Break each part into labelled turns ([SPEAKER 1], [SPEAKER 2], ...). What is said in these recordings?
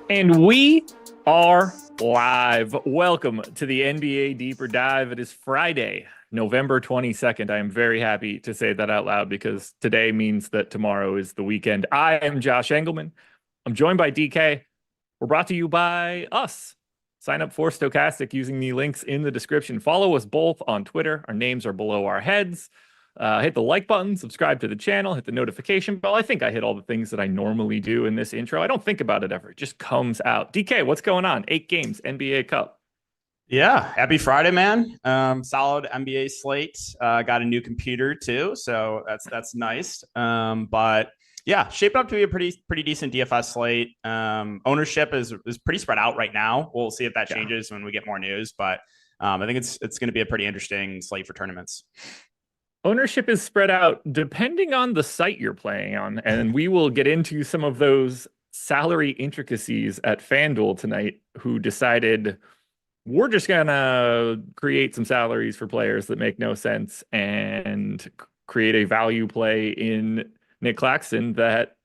[SPEAKER 1] And we are live. Welcome to the NBA Deeper Dive. It is Friday, November 22nd. I am very happy to say that out loud because today means that tomorrow is the weekend. I am Josh Engelman. I'm joined by DK. We're brought to you by us. Sign up for Stokastic using the links in the description. Follow us both on Twitter. Our names are below our heads. Hit the like button, subscribe to the channel, hit the notification bell. I think I hit all the things that I normally do in this intro. I don't think about it ever. It just comes out. DK, what's going on? 8 games, NBA Cup.
[SPEAKER 2] Yeah, happy Friday, man. Solid NBA slate. Got a new computer too, so that's nice. But yeah, shaping up to be a pretty decent DFS slate. Ownership is pretty spread out right now. We'll see if that changes when we get more news, but I think it's going to be a pretty interesting slate for tournaments.
[SPEAKER 1] Ownership is spread out depending on the site you're playing on, and we will get into some of those salary intricacies at FanDuel tonight, who decided we're just going to create some salaries for players that make no sense and create a value play in Nick Claxton that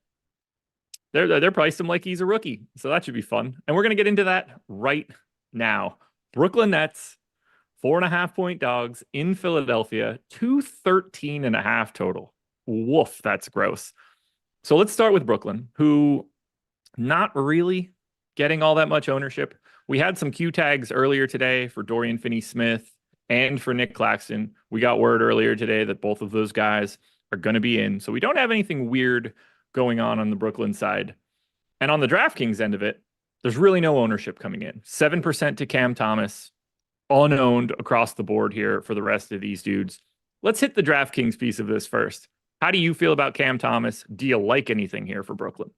[SPEAKER 1] they're priced him like he's a rookie. So that should be fun. And we're going to get into that right now. Brooklyn Nets, 4.5-point dogs in Philadelphia, 213.5 total. Woof, that's gross. So let's start with Brooklyn, who not really getting all that much ownership. We had some Q tags earlier today for Dorian Finney-Smith and for Nick Claxton. We got word earlier today that both of those guys are going to be in. So we don't have anything weird going on the Brooklyn side. And on the DraftKings end of it, there's really no ownership coming in. 7% to Cam Thomas, unowned across the board here for the rest of these dudes. Let's hit the DraftKings piece of this first. How do you feel about Cam Thomas? Do you like anything here for Brooklyn?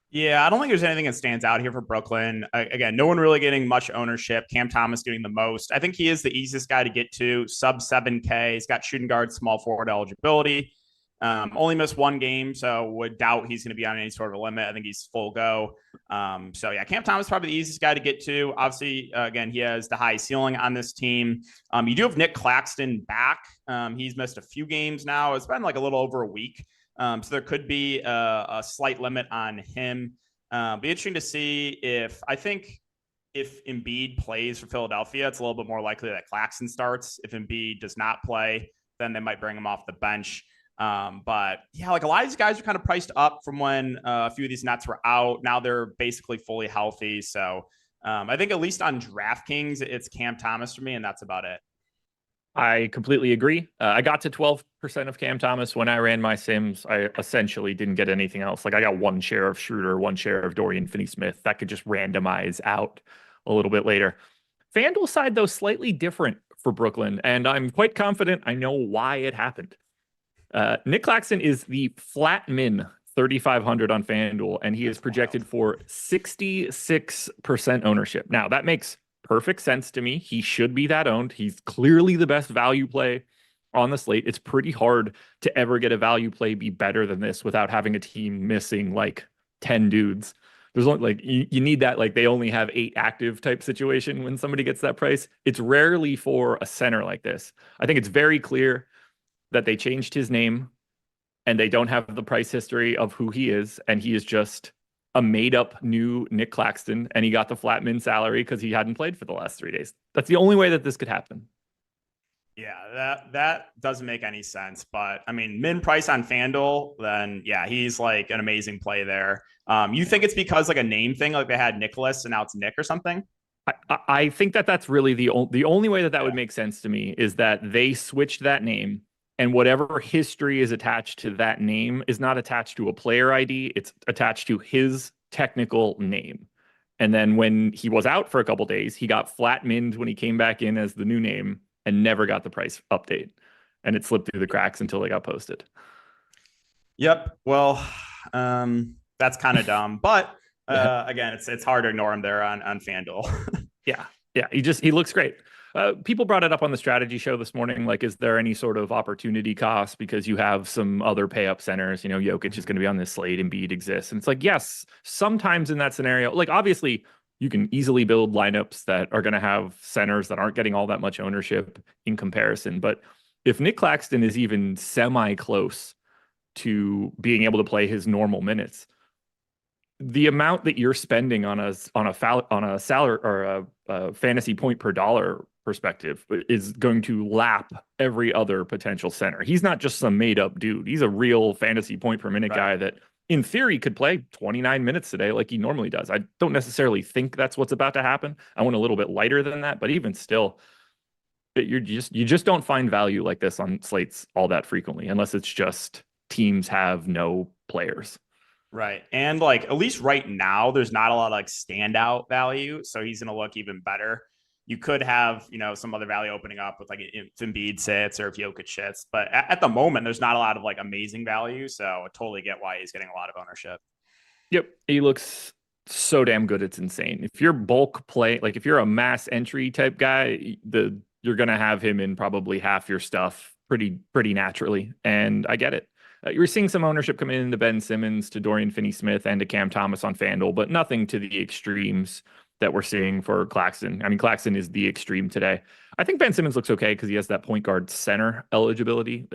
[SPEAKER 2] Yeah, I don't think there's anything that stands out here for Brooklyn. Again, no one really getting much ownership. Cam Thomas doing the most. I think he is the easiest guy to get to, sub 7K. He's got shooting guard, small forward eligibility. Only missed one game, so would doubt he's going to be on any sort of a limit. I think he's full go. So yeah, Cam Thomas is probably the easiest guy to get to. Obviously, again, he has the high ceiling on this team. You do have Nick Claxton back. He's missed a few games now. It's been like a little over a week. So there could be a slight limit on him. Be interesting to see if Embiid plays for Philadelphia, it's a little bit more likely that Claxton starts. If Embiid does not play, then they might bring him off the bench. But yeah, like a lot of these guys are kind of priced up from when a few of these Nets were out. Now they're basically fully healthy. So I think at least on DraftKings, it's Cam Thomas for me, and that's about it.
[SPEAKER 1] I completely agree. I got to 12% of Cam Thomas when I ran my Sims. I essentially didn't get anything else. Like I got one share of Schroeder, one share of Dorian Finney-Smith. That could just randomize out a little bit later. FanDuel side, though, slightly different for Brooklyn, and I'm quite confident I know why it happened. Nick Claxton is the flat min 3,500 on FanDuel, and he is projected for 66% ownership. Now, that makes perfect sense to me. He should be that owned. He's clearly the best value play on the slate. It's pretty hard to ever get a value play be better than this without having a team missing like 10 dudes. There's only like you need that, like they only have 8 active type situation when somebody gets that price. It's rarely for a center like this. I think it's very clear that they changed his name and they don't have the price history of who he is, and he is just a made-up new Nick Claxton, and he got the flat min salary because he hadn't played for the last 3 days. That's the only way that this could happen.
[SPEAKER 2] Yeah, that doesn't make any sense. But I mean, min price on FanDuel, then yeah, he's like an amazing play there. You think it's because like a name thing, like they had Nicholas and now it's Nick or something?
[SPEAKER 1] I think that's really the only way that would make sense to me is that they switched that name, and whatever history is attached to that name is not attached to a player ID. It's attached to his technical name. And then when he was out for a couple days, he got flat minned when he came back in as the new name and never got the price update. And it slipped through the cracks until they got posted.
[SPEAKER 2] Yep. Well, that's kind of dumb. But Again, it's hard to ignore him there on FanDuel.
[SPEAKER 1] Yeah. Yeah. He looks great. People brought it up on the strategy show this morning. Like, is there any sort of opportunity cost because you have some other pay up centers? Jokic is going to be on this slate, Embiid exists. And it's like, yes, sometimes in that scenario, like obviously you can easily build lineups that are going to have centers that aren't getting all that much ownership in comparison. But if Nick Claxton is even semi close to being able to play his normal minutes, the amount that you're spending on a salary or a fantasy point per dollar perspective is going to lap every other potential center. He's not just some made up dude. He's a real fantasy point per minute guy that in theory could play 29 minutes today like he normally does. I don't necessarily think that's what's about to happen. I went a little bit lighter than that, but even still, you just don't find value like this on slates all that frequently unless it's just teams have no players.
[SPEAKER 2] Right. And like, at least right now, there's not a lot of like standout value. So he's going to look even better. You could have, some other value opening up with like if Embiid sits or if Jokic sits. But at the moment, there's not a lot of like amazing value. So I totally get why he's getting a lot of ownership.
[SPEAKER 1] Yep. He looks so damn good. It's insane. If you're bulk play, like if you're a mass entry type guy, you're going to have him in probably half your stuff pretty naturally. And I get it. You're seeing some ownership coming into Ben Simmons, to Dorian Finney-Smith, and to Cam Thomas on FanDuel, but nothing to the extremes that we're seeing for Claxton. I mean, Claxton is the extreme today. I think Ben Simmons looks okay because he has that point guard center eligibility,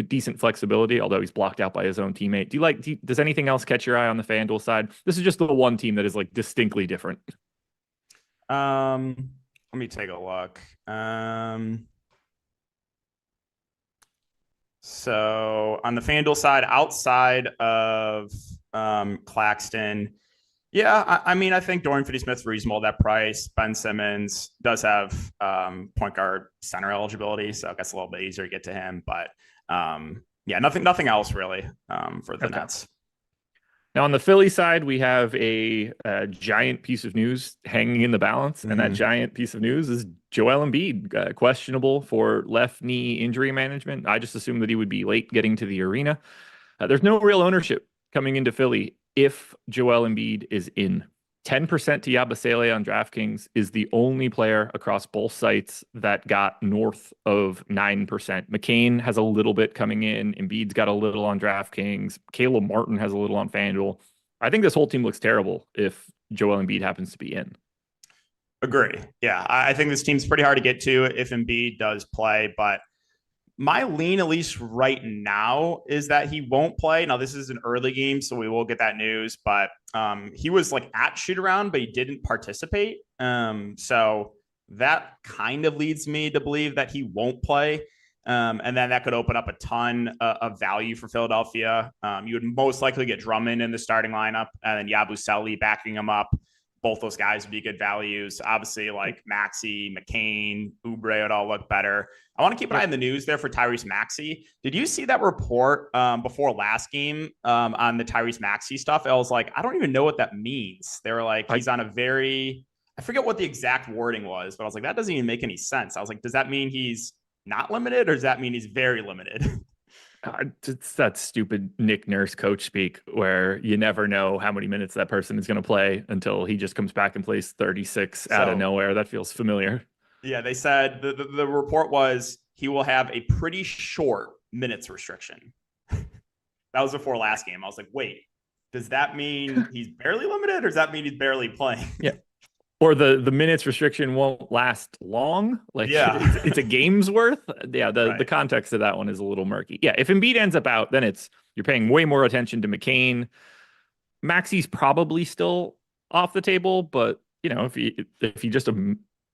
[SPEAKER 1] decent flexibility, although he's blocked out by his own teammate. Does anything else catch your eye on the FanDuel side? This is just the one team that is like distinctly different.
[SPEAKER 2] Let me take a look. So on the FanDuel side, outside of Claxton, I mean, I think Dorian Finney-Smith's reasonable at that price. Ben Simmons does have point guard center eligibility, so it gets a little bit easier to get to him. But nothing else really for the Nets.
[SPEAKER 1] Now on the Philly side, we have a giant piece of news hanging in the balance, and that giant piece of news is Joel Embiid, questionable for left knee injury management. I just assumed that he would be late getting to the arena. There's no real ownership coming into Philly if Joel Embiid is in. 10% to Yabusele on DraftKings is the only player across both sites that got north of 9%. McCain has a little bit coming in. Embiid's got a little on DraftKings. Caleb Martin has a little on FanDuel. I think this whole team looks terrible if Joel Embiid happens to be in.
[SPEAKER 2] Agree. Yeah, I think this team's pretty hard to get to if Embiid does play, but my lean, at least right now, is that he won't play. Now, this is an early game, so we will get that news, but he was like at shoot around, but he didn't participate. So that kind of leads me to believe that he won't play. And then that could open up a ton of value for Philadelphia. You would most likely get Drummond in the starting lineup and then Yabusele backing him up. Both those guys would be good values. Obviously, like Maxey, McCain, Oubre would all look better. I want to keep an eye on the news there for Tyrese Maxey. Did you see that report before last game on the Tyrese Maxey stuff? I was like, I don't even know what that means. They were like, he's on a very, I forget what the exact wording was, but I was like, that doesn't even make any sense. I was like, does that mean he's not limited or does that mean he's very limited?
[SPEAKER 1] It's that stupid Nick Nurse coach speak where you never know how many minutes that person is going to play until he just comes back and plays 36 out of nowhere. That feels familiar.
[SPEAKER 2] Yeah, they said the report was he will have a pretty short minutes restriction. That was before last game. I was like, wait, does that mean he's barely limited or does that mean he's barely playing?
[SPEAKER 1] Yeah. Or the minutes restriction won't last long. Like, yeah, it's a game's worth. Yeah, the context of that one is a little murky. Yeah, if Embiid ends up out, then you're paying way more attention to McCain. Maxey's probably still off the table, but if he just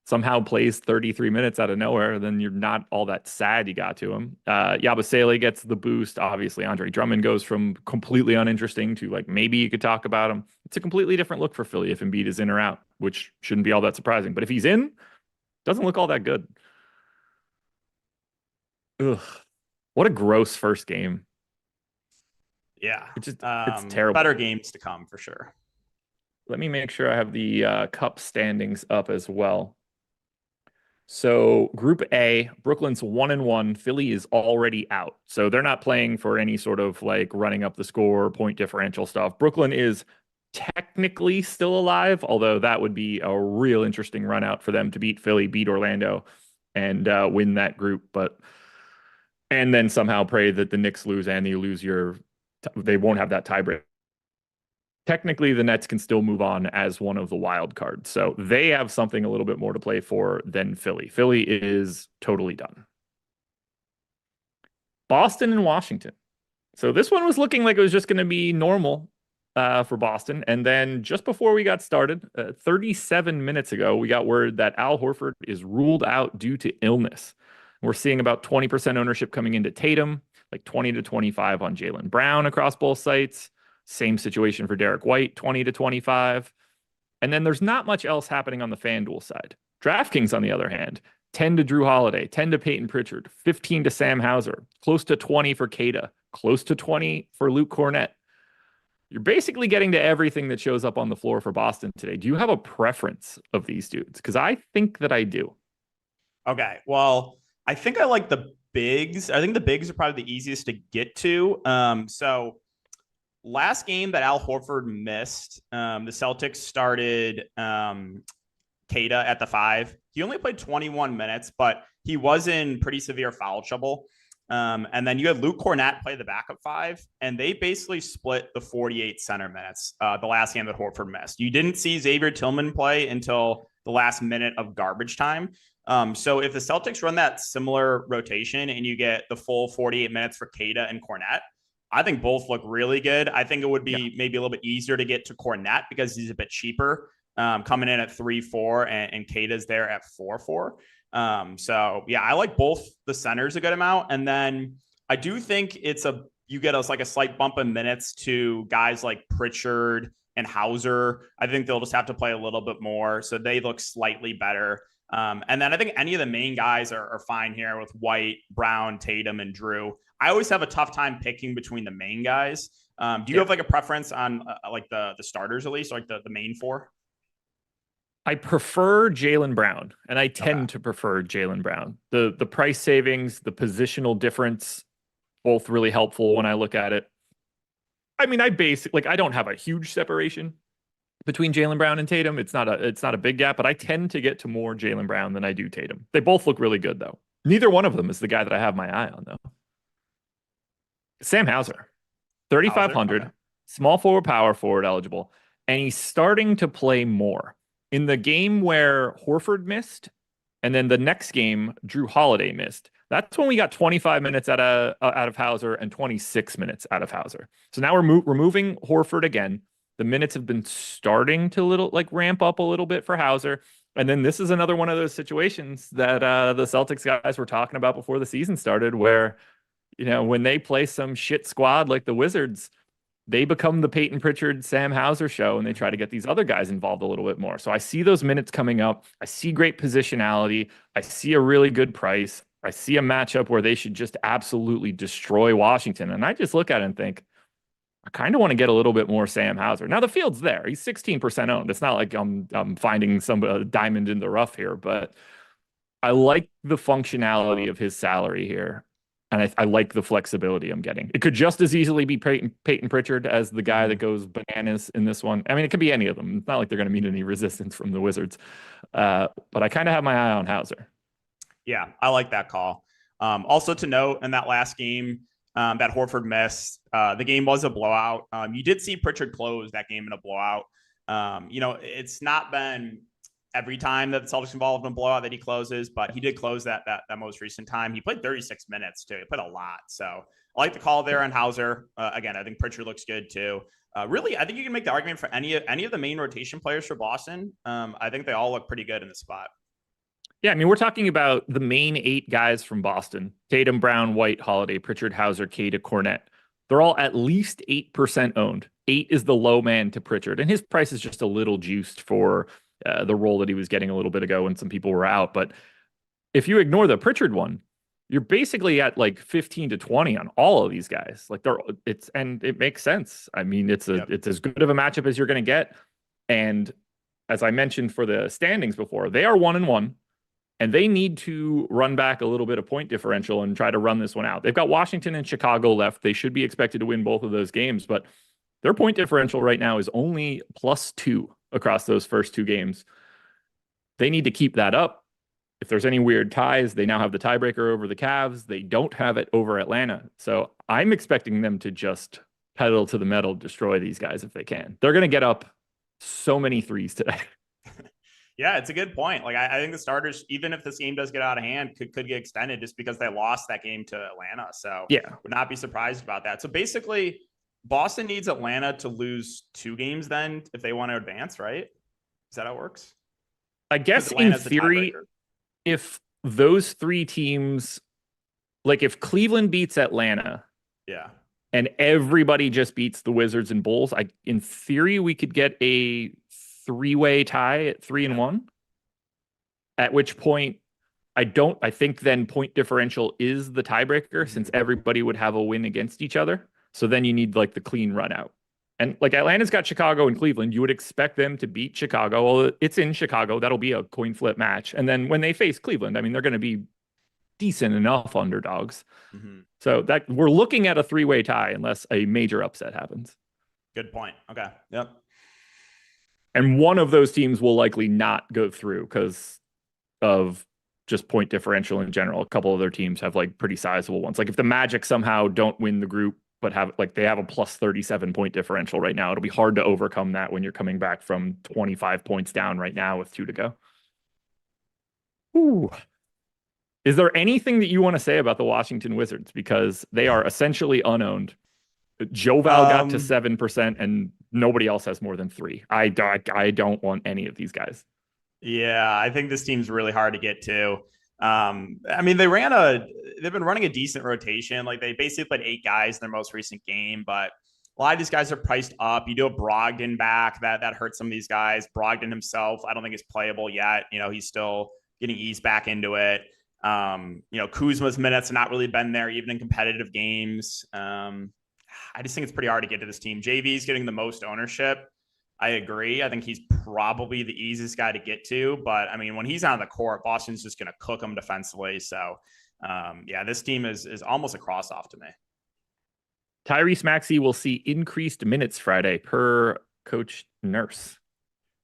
[SPEAKER 1] somehow plays 33 minutes out of nowhere, then you're not all that sad you got to him. Yabusele gets the boost. Obviously, Andre Drummond goes from completely uninteresting to like maybe you could talk about him. It's a completely different look for Philly if Embiid is in or out, which shouldn't be all that surprising. But if he's in, doesn't look all that good. Ugh. What a gross first game.
[SPEAKER 2] Yeah.
[SPEAKER 1] It's terrible.
[SPEAKER 2] Better games to come for sure.
[SPEAKER 1] Let me make sure I have the cup standings up as well. So Group A, Brooklyn's 1-1. Philly is already out. So they're not playing for any sort of like running up the score, point differential stuff. Brooklyn is technically still alive, although that would be a real interesting run out for them to beat Philly, beat Orlando, and win that group. And then somehow pray that the Knicks lose and you lose they won't have that tiebreak. Technically, the Nets can still move on as one of the wild cards. So they have something a little bit more to play for than Philly. Philly is totally done. Boston and Washington. So this one was looking like it was just going to be normal for Boston. And then just before we got started, 37 minutes ago, we got word that Al Horford is ruled out due to illness. We're seeing about 20% ownership coming into Tatum, like 20 to 25 on Jaylen Brown across both sites. Same situation for Derek White, 20 to 25. And then there's not much else happening on the FanDuel side. DraftKings, on the other hand, 10 to Drew Holiday, 10 to Peyton Pritchard, 15 to Sam Hauser, close to 20 for Kada, close to 20 for Luke Cornett. You're basically getting to everything that shows up on the floor for Boston today. Do you have a preference of these dudes? Because I think that I do.
[SPEAKER 2] Okay. Well, I think I like the bigs. I think the bigs are probably the easiest to get to. So last game that Al Horford missed, the Celtics started Kada at the 5. He only played 21 minutes, but he was in pretty severe foul trouble. And then you had Luke Cornett play the backup 5, and they basically split the 48 center minutes the last game that Horford missed. You didn't see Xavier Tillman play until the last minute of garbage time. So if the Celtics run that similar rotation and you get the full 48 minutes for Kada and Cornett, I think both look really good. I think it would be maybe a little bit easier to get to Cornett because he's a bit cheaper, coming in at 3-4, and Kada's there at 4-4. So yeah, I like both the centers a good amount. And then I do think you get us like a slight bump in minutes to guys like Pritchard and Hauser. I think they'll just have to play a little bit more. So they look slightly better. And then I think any of the main guys are fine here with White, Brown, Tatum, and Drew. I always have a tough time picking between the main guys. Do you have like a preference on like the starters, at least, like the main 4?
[SPEAKER 1] I prefer Jaylen Brown, and I tend to prefer Jaylen Brown. The price savings, the positional difference, both really helpful when I look at it. I mean, I don't have a huge separation between Jaylen Brown and Tatum. It's not a big gap, but I tend to get to more Jaylen Brown than I do Tatum. They both look really good, though. Neither one of them is the guy that I have my eye on, though. Sam Hauser, 3,500, okay. Small forward, power forward eligible, and he's starting to play more. In the game where Horford missed, and then the next game Drew Holiday missed, that's when we got 25 minutes out of Hauser and 26 minutes out of Hauser. So now we're removing Horford again. The minutes have been starting to ramp up a little bit for Hauser. And then this is another one of those situations that the Celtics guys were talking about before the season started, where, when they play some shit squad like the Wizards, they become the Peyton Pritchard, Sam Hauser show, and they try to get these other guys involved a little bit more. So I see those minutes coming up. I see great positionality. I see a really good price. I see a matchup where they should just absolutely destroy Washington. And I just look at it and think, I kind of want to get a little bit more Sam Hauser. Now the field's there. He's 16% owned. It's not like I'm finding some diamond in the rough here, but I like the functionality of his salary here. And I like the flexibility I'm getting. It could just as easily be Peyton Pritchard as the guy that goes bananas in this one. I mean, it could be any of them. It's not like they're going to meet any resistance from the Wizards. But I kind of have my eye on Hauser.
[SPEAKER 2] Yeah, I like that call. Also to note, in that last game that Horford missed, the game was a blowout. You did see Pritchard close that game in a blowout. It's not been every time that the Celtics involved in a blowout that he closes, but he did close that most recent time. He played 36 minutes too. He played a lot. So I like the call there on Hauser. Again, I think Pritchard looks good too. Really, I think you can make the argument for any of the main rotation players for Boston. I think they all look pretty good in the spot.
[SPEAKER 1] Yeah, I mean, we're talking about the main 8 guys from Boston: Tatum, Brown, White, Holiday, Pritchard, Hauser, Kada, Cornett. They're all at least 8% owned. 8 is the low man to Pritchard, and his price is just a little juiced for the role that he was getting a little bit ago when some people were out. But if you ignore the Pritchard one, you're basically at like 15 to 20 on all of these guys. Like and it makes sense. I mean, it's as good of a matchup as you're going to get. And as I mentioned for the standings before, they are 1-1, and they need to run back a little bit of point differential and try to run this one out. They've got Washington and Chicago left. They should be expected to win both of those games, but Their point differential right now is only +2 across those first two games. They need to keep that up. If there's any weird ties, they now have the tiebreaker over the Cavs. They don't have it over Atlanta. So I'm expecting them to just pedal to the metal, destroy these guys if they can. They're going to get up so many threes today.
[SPEAKER 2] Yeah, it's a good point. Like I think the starters, even if this game does get out of hand, could get extended just because they lost that game to Atlanta. So
[SPEAKER 1] yeah,
[SPEAKER 2] would not be surprised about that. So basically, Boston needs Atlanta to lose 2 games then if they want to advance, right? Is that how it works?
[SPEAKER 1] I guess in theory, if those 3 teams, like if Cleveland beats Atlanta,
[SPEAKER 2] yeah,
[SPEAKER 1] and everybody just beats the Wizards and Bulls, in theory we could get a 3-way tie at 3-1. At which point, I think then point differential is the tiebreaker since everybody would have a win against each other. So then you need like the clean run out. And like Atlanta's got Chicago and Cleveland. You would expect them to beat Chicago. Well, it's in Chicago. That'll be a coin flip match. And then when they face Cleveland, I mean, they're going to be decent enough underdogs. Mm-hmm. So that we're looking at a 3-way tie unless a major upset happens.
[SPEAKER 2] Good point. Okay. Yep.
[SPEAKER 1] And one of those teams will likely not go through because of just point differential in general. A couple of their teams have like pretty sizable ones. Like if the Magic somehow don't win the group, but they have a +37 point differential right now, it'll be hard to overcome that when you're coming back from 25 points down right now with 2 to go. Ooh. Is there anything that you want to say about the Washington Wizards? Because they are essentially unowned. Joe Val got to 7% and nobody else has more than 3. I don't want any of these guys.
[SPEAKER 2] Yeah, I think this team's really hard to get to. I mean, they've been running a decent rotation. Like they basically played 8 guys in their most recent game, but a lot of these guys are priced up. You do a Brogdon back, that hurts some of these guys. Brogdon himself, I don't think is playable yet. He's still getting eased back into it. Kuzma's minutes have not really been there, even in competitive games. I just think it's pretty hard to get to this team. JV's getting the most ownership. I agree. I think he's probably the easiest guy to get to. But, I mean, when he's on the court, Boston's just going to cook him defensively. So, this team is almost a cross-off to me.
[SPEAKER 1] Tyrese Maxey will see increased minutes Friday per Coach Nurse.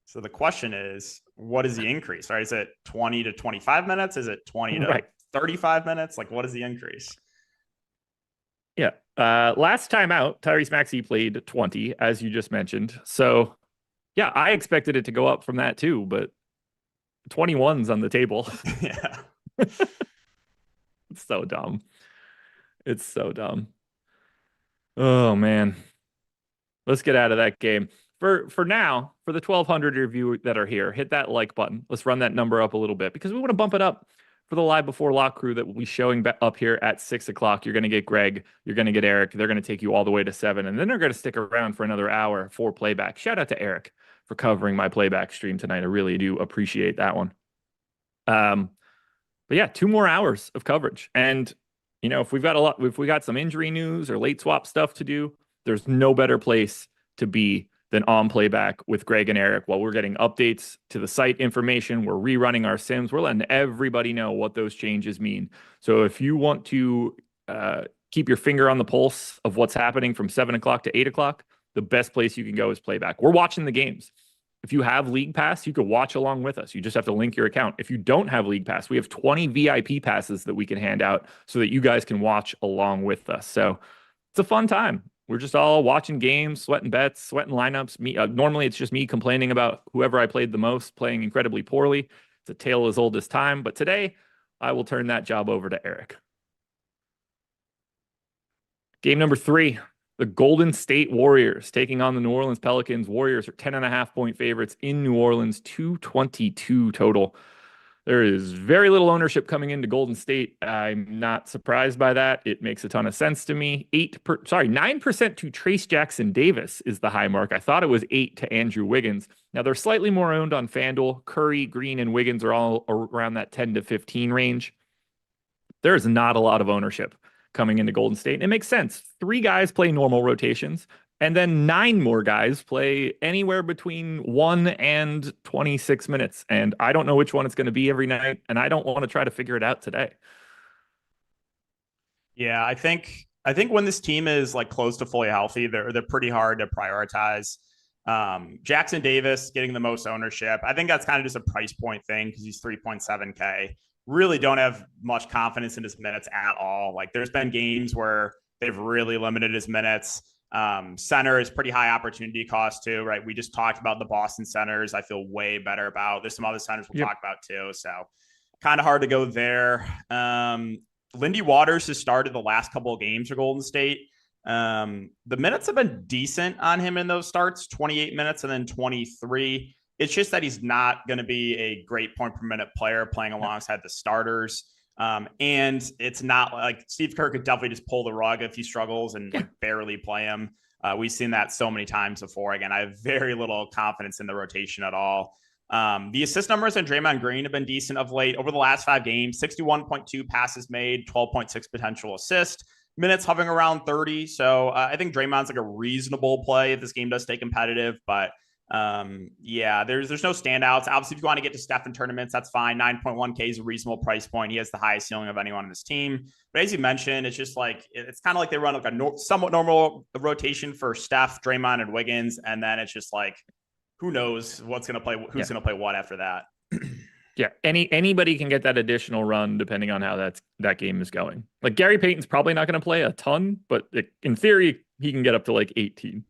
[SPEAKER 2] So the question is, what is the increase? Right? Is it 20 to 25 minutes? Is it 20 to 35 minutes? Like, what is the increase?
[SPEAKER 1] Yeah. Last time out, Tyrese Maxey played 20, as you just mentioned. So, yeah, I expected it to go up from that too, but 21's on the table.
[SPEAKER 2] Yeah.
[SPEAKER 1] It's so dumb. It's so dumb. Oh, man. Let's get out of that game. For now, for the 1,200 of you that are here, hit that like button. Let's run that number up a little bit because we want to bump it up for the live before lock crew that will be showing up here at 6 o'clock. You're going to get Greg. You're going to get Eric. They're going to take you all the way to 7. And then they're going to stick around for another hour for playback. Shout out to Eric for covering my playback stream tonight. I really do appreciate that one. But yeah, 2 more hours of coverage. And, if we got some injury news or late swap stuff to do, there's no better place to be than on playback with Greg and Eric while we're getting updates to the site information. We're rerunning our sims. We're letting everybody know what those changes mean. So if you want to keep your finger on the pulse of what's happening from 7 o'clock to 8 o'clock, the best place you can go is playback. We're watching the games. If you have League Pass, you could watch along with us. You just have to link your account. If you don't have League Pass, we have 20 VIP passes that we can hand out so that you guys can watch along with us. So it's a fun time. We're just all watching games, sweating bets, sweating lineups. Normally, it's just me complaining about whoever I played the most, playing incredibly poorly. It's a tale as old as time. But today, I will turn that job over to Eric. Game number 3, the Golden State Warriors taking on the New Orleans Pelicans. Warriors are 10.5-point favorites in New Orleans, 222 total. There is very little ownership coming into Golden State. I'm not surprised by that. It makes a ton of sense to me. 9% to Trace Jackson Davis is the high mark. I thought it was 8 to Andrew Wiggins. Now they're slightly more owned on FanDuel. Curry, Green, and Wiggins are all around that 10 to 15 range. There is not a lot of ownership coming into Golden State. And it makes sense. 3 guys play normal rotations. And then 9 more guys play anywhere between 1 and 26 minutes. And I don't know which one it's going to be every night. And I don't want to try to figure it out today.
[SPEAKER 2] Yeah, I think I think when this team is like close to fully healthy, they're pretty hard to prioritize. Jackson Davis getting the most ownership. I think that's kind of just a price point thing because he's 3.7K. Really don't have much confidence in his minutes at all. Like there's been games where they've really limited his minutes. Center is pretty high opportunity cost too, right? We just talked about the Boston centers. I feel way better about. There's some other centers we'll talk about too. So kind of hard to go there. Lindy Waters has started the last couple of games for Golden State. The minutes have been decent on him in those starts, 28 minutes and then 23. It's just that he's not going to be a great point per minute player playing alongside the starters. And it's not like Steve Kerr could definitely just pull the rug if he struggles and like barely play him. We've seen that so many times before. Again, I have very little confidence in the rotation at all. The assist numbers on Draymond Green have been decent of late. Over the last 5 games, 61.2 passes made, 12.6 potential assist, minutes hovering around 30. So I think Draymond's like a reasonable play if this game does stay competitive. But yeah, there's no standouts. Obviously, if you want to get to Steph in tournaments, that's fine. 9.1K is a reasonable price point. He has the highest ceiling of anyone on this team. But as you mentioned, it's just like it's kind of like they run like a somewhat normal rotation for Steph, Draymond, and Wiggins, and then it's just like who knows what's going to play, who's going to play what after that.
[SPEAKER 1] Yeah, anybody can get that additional run depending on how that game is going. Like Gary Payton's probably not going to play a ton, but in theory, he can get up to like 18.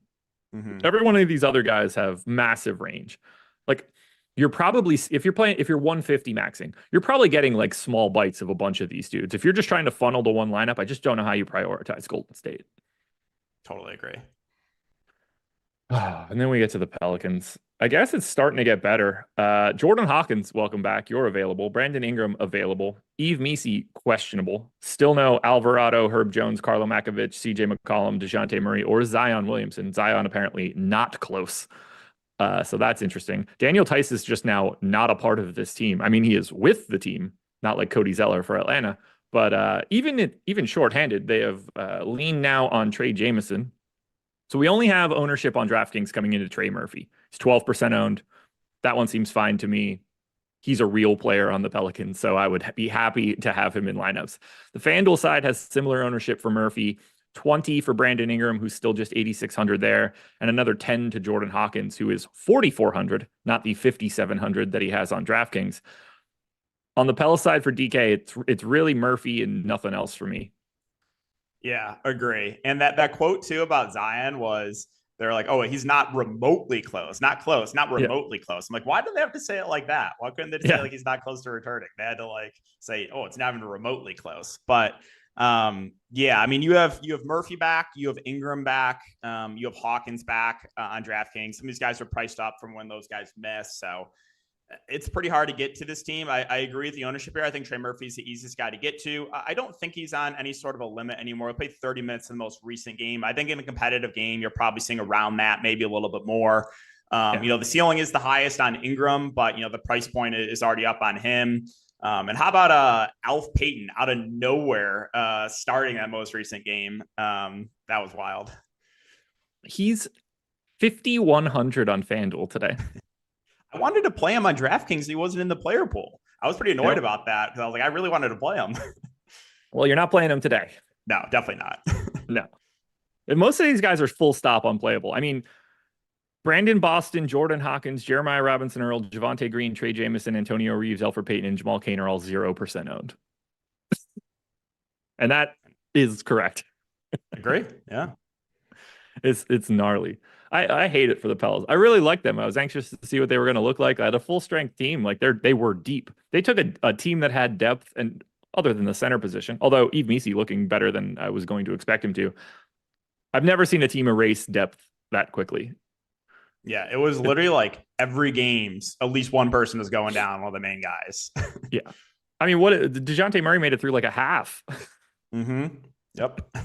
[SPEAKER 1] Mm-hmm. Every one of these other guys have massive range. Like you're probably, if you're 150 maxing, you're probably getting like small bites of a bunch of these dudes. If you're just trying to funnel to one lineup, I just don't know how you prioritize Golden State.
[SPEAKER 2] Totally agree.
[SPEAKER 1] And then we get to the Pelicans. I guess it's starting to get better. Jordan Hawkins, welcome back. You're available. Brandon Ingram, available. Yves Missi, questionable. Still no Alvarado, Herb Jones, Carlo Makovich, CJ McCollum, DeJounte Murray, or Zion Williamson. Zion apparently not close. So that's interesting. Daniel Tice is just now not a part of this team. I mean, he is with the team, not like Cody Zeller for Atlanta. But even shorthanded, they have leaned now on Trey Jameson. So we only have ownership on DraftKings coming into Trey Murphy. He's 12% owned. That one seems fine to me. He's a real player on the Pelicans, so I would be happy to have him in lineups. The FanDuel side has similar ownership for Murphy, 20 for Brandon Ingram, who's still just 8,600 there, and another 10 to Jordan Hawkins, who is 4,400, not the 5,700 that he has on DraftKings. On the Pel side for DK, it's really Murphy and nothing else for me.
[SPEAKER 2] Yeah, agree. And that quote too about Zion was they're like, oh, he's not remotely close, not remotely close. I'm like, why do they have to say it like that? Why couldn't they just say like he's not close to returning? They had to like say, oh, it's not even remotely close. But yeah, I mean, you have Murphy back, you have Ingram back, you have Hawkins back on DraftKings. Some of these guys are priced up from when those guys miss. So it's pretty hard to get to this team. I agree with the ownership here. I think Trey Murphy's the easiest guy to get to. I don't think he's on any sort of a limit anymore. He played 30 minutes in the most recent game. I think in a competitive game, you're probably seeing around that, maybe a little bit more. You know, the ceiling is the highest on Ingram, but, you know, the price point is already up on him. And how about Alf Payton out of nowhere starting that most recent game? That was wild.
[SPEAKER 1] He's 5,100 on FanDuel today.
[SPEAKER 2] I wanted to play him on DraftKings. He wasn't in the player pool. I was pretty annoyed about that because I was like, I really wanted to play him.
[SPEAKER 1] Well, you're not playing him today.
[SPEAKER 2] No, definitely not.
[SPEAKER 1] No. And most of these guys are full stop unplayable. I mean, Brandon Boston, Jordan Hawkins, Jeremiah Robinson Earl, Javonte Green, Trey Jameson, Antonio Reeves, Elfrid Payton, and Jamal Cain are all 0% owned. And that is correct.
[SPEAKER 2] Agree. Yeah.
[SPEAKER 1] It's gnarly. I hate it for the Pels. I really like them. I was anxious to see what they were going to look like. I had a full strength team. Like they were deep. They took a team that had depth, and other than the center position, although Yves Missi looking better than I was going to expect him to. I've never seen a team erase depth that quickly.
[SPEAKER 2] Yeah, it was literally like every game, at least one person was going down, one of the main guys.
[SPEAKER 1] Yeah. I mean, DeJounte Murray made it through like a half.
[SPEAKER 2] Mm-hmm. Yep.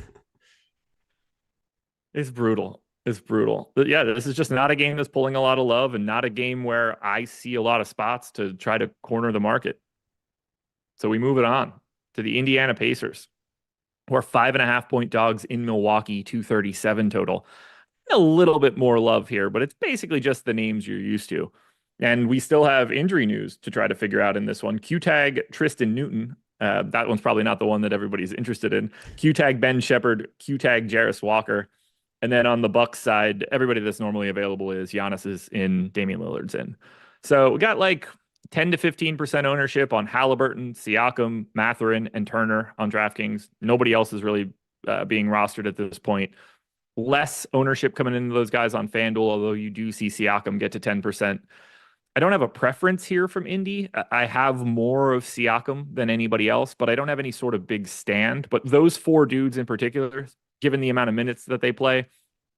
[SPEAKER 1] It's brutal. It's brutal. But yeah, this is just not a game that's pulling a lot of love and not a game where I see a lot of spots to try to corner the market. So we move it on to the Indiana Pacers, who are 5.5-point dogs in Milwaukee, 237 total. A little bit more love here, but it's basically just the names you're used to. And we still have injury news to try to figure out in this one. Q-Tag Tristan Newton That one's probably not the one that everybody's interested in. Q tag Ben Shepherd, Q tag Jarris Walker. And then on the Bucks side, everybody that's normally available is Giannis is in, Damian Lillard's in. So we got like 10 to 15% ownership on Halliburton, Siakam, Mathurin, and Turner on DraftKings. Nobody else is really being rostered at this point. Less ownership coming into those guys on FanDuel, although you do see Siakam get to 10%. I don't have a preference here from Indy. I have more of Siakam than anybody else, but I don't have any sort of big stand. But those four dudes in particular, given the amount of minutes that they play,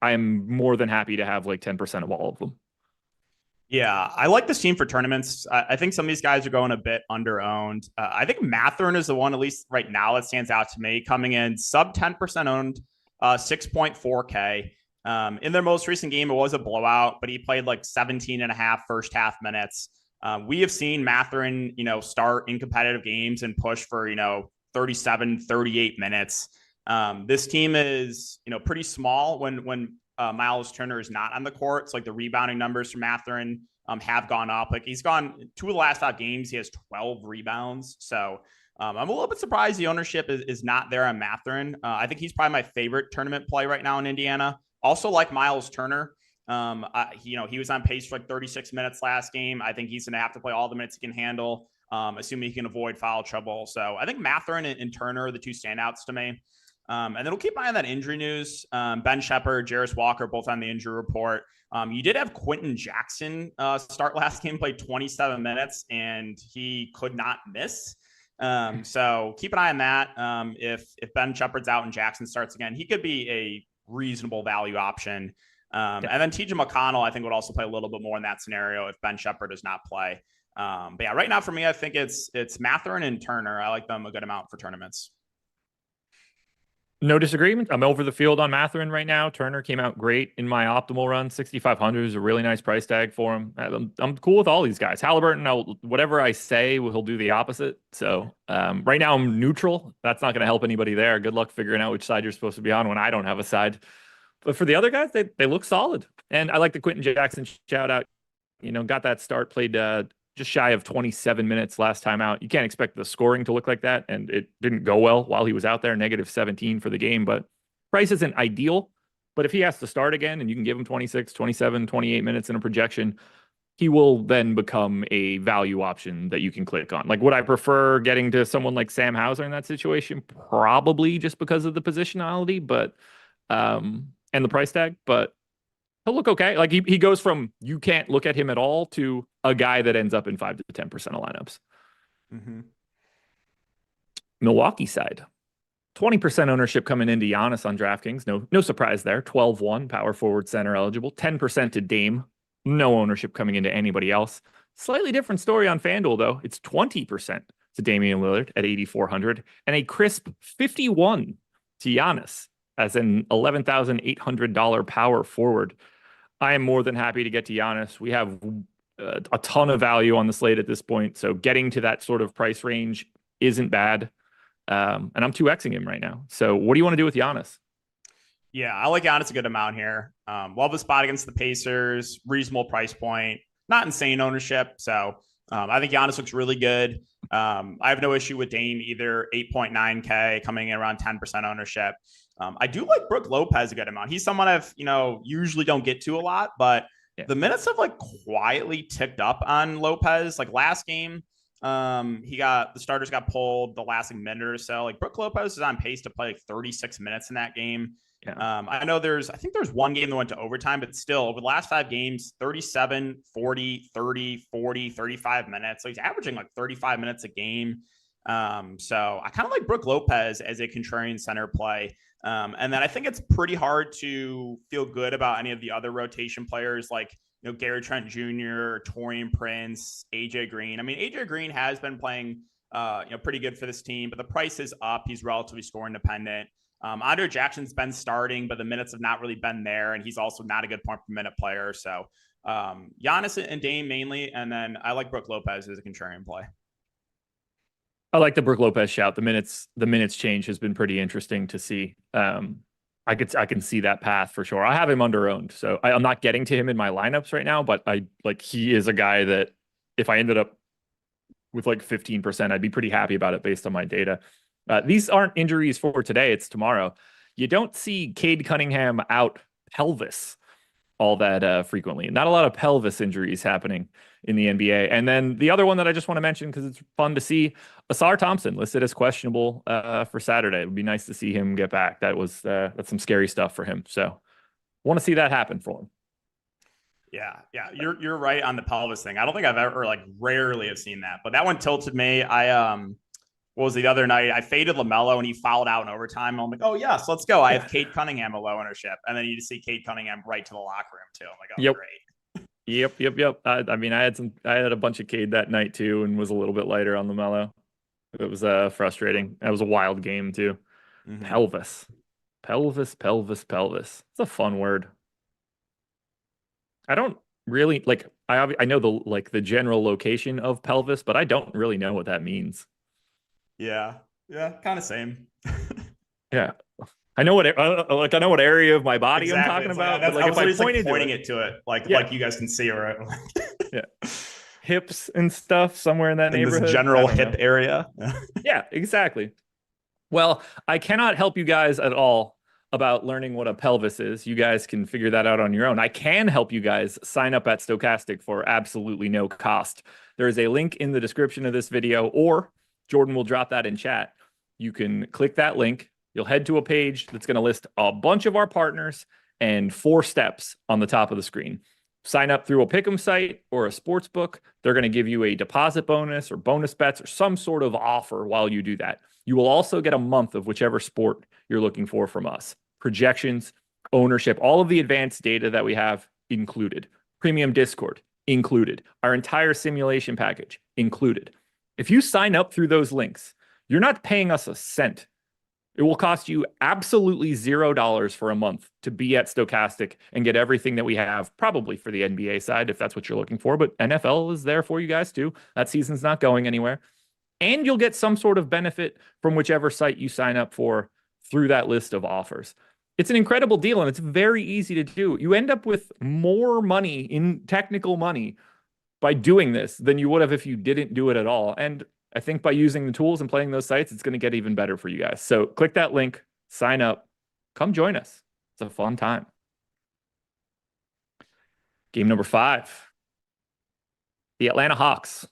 [SPEAKER 1] I am more than happy to have like 10% of all of them.
[SPEAKER 2] Yeah, I like this team for tournaments. I think some of these guys are going a bit under-owned. I think Mathurin is the one, at least right now, that stands out to me, coming in sub 10% owned, 6.4K. In their most recent game, it was a blowout, but he played like 17 and a half first half minutes. We have seen Mathurin, start in competitive games and push for, 37, 38 minutes. This team is, pretty small when Miles Turner is not on the court. So like the rebounding numbers for Mathurin have gone up. Like he's gone 2 of the last 5 games. He has 12 rebounds. So I'm a little bit surprised the ownership is not there on Mathurin. I think he's probably my favorite tournament play right now in Indiana. Also like Miles Turner. He was on pace for like 36 minutes last game. I think he's going to have to play all the minutes he can handle, assuming he can avoid foul trouble. So I think Mathurin and Turner are the 2 standouts to me. And then we'll keep an eye on that injury news. Ben Shepherd, Jarris Walker, both on the injury report. You did have Quentin Jackson start last game, played 27 minutes, and he could not miss. So keep an eye on that. If Ben Shepherd's out and Jackson starts again, he could be a reasonable value option. And then TJ McConnell, I think, would also play a little bit more in that scenario if Ben Shepherd does not play. But yeah, right now for me, I think it's Mathurin and Turner. I like them a good amount for tournaments.
[SPEAKER 1] No disagreement. I'm over the field on Mathurin right now. Turner came out great in my optimal run. 6,500 is a really nice price tag for him. I'm cool with all these guys. Halliburton, whatever I say, he'll do the opposite. So right now I'm neutral. That's not going to help anybody there. Good luck figuring out which side you're supposed to be on when I don't have a side. But for the other guys, they look solid. And I like the Quentin Jackson shout out. Got that start, played just shy of 27 minutes last time out. You can't expect the scoring to look like that, and it didn't go well while he was out there, -17 for the game, but price isn't ideal. But if he has to start again and you can give him 26, 27, 28 minutes in a projection, he will then become a value option that you can click on. Like, would I prefer getting to someone like Sam Hauser in that situation? Probably, just because of the positionality, but and the price tag, but he'll look okay. Like he goes from you can't look at him at all to a guy that ends up in 5 to 10% of lineups.
[SPEAKER 2] Mm-hmm.
[SPEAKER 1] Milwaukee side, 20% ownership coming into Giannis on DraftKings. No surprise there. 12-1 power forward center eligible. 10% to Dame. No ownership coming into anybody else. Slightly different story on FanDuel though. It's 20% to Damian Lillard at 8,400 and a crisp 51 to Giannis as an $11,800 power forward. I am more than happy to get to Giannis. We have a ton of value on the slate at this point, so getting to that sort of price range isn't bad. And I'm 2xing him right now. So what do you want to do with Giannis?
[SPEAKER 2] Yeah, I like Giannis a good amount here. Love the spot against the Pacers, reasonable price point, not insane ownership. So I think Giannis looks really good. I have no issue with Dame either. 8.9K coming in around 10% ownership. I do like Brook Lopez a good amount. He's someone I've, usually don't get to a lot, but the minutes have like quietly ticked up on Lopez. Like last game, the starters got pulled the last minute or so. Like Brook Lopez is on pace to play like 36 minutes in that game.
[SPEAKER 1] Yeah.
[SPEAKER 2] I think there's one game that went to overtime, but still over the last 5 games, 37, 40, 30, 40, 35 minutes. So he's averaging like 35 minutes a game. So I kind of like Brook Lopez as a contrarian center play. And then I think it's pretty hard to feel good about any of the other rotation players like, Gary Trent Jr., Taurean Prince, AJ Green. I mean, AJ Green has been playing, pretty good for this team, but the price is up. He's relatively score independent. Andre Jackson's been starting, but the minutes have not really been there. And he's also not a good point per minute player. So Giannis and Dame mainly. And then I like Brook Lopez as a contrarian play.
[SPEAKER 1] I like the Brook Lopez shout. The minutes change has been pretty interesting to see. I can see that path for sure. I have him under owned, so I'm not getting to him in my lineups right now. But he is a guy that if I ended up with like 15%. I'd be pretty happy about it based on my data. These aren't injuries for today. It's tomorrow. You don't see Cade Cunningham out pelvis all that frequently. Not a lot of pelvis injuries happening in the NBA. And then the other one that I just want to mention, because it's fun to see, Asar Thompson listed as questionable for Saturday. It would be nice to see him get back. That's some scary stuff for him. So want to see that happen for him.
[SPEAKER 2] Yeah, you're right on the pelvis thing. I don't think I've ever, like, rarely have seen that, but that one tilted me. What was the other night? I faded LaMelo and he fouled out in overtime. I'm like, oh yes, let's go. I have Cade Cunningham a low ownership, and then you just see Cade Cunningham right to the locker room too. I'm like, oh,
[SPEAKER 1] yep.
[SPEAKER 2] Great.
[SPEAKER 1] Yep. I mean, I had a bunch of Cade that night too, and was a little bit lighter on LaMelo. It was frustrating. That was a wild game too. Mm-hmm. Pelvis. It's a fun word. I don't really like. I know the general location of pelvis, but I don't really know what that means.
[SPEAKER 2] Yeah, kind of same.
[SPEAKER 1] Yeah, I know what I know what area of my body
[SPEAKER 2] exactly.
[SPEAKER 1] I'm talking about.
[SPEAKER 2] That's,
[SPEAKER 1] but like,
[SPEAKER 2] if I pointing it to it, like you guys can see, right?
[SPEAKER 1] Yeah, hips and stuff somewhere in that neighborhood.
[SPEAKER 2] This general hip area.
[SPEAKER 1] Yeah, exactly. Well, I cannot help you guys at all about learning what a pelvis is. You guys can figure that out on your own. I can help you guys sign up at Stokastic for absolutely no cost. There is a link in the description of this video, or Jordan will drop that in chat. You can click that link. You'll head to a page that's going to list a bunch of our partners and 4 steps on the top of the screen. Sign up through a pick'em site or a sportsbook. They're going to give you a deposit bonus or bonus bets or some sort of offer while you do that. You will also get a month of whichever sport you're looking for from us. Projections, ownership, all of the advanced data that we have included. Premium Discord included. Our entire simulation package included. If you sign up through those links, you're not paying us a cent. It will cost you absolutely $0 for a month to be at Stokastic and get everything that we have, probably for the NBA side, if that's what you're looking for. But NFL is there for you guys too. That season's not going anywhere. And you'll get some sort of benefit from whichever site you sign up for through that list of offers. It's an incredible deal, and it's very easy to do. You end up with more money in technical money by doing this than you would have if you didn't do it at all. And I think by using the tools and playing those sites, it's going to get even better for you guys. So click that link, sign up, come join us. It's a fun time. Game number 5. The Atlanta Hawks,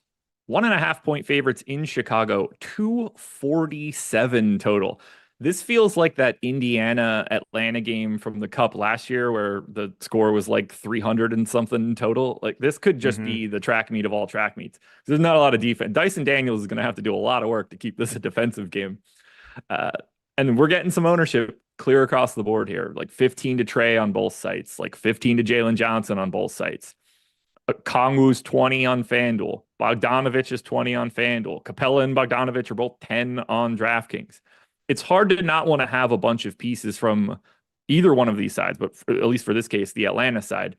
[SPEAKER 1] 1.5 point favorites in Chicago, 247 total. This feels like that Indiana-Atlanta game from the Cup last year where the score was like 300 and something total. Like, this could just be the track meet of all track meets. There's not a lot of defense. Dyson Daniels is going to have to do a lot of work to keep this a defensive game. And we're getting some ownership clear across the board here, like 15 to Trey on both sites, like 15 to Jalen Johnson on both sites. Kongwu's 20 on FanDuel. Bogdanovich is 20 on FanDuel. Capella and Bogdanovich are both 10 on DraftKings. It's hard to not want to have a bunch of pieces from either one of these sides, but at least for this case, the Atlanta side,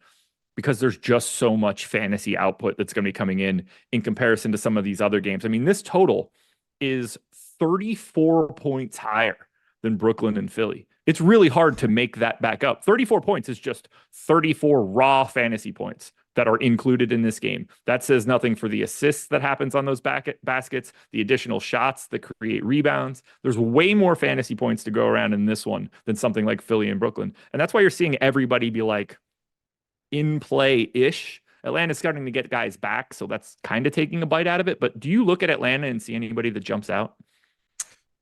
[SPEAKER 1] because there's just so much fantasy output that's going to be coming in comparison to some of these other games. I mean, this total is 34 points higher than Brooklyn and Philly. It's really hard to make that back up. 34 points is just 34 raw fantasy points that are included in this game. That says nothing for the assists that happens on those baskets, the additional shots that create rebounds. There's way more fantasy points to go around in this one than something like Philly and Brooklyn. And that's why you're seeing everybody be like in play-ish. Atlanta's starting to get guys back, so that's kind of taking a bite out of it. But do you look at Atlanta and see anybody that jumps out?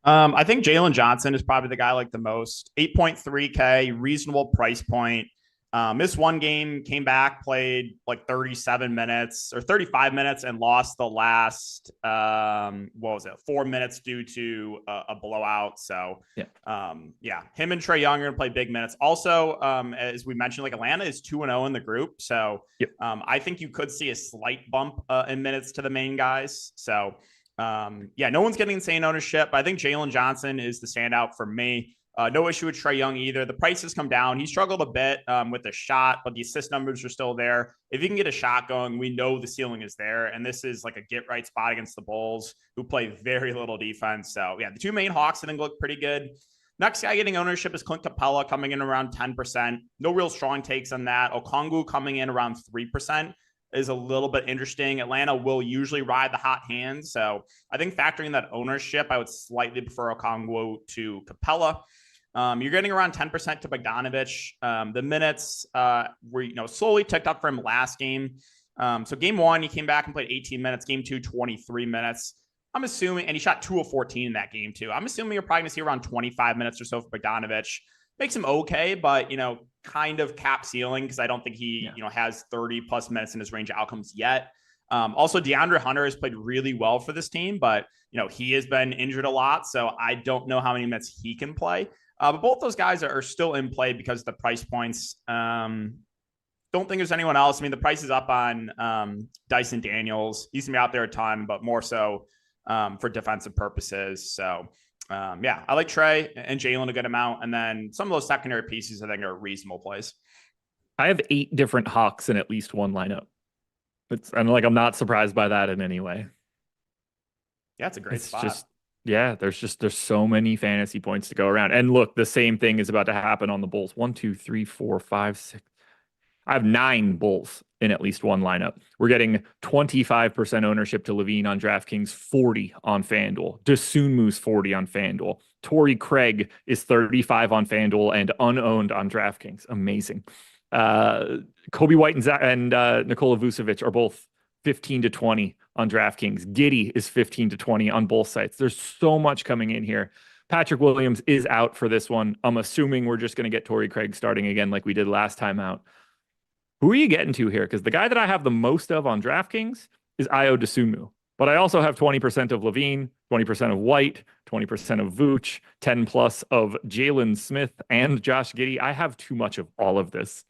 [SPEAKER 2] I think Jalen Johnson is probably the guy I like the most. 8.3K, reasonable price point. Missed one game, came back, played like 37 minutes or 35 minutes and lost the last, 4 minutes due to a blowout. So, him and Trae Young are going to play big minutes. Also, as we mentioned, like, Atlanta is 2-0 in the group. So, I think you could see a slight bump in minutes to the main guys. So, no one's getting insane ownership. I think Jalen Johnson is the standout for me. No issue with Trae Young either. The price has come down. He struggled a bit with the shot, but the assist numbers are still there. If you can get a shot going, we know the ceiling is there. And this is like a get-right spot against the Bulls, who play very little defense. So, the two main Hawks, I think, look pretty good. Next guy getting ownership is Clint Capella, coming in around 10%. No real strong takes on that. Okongwu coming in around 3%. is a little bit interesting. Atlanta will usually ride the hot hand. So I think factoring that ownership, I would slightly prefer Okongwu to Capella. You're getting around 10% to Bogdanovic. The minutes were slowly ticked up for him last game. So game one, he came back and played 18 minutes. Game two, 23 minutes. I'm assuming, and he shot 2 of 14 in that game too. I'm assuming you're probably going to see around 25 minutes or so for Bogdanovic. Makes him okay, but kind of cap ceiling because I don't think he has 30 plus minutes in his range of outcomes yet. Also, DeAndre Hunter has played really well for this team, but he has been injured a lot, so I don't know how many minutes he can play. But both those guys are still in play because of the price points. Don't think there's anyone else. I mean, the price is up on Dyson Daniels. He's going to be out there a ton, but more so for defensive purposes. So, I like Trey and Jalen a good amount. And then some of those secondary pieces I think are reasonable plays.
[SPEAKER 1] I have 8 different Hawks in at least one lineup. I'm not surprised by that in any way.
[SPEAKER 2] Yeah, it's a great spot.
[SPEAKER 1] There's so many fantasy points to go around. And look, the same thing is about to happen on the Bulls. 1, 2, 3, 4, 5, 6. I have 9 Bulls in at least one lineup. We're getting 25% ownership to Levine on DraftKings, 40 on FanDuel. Dosunmu's 40 on FanDuel. Torrey Craig is 35 on FanDuel and unowned on DraftKings. Amazing. Kobe White and Nikola Vucevic are both 15 to 20 on DraftKings. Giddey is 15 to 20 on both sites. There's so much coming in here. Patrick Williams is out for this one. I'm assuming we're just going to get Torrey Craig starting again like we did last time out. Who are you getting to here? Because the guy that I have the most of on DraftKings is Ayo Dosunmu. But I also have 20% of Levine, 20% of White, 20% of Vooch, 10 plus of Jalen Smith and Josh Giddey. I have too much of all of this.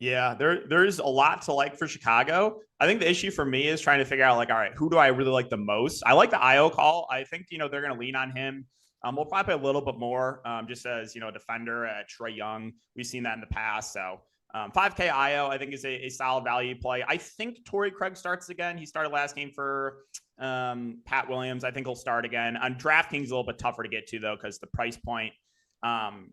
[SPEAKER 2] Yeah, there's a lot to like for Chicago. I think the issue for me is trying to figure out, all right, who do I really like the most? I like the Ayo call. I think, they're going to lean on him. We'll probably pay a little bit more just as, a defender at Trae Young. We've seen that in the past. So 5K Ayo, I think, is a solid value play. I think Torrey Craig starts again. He started last game for Pat Williams. I think he'll start again. On DraftKings, a little bit tougher to get to, though, because the price point.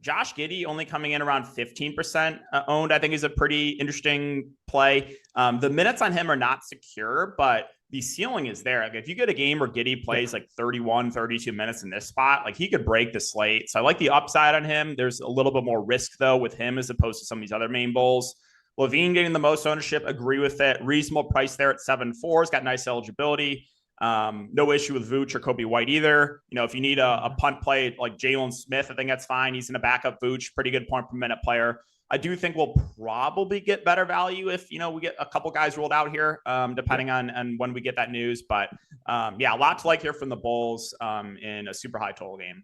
[SPEAKER 2] Josh Giddey only coming in around 15% owned, I think, is a pretty interesting play. The minutes on him are not secure, but the ceiling is there. Like, if you get a game where Giddey plays like 31, 32 minutes in this spot, like he could break the slate. So I like the upside on him. There's a little bit more risk, though, with him as opposed to some of these other main bulls. Levine getting the most ownership, agree with it. Reasonable price there at 7.4. It's got nice eligibility. No issue with Vooch or Kobe White either. If you need a punt play like Jalen Smith, I think that's fine. He's in a backup Vooch, pretty good point per minute player. I do think we'll probably get better value if, we get a couple guys ruled out here, depending on when we get that news. But a lot to like here from the Bulls in a super high total game.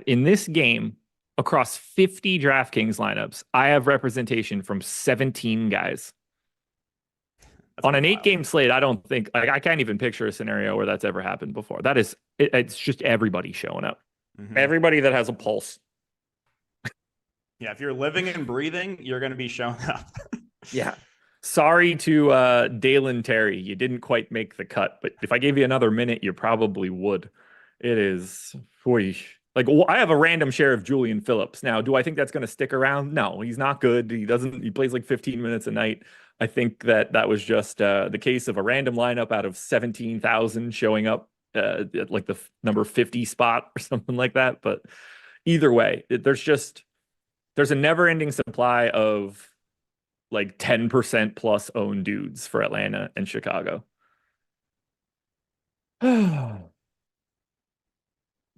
[SPEAKER 1] In this game, across 50 DraftKings lineups, I have representation from 17 guys. That's on an 8-game slate, I don't think I can't even picture a scenario where that's ever happened before. It's just everybody showing up. Mm-hmm. Everybody that has a pulse.
[SPEAKER 2] Yeah, if you're living and breathing, you're going to be showing up.
[SPEAKER 1] Yeah. Sorry to Dalen Terry. You didn't quite make the cut, but if I gave you another minute, you probably would. It is, I have a random share of Julian Phillips. Now, do I think that's going to stick around? No, he's not good. He plays like 15 minutes a night. I think that was just the case of a random lineup out of 17,000 showing up at like the number 50 spot or something like that. But either way, there's a never-ending supply of like 10% plus owned dudes for Atlanta and Chicago.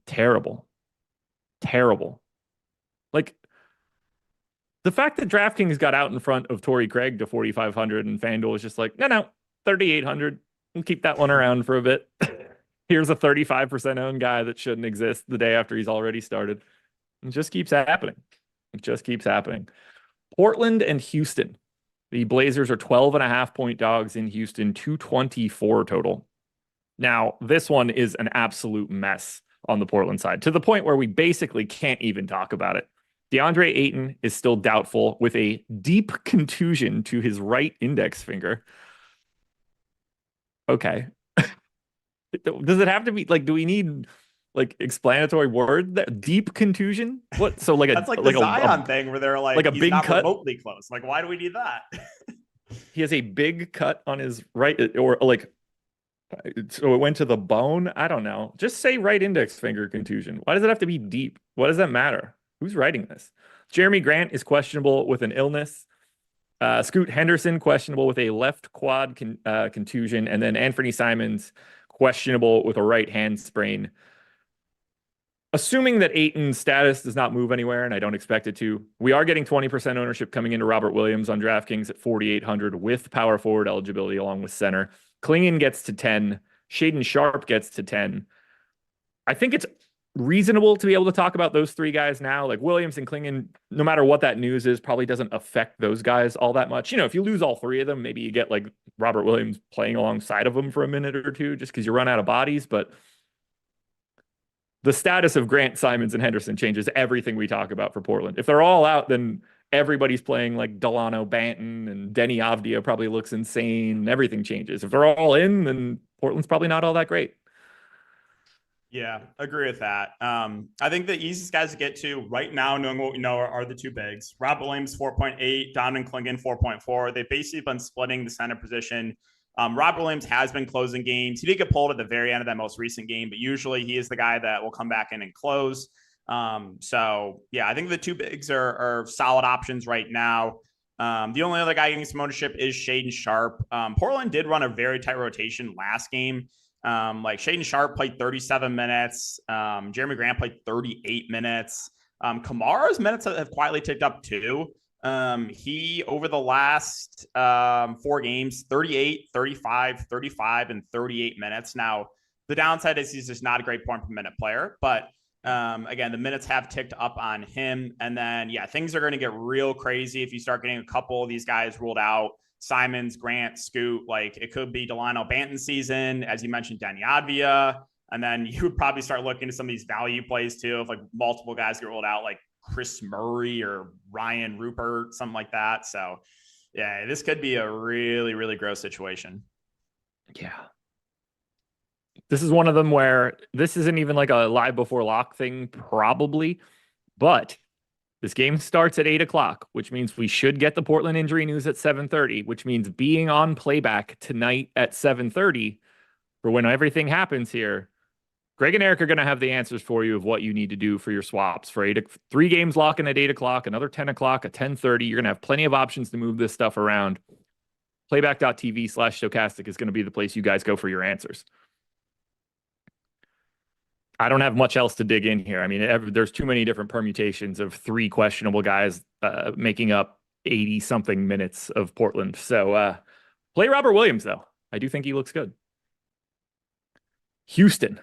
[SPEAKER 1] Terrible. Like, the fact that DraftKings got out in front of Torrey Craig to 4,500 and FanDuel is just like, no, 3,800. We'll keep that one around for a bit. Here's a 35% owned guy that shouldn't exist the day after he's already started. It just keeps happening. Portland and Houston. The Blazers are 12.5-point dogs in Houston, 224 total. Now, this one is an absolute mess on the Portland side, to the point where we basically can't even talk about it. DeAndre Ayton is still doubtful with a deep contusion to his right index finger. Okay. Does it have to be do we need explanatory word there? Deep contusion? What? So
[SPEAKER 2] that's like the Zion thing where they're like a
[SPEAKER 1] he's big
[SPEAKER 2] not
[SPEAKER 1] cut
[SPEAKER 2] remotely close. Like, why do we need that?
[SPEAKER 1] He has a big cut on his right, or like, so it went to the bone. I don't know. Just say right index finger contusion. Why does it have to be deep? What does that matter? Who's writing this? Jeremy Grant is questionable with an illness. Scoot Henderson questionable with a left quad contusion, and then Anthony Simons questionable with a right hand sprain. Assuming that Ayton's status does not move anywhere, and I don't expect it to, we are getting 20% ownership coming into Robert Williams on DraftKings at 4,800 with power forward eligibility along with center. Klingon gets to 10. Shaden Sharp gets to 10. I think it's reasonable to be able to talk about those three guys now. Like Williams and Klingon, no matter what that news is, probably doesn't affect those guys all that much. You know, if you lose all three of them, maybe you get like Robert Williams playing alongside of them for a minute or two just because you run out of bodies. But the status of Grant, Simons, and Henderson changes everything we talk about for Portland. If they're all out, then everybody's playing like Delano Banton and Denny Avdia probably looks insane. Everything changes. If they're all in, then Portland's probably not all that great.
[SPEAKER 2] Yeah, agree with that. I think the easiest guys to get to right now, knowing what we know, are the two bigs. Rob Williams, 4.8, Donovan Klingon, 4.4. They've basically been splitting the center position. Rob Williams has been closing games. He did get pulled at the very end of that most recent game, but usually he is the guy that will come back in and close. So, yeah, I think the two bigs are solid options right now. The only other guy getting some ownership is Shaden Sharp. Portland did run a very tight rotation last game. Like Shaden Sharp played 37 minutes. Jeremy Grant played 38 minutes. Kamara's minutes have quietly ticked up too. He, over the last 4 games, 38, 35, 35, and 38 minutes. Now, the downside is he's just not a great point per minute player, but again, the minutes have ticked up on him. And then, yeah, things are going to get real crazy if you start getting a couple of these guys ruled out. Simons, Grant, Scoot, like it could be Delano Banton season, as you mentioned, Denny Advia. And then you would probably start looking at some of these value plays too, if like multiple guys get ruled out, like Chris Murray or Ryan Rupert, something like that. So yeah, this could be a really, really gross situation.
[SPEAKER 1] Yeah. This is one of them where this isn't even like a live before lock thing, probably, but this game starts at 8 o'clock, which means we should get the Portland injury news at 7:30, which means being on playback tonight at 7:30 for when everything happens here. Greg and Eric are going to have the answers for you of what you need to do for your swaps for 3 games locking at 8 o'clock, another 10 o'clock, a 10:30. You're going to have plenty of options to move this stuff around. Playback.tv/Stokastic is going to be the place you guys go for your answers. I don't have much else to dig in here. I mean, there's too many different permutations of 3 questionable guys making up 80-something minutes of Portland. So play Robert Williams, though. I do think he looks good. Houston.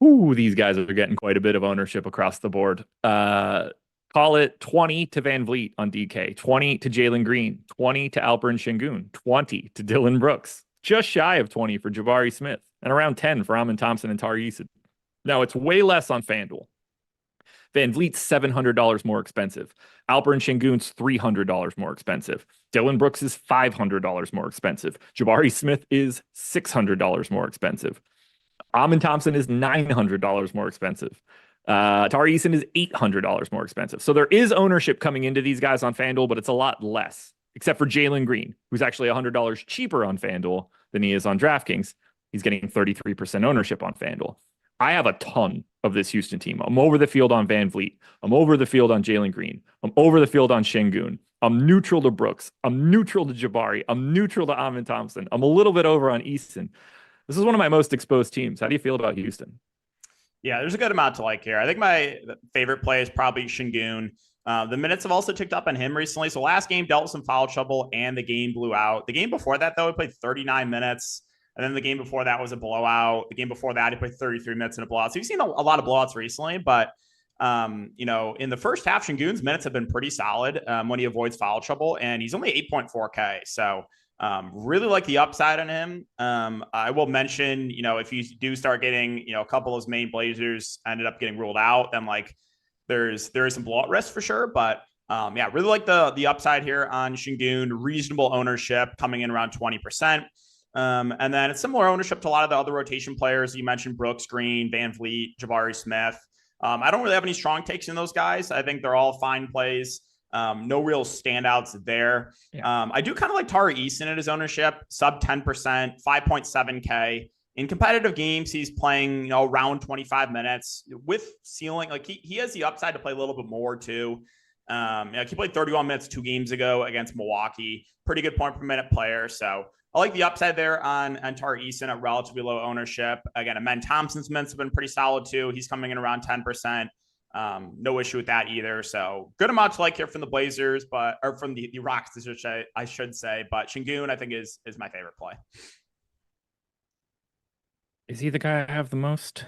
[SPEAKER 1] Ooh, these guys are getting quite a bit of ownership across the board. Call it 20 to Van Vliet on DK, 20 to Jalen Green, 20 to Alperen Şengün, 20 to Dylan Brooks, just shy of 20 for Jabari Smith, and around 10 for Amin Thompson and Tari Eason. Now, it's way less on FanDuel. Van Vliet's $700 more expensive. Alperen Şengün's $300 more expensive. Dylan Brooks is $500 more expensive. Jabari Smith is $600 more expensive. Amin Thompson is $900 more expensive. Tari Eason is $800 more expensive. So there is ownership coming into these guys on FanDuel, but it's a lot less, except for Jalen Green, who's actually $100 cheaper on FanDuel than he is on DraftKings. He's getting 33% ownership on FanDuel. I have a ton of this Houston team. I'm over the field on Van Vliet. I'm over the field on Jalen Green. I'm over the field on Şengün. I'm neutral to Brooks. I'm neutral to Jabari. I'm neutral to Amin Thompson. I'm a little bit over on Easton. This is one of my most exposed teams. How do you feel about Houston?
[SPEAKER 2] Yeah, there's a good amount to like here. I think my favorite play is probably Şengün. The minutes have also ticked up on him recently. So last game dealt with some foul trouble and the game blew out. The game before that, though, he played 39 minutes. And then the game before that was a blowout. The game before that, he played 33 minutes in a blowout. So you've seen a lot of blowouts recently. But, you know, in the first half, Şengün's minutes have been pretty solid when he avoids foul trouble. And he's only 8.4K. So really like the upside on him. I will mention, you know, if you do start getting, you know, a couple of those main Blazers ended up getting ruled out, then like there is some blowout risk for sure. But yeah, really like the upside here on Şengün. Reasonable ownership coming in around 20%. And then it's similar ownership to a lot of the other rotation players. You mentioned Brooks, Green, Van Vliet, Jabari Smith. I don't really have any strong takes in those guys. I think they're all fine plays. No real standouts there.
[SPEAKER 1] Yeah.
[SPEAKER 2] I do kind of like Tari Eason at his ownership, sub 10%, 5.7K. In competitive games, he's playing, around 25 minutes with ceiling. Like he has the upside to play a little bit more too. He played 31 minutes 2 games ago against Milwaukee. Pretty good point per minute player. So I like the upside there on Tari Eason at relatively low ownership. Again, Amen Thompson's minutes have been pretty solid too. He's coming in around 10%. No issue with that either. So good amount to like here from the Blazers, or from the Rocks, I should say. But Şengün, I think, is my favorite play.
[SPEAKER 1] Is he the guy I have the most?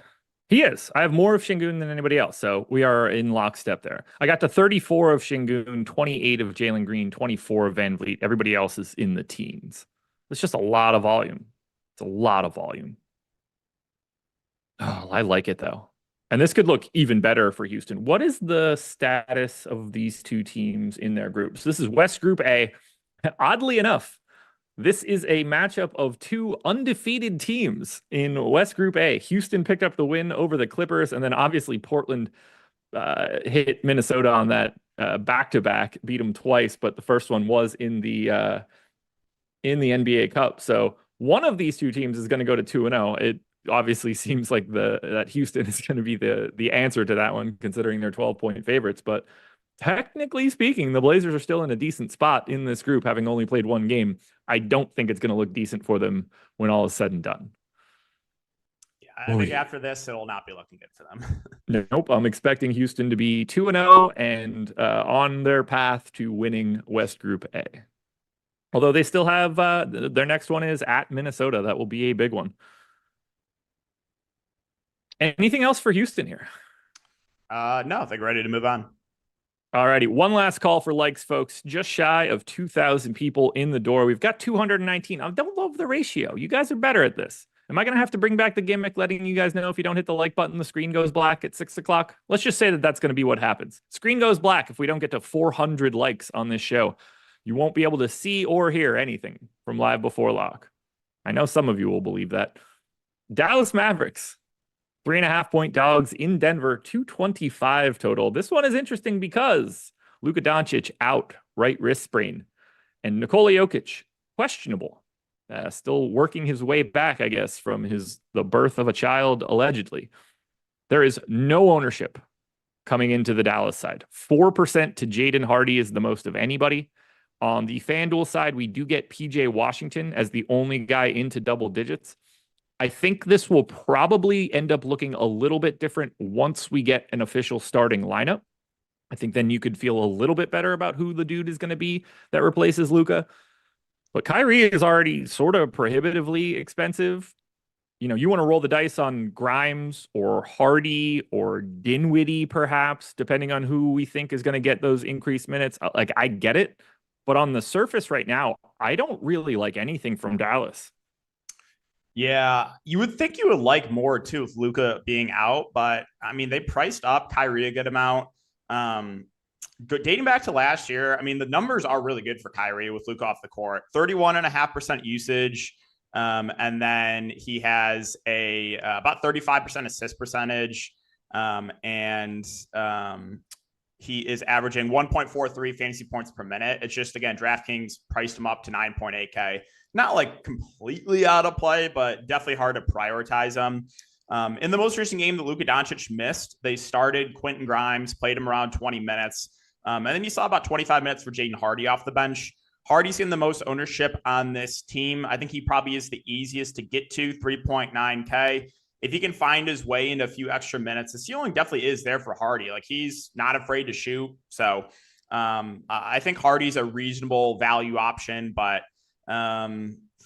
[SPEAKER 1] He is. I have more of Şengün than anybody else, so we are in lockstep there. I got to 34 of Şengün, 28 of Jalen Green, 24 of Van Vliet. Everybody else is in the teens. It's just a lot of volume. It's a lot of volume. Oh, I like it though. And this could look even better for Houston. What is the status of these two teams in their groups? This is West Group A. Oddly enough, this is a matchup of two undefeated teams in West Group A. Houston picked up the win over the Clippers, and then obviously Portland hit Minnesota on that back-to-back, beat them twice, but the first one was in the NBA Cup. So one of these two teams is going to go to 2-0. It obviously seems like that Houston is going to be the answer to that one, considering they're 12-point favorites. But technically speaking, the Blazers are still in a decent spot in this group, having only played one game. I don't think it's going to look decent for them when all is said and done.
[SPEAKER 2] Yeah, I think after this, it'll not be looking good for them.
[SPEAKER 1] Nope. I'm expecting Houston to be 2-0 and on their path to winning West Group A. Although they still have their next one is at Minnesota. That will be a big one. Anything else for Houston here?
[SPEAKER 2] No, I think we're ready to move on.
[SPEAKER 1] All righty. One last call for likes, folks. Just shy of 2,000 people in the door. We've got 219. I don't love the ratio. You guys are better at this. Am I going to have to bring back the gimmick, letting you guys know if you don't hit the like button, the screen goes black at 6 o'clock? Let's just say that that's going to be what happens. Screen goes black if we don't get to 400 likes on this show. You won't be able to see or hear anything from Live Before Lock. I know some of you will believe that. Dallas Mavericks. 3.5-point dogs in Denver, 225 total. This one is interesting because Luka Doncic out, right wrist sprain. And Nikola Jokic, questionable. Still working his way back, I guess, from the birth of a child, allegedly. There is no ownership coming into the Dallas side. 4% to Jaden Hardy is the most of anybody. On the FanDuel side, we do get PJ Washington as the only guy into double digits. I think this will probably end up looking a little bit different once we get an official starting lineup. I think then you could feel a little bit better about who the dude is going to be that replaces Luka. But Kyrie is already sort of prohibitively expensive. You want to roll the dice on Grimes or Hardy or Dinwiddie, perhaps, depending on who we think is going to get those increased minutes. Like, I get it. But on the surface right now, I don't really like anything from Dallas.
[SPEAKER 2] Yeah, you would think you would like more too with Luka being out, but I mean, they priced up Kyrie a good amount. Dating back to last year, I mean, the numbers are really good for Kyrie with Luka off the court. 31.5% usage. And then he has about 35% assist percentage. He is averaging 1.43 fantasy points per minute. It's just, again, DraftKings priced him up to 9.8K. Not like completely out of play, but definitely hard to prioritize him. In the most recent game that Luka Doncic missed, they started Quentin Grimes, played him around 20 minutes. And then you saw about 25 minutes for Jaden Hardy off the bench. Hardy's in the most ownership on this team. I think he probably is the easiest to get to, 3.9K. If he can find his way into a few extra minutes, the ceiling definitely is there for Hardy. Like, he's not afraid to shoot. So I think Hardy's a reasonable value option, but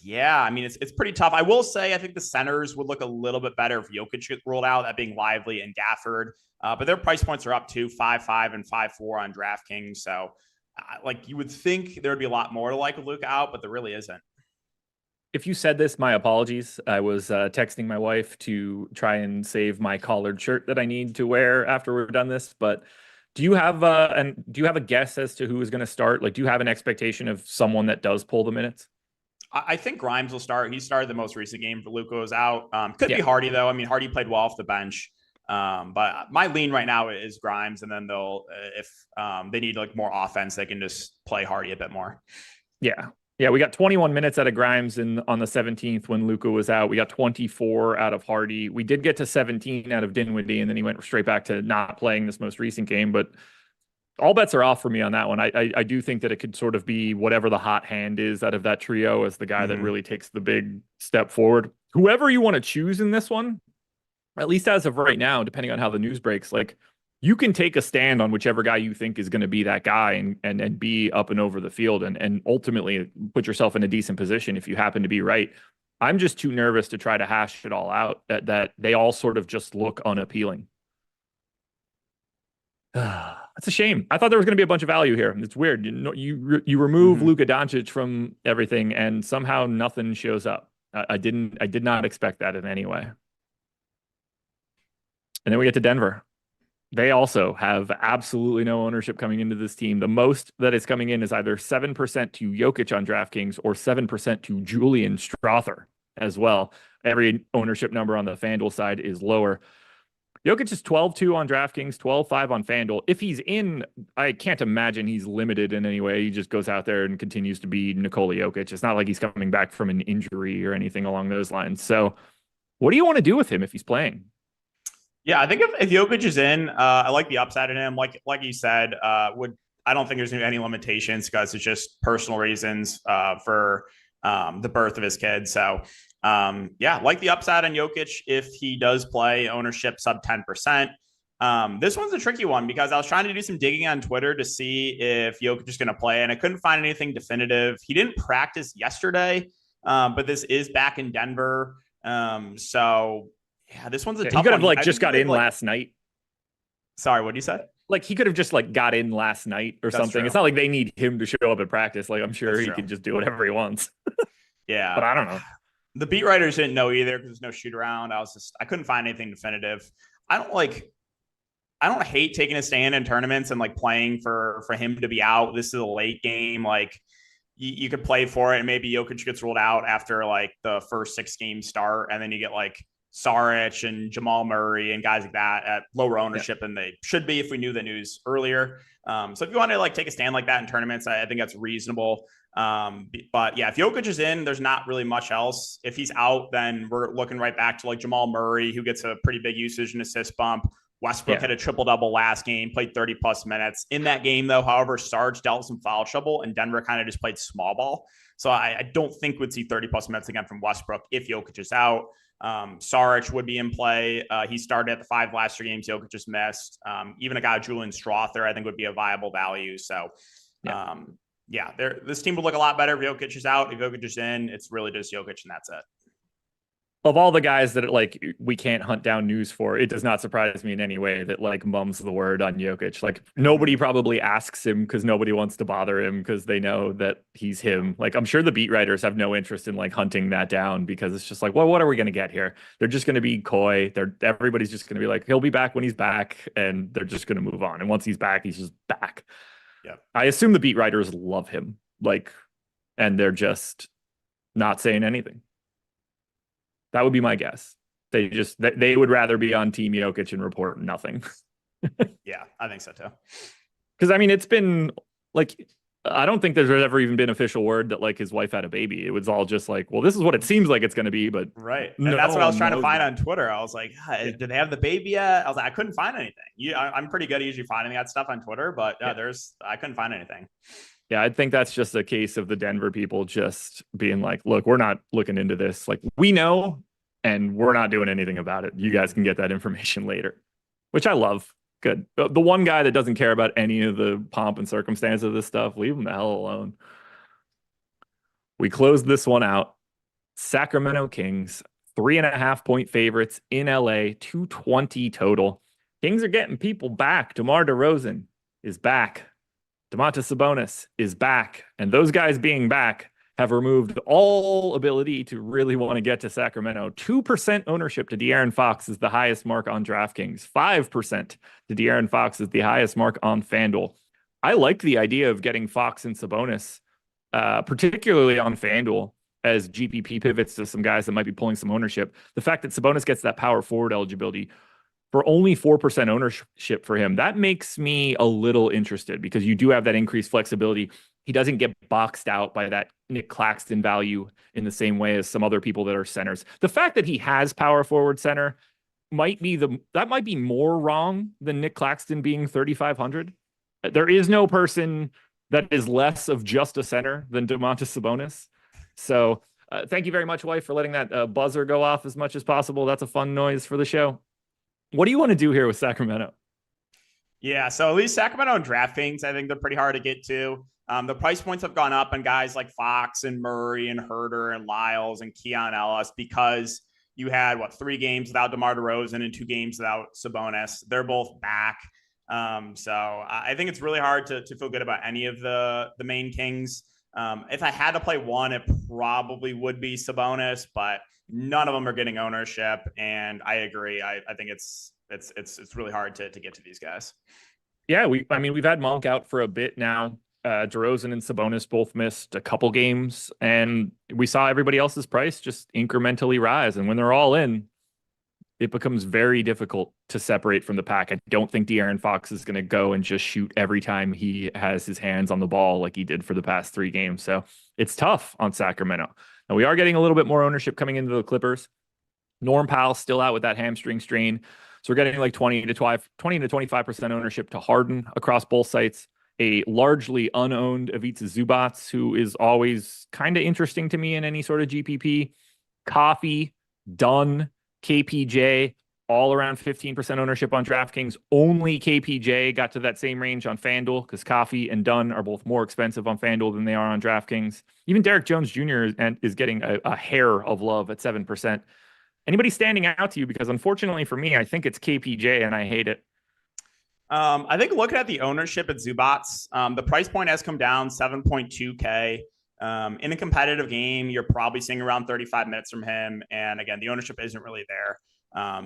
[SPEAKER 2] yeah, I mean, it's pretty tough. I will say, I think the centers would look a little bit better if Jokic gets rolled out, that being Lively and Gafford. But their price points are up to 5.5 and 5.4 on DraftKings. So like, you would think there would be a lot more to like with Luka out, but there really isn't.
[SPEAKER 1] If you said this, my apologies. I was texting my wife to try and save my collared shirt that I need to wear after we're done this. But do you have a guess as to who is going to start? Like, do you have an expectation of someone that does pull the minutes?
[SPEAKER 2] I think Grimes will start. He started the most recent game for Luka was out. Could be Hardy, though. I mean, Hardy played well off the bench. But my lean right now is Grimes, and then they'll if they need like more offense, they can just play Hardy a bit more.
[SPEAKER 1] Yeah. Yeah, we got 21 minutes out of Grimes on the 17th when Luka was out. We got 24 out of Hardy. We did get to 17 out of Dinwiddie, and then he went straight back to not playing this most recent game. But all bets are off for me on that one. I do think that it could sort of be whatever the hot hand is out of that trio as the guy that really takes the big step forward. Whoever you want to choose in this one, at least as of right now, depending on how the news breaks, like you can take a stand on whichever guy you think is going to be that guy and be up and over the field and ultimately put yourself in a decent position if you happen to be right. I'm just too nervous to try to hash it all out that they all sort of just look unappealing. That's a shame. I thought there was going to be a bunch of value here. It's weird. You remove Luka Doncic from everything and somehow nothing shows up. I did not expect that in any way. And then we get to Denver. They also have absolutely no ownership coming into this team. The most that is coming in is either 7% to Jokic on DraftKings or 7% to Julian Strawther as well. Every ownership number on the FanDuel side is lower. Jokic is 12-2 on DraftKings, 12-5 on FanDuel. If he's in, I can't imagine he's limited in any way. He just goes out there and continues to be Nikola Jokic. It's not like he's coming back from an injury or anything along those lines. So what do you want to do with him if he's playing?
[SPEAKER 2] Yeah, I think if Jokic is in, I like the upside in him. Like you said, I don't think there's going to be any limitations because it's just personal reasons for the birth of his kid. So, like the upside on Jokic if he does play, ownership sub 10%. This one's a tricky one because I was trying to do some digging on Twitter to see if Jokic is going to play, and I couldn't find anything definitive. He didn't practice yesterday, but this is back in Denver. Yeah, this one's a tough one.
[SPEAKER 1] He could have just got in last night.
[SPEAKER 2] Sorry, what did you say?
[SPEAKER 1] Like he could have just got in last night or something. True. It's not like they need him to show up at practice. Like I'm sure he can just do whatever he wants.
[SPEAKER 2] Yeah.
[SPEAKER 1] But I don't know.
[SPEAKER 2] The beat writers didn't know either because there's no shoot around. I couldn't find anything definitive. I don't hate taking a stand in tournaments and playing for him to be out. This is a late game. You could play for it and maybe Jokic gets ruled out after the first 6 games start. And then you get Saric and Jamal Murray and guys like that at lower ownership than they should be if we knew the news earlier. So if you want to take a stand like that in tournaments, I think that's reasonable. But yeah, if Jokic is in, there's not really much else. If he's out, then we're looking right back to Jamal Murray, who gets a pretty big usage and assist bump. Westbrook had a triple-double last game, played 30-plus minutes. In that game, though, however, Sarge dealt some foul trouble, and Denver kind of just played small ball. So I don't think we'd see 30-plus minutes again from Westbrook if Jokic is out. Saric would be in play. He started at the 5 last 3 games. Jokic just missed. Even a guy, Julian Strawther, I think would be a viable value. So, this team would look a lot better if Jokic is out. If Jokic is in, it's really just Jokic, and that's it.
[SPEAKER 1] Of all the guys that we can't hunt down news for, it does not surprise me in any way that mum's the word on Jokic. Nobody probably asks him because nobody wants to bother him because they know that he's him. I'm sure the beat writers have no interest in hunting that down because it's just well, what are we going to get here? They're just going to be coy. Everybody's just going to be he'll be back when he's back, and they're just going to move on. And once he's back, he's just back. Yeah, I assume the beat writers love him, and they're just not saying anything. That would be my guess. They would rather be on Team Jokic and report nothing.
[SPEAKER 2] Yeah, I think so too.
[SPEAKER 1] Because it's been I don't think there's ever even been official word that his wife had a baby. It was all just well, this is what it seems like it's going to be, but
[SPEAKER 2] right. And that's what I was trying to find on Twitter. I was did they have the baby yet? I was I couldn't find anything. I'm pretty good at usually finding that stuff on Twitter, but I couldn't find anything.
[SPEAKER 1] Yeah, I think that's just a case of the Denver people just being look, we're not looking into this. We know, and we're not doing anything about it. You guys can get that information later, which I love. Good. The one guy that doesn't care about any of the pomp and circumstance of this stuff, leave him the hell alone. We closed this one out. Sacramento Kings, 3.5-point favorites in LA, 220 total. Kings are getting people back. DeMar DeRozan is back. Domantas Sabonis is back, and those guys being back have removed all ability to really want to get to Sacramento. 2% ownership to De'Aaron Fox is the highest mark on DraftKings. 5% to De'Aaron Fox is the highest mark on FanDuel. I like the idea of getting Fox and Sabonis, particularly on FanDuel, as GPP pivots to some guys that might be pulling some ownership. The fact that Sabonis gets that power forward eligibility, for only 4% ownership for him. That makes me a little interested because you do have that increased flexibility. He doesn't get boxed out by that Nick Claxton value in the same way as some other people that are centers. The fact that he has power forward center might be more wrong than Nick Claxton being 3,500. There is no person that is less of just a center than Domantas Sabonis. So thank you very much, wife, for letting that buzzer go off as much as possible. That's a fun noise for the show. What do you want to do here with Sacramento?
[SPEAKER 2] Yeah, so at least Sacramento and DraftKings, I think they're pretty hard to get to. The price points have gone up on guys like Fox and Murray and Herter and Lyles and Keon Ellis because you had, 3 games without DeMar DeRozan and 2 games without Sabonis. They're both back. So I think it's really hard to feel good about any of the main Kings. If I had to play one, it probably would be Sabonis, but none of them are getting ownership. And I agree. I think it's really hard to get to these guys.
[SPEAKER 1] Yeah, we've had Monk out for a bit now. DeRozan and Sabonis both missed a couple games, and we saw everybody else's price just incrementally rise. And when they're all in, it becomes very difficult to separate from the pack. I don't think De'Aaron Fox is going to go and just shoot every time he has his hands on the ball like he did for the past 3 games. So it's tough on Sacramento. Now we are getting a little bit more ownership coming into the Clippers. Norm Powell's still out with that hamstring strain. So we're getting like 20 to 25% ownership to Harden across both sites. A largely unowned Ivica Zubac, who is always kind of interesting to me in any sort of GPP. Coffee, Dunn, KPJ, all around 15% ownership on DraftKings. Only KPJ got to that same range on FanDuel because Coffee and Dunn are both more expensive on FanDuel than they are on DraftKings. Even Derek Jones Jr. is getting a hair of love at 7%. Anybody standing out to you? Because unfortunately for me, I think it's KPJ and I hate it.
[SPEAKER 2] I think looking at the ownership at Zubac, the price point has come down 7.2K. In a competitive game, you're probably seeing around 35 minutes from him. And again, the ownership isn't really there.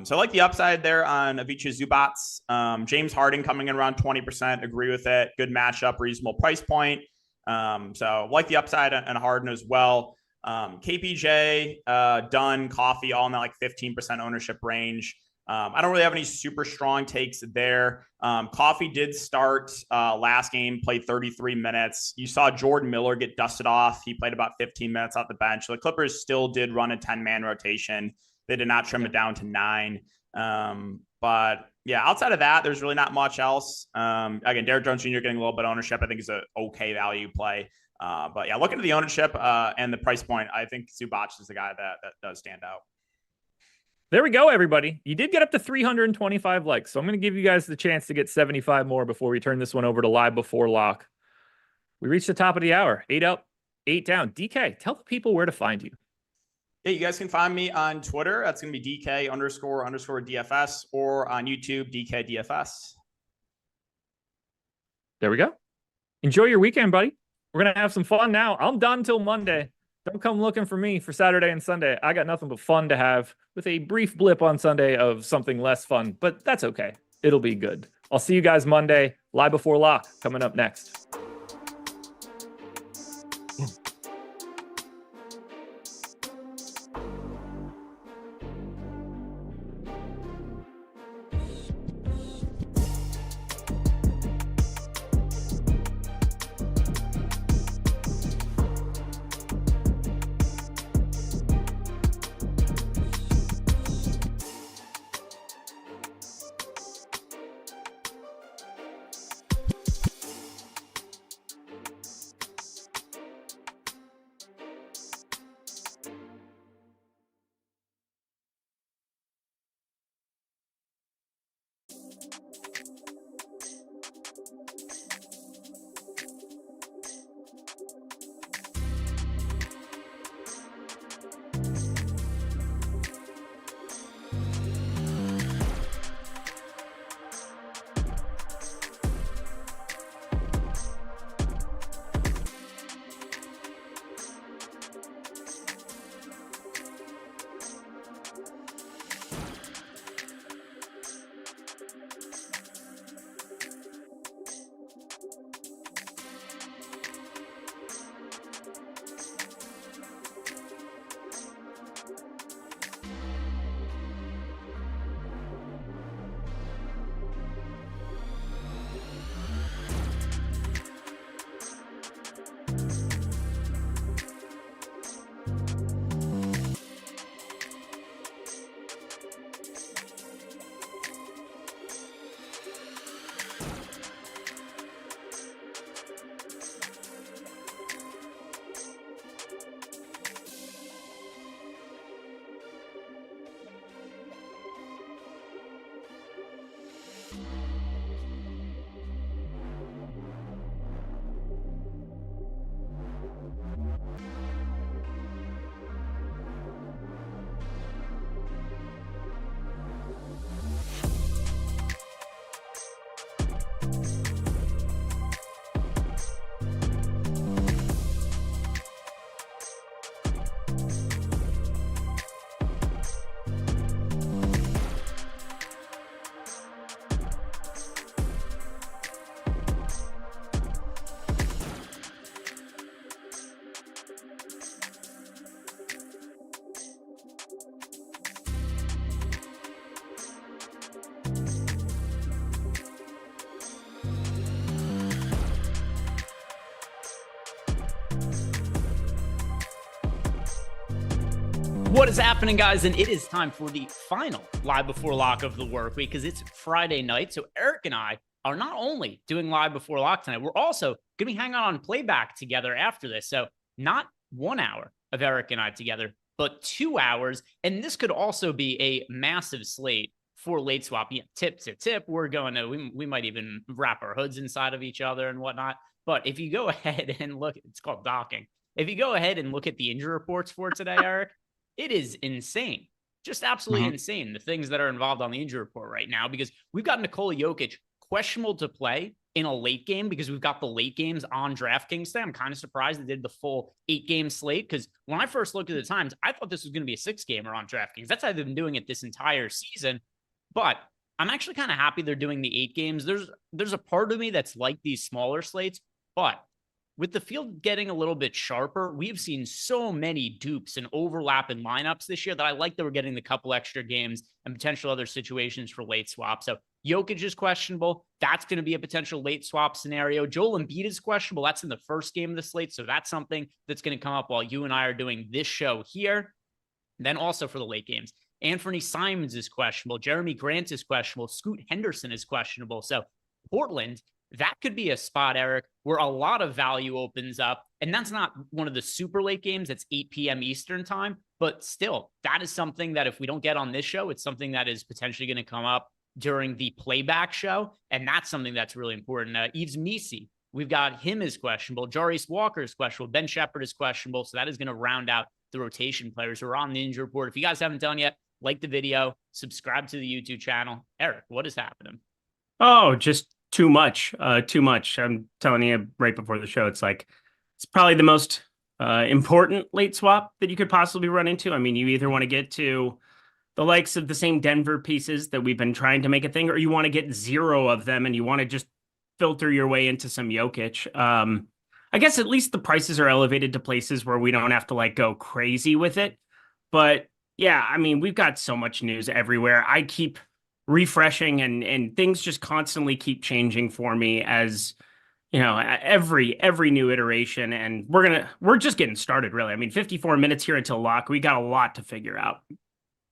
[SPEAKER 2] So I like the upside there on Ivica Zubac. James Harden coming in around 20%. Agree with it. Good matchup, reasonable price point. So like the upside on Harden as well. KPJ, Dunn, Coffee, all in that like 15% ownership range. I don't really have any super strong takes there. Coffee did start last game, played 33 minutes. You saw Jordan Miller get dusted off. He played about 15 minutes off the bench. So the Clippers still did run a 10-man rotation. They did not trim it down to 9. But yeah, outside of that, there's really not much else. Again, Derek Jones Jr. getting a little bit of ownership, I think is an okay value play. But yeah, looking at the ownership and the price point, I think Zubac is the guy that does stand out.
[SPEAKER 1] There we go, everybody. You did get up to 325 likes, so I'm going to give you guys the chance to get 75 more before we turn this one over to Live Before Lock. We reached the top of the hour. 8 up, 8 down. DK, tell the people where to find you.
[SPEAKER 2] Yeah, you guys can find me on Twitter. That's going to be DK__DFS or on YouTube, DK DFS.
[SPEAKER 1] There we go. Enjoy your weekend, buddy. We're going to have some fun now. I'm done till Monday. Don't come looking for me for Saturday and Sunday. I got nothing but fun to have with a brief blip on Sunday of something less fun, but that's okay. It'll be good. I'll see you guys Monday. Live Before Lock coming up next.
[SPEAKER 3] What is happening, guys? And it is time for the final live before lock of the work week because it's Friday night. So Eric and I are not only doing live before lock tonight, we're also going to be hanging out on playback together after this. So not 1 hour of Eric and I together, but 2 hours. And this could also be a massive slate for late swap. Yeah, tip to tip. We're going to, we might even wrap our hoods inside of each other and whatnot. But if you go ahead and look, it's called docking. If you go ahead and look at the injury reports for today, Eric, it is insane. Just absolutely insane, the things that are involved on the injury report right now, because we've got Nikola Jokic questionable to play in a late game because we've got the late games on DraftKings today. I'm kind of surprised they did the full 8-game slate because when I first looked at the times, I thought this was going to be a 6-gamer on DraftKings. That's how they've been doing it this entire season. But I'm actually kind of happy they're doing the 8 games. There's a part of me that's like these smaller slates, but with the field getting a little bit sharper, we've seen so many dupes and overlap in lineups this year that I like that we're getting the couple extra games and potential other situations for late swap. So Jokic is questionable. That's going to be a potential late swap scenario. Joel Embiid is questionable. That's in the first game of the slate. So that's something that's going to come up while you and I are doing this show here. And then also for the late games, Anthony Simons is questionable. Jeremy Grant is questionable. Scoot Henderson is questionable. So Portland, that could be a spot, Eric, where a lot of value opens up. And that's not one of the super late games. That's 8 p.m. Eastern time. But still, that is something that if we don't get on this show, it's something that is potentially going to come up during the playback show. And that's something that's really important. Yves Missi, we've got him as questionable. Jarius Walker is questionable. Ben Shepherd is questionable. So that is going to round out the rotation players who are on the injury report. If you guys haven't done yet, like the video, subscribe to the YouTube channel. Eric, what is happening?
[SPEAKER 4] Oh, just too much. Too much. I'm telling you right before the show, it's probably the most important late swap that you could possibly run into. I mean, you either want to get to the likes of the same Denver pieces that we've been trying to make a thing, or you want to get 0 of them and you want to just filter your way into some Jokic. I guess at least the prices are elevated to places where we don't have to go crazy with it. But yeah, I mean, we've got so much news everywhere. I keep refreshing and things just constantly keep changing for me as every new iteration, and we're just getting started, really. I mean, 54 minutes here until lock. We got a lot to figure out.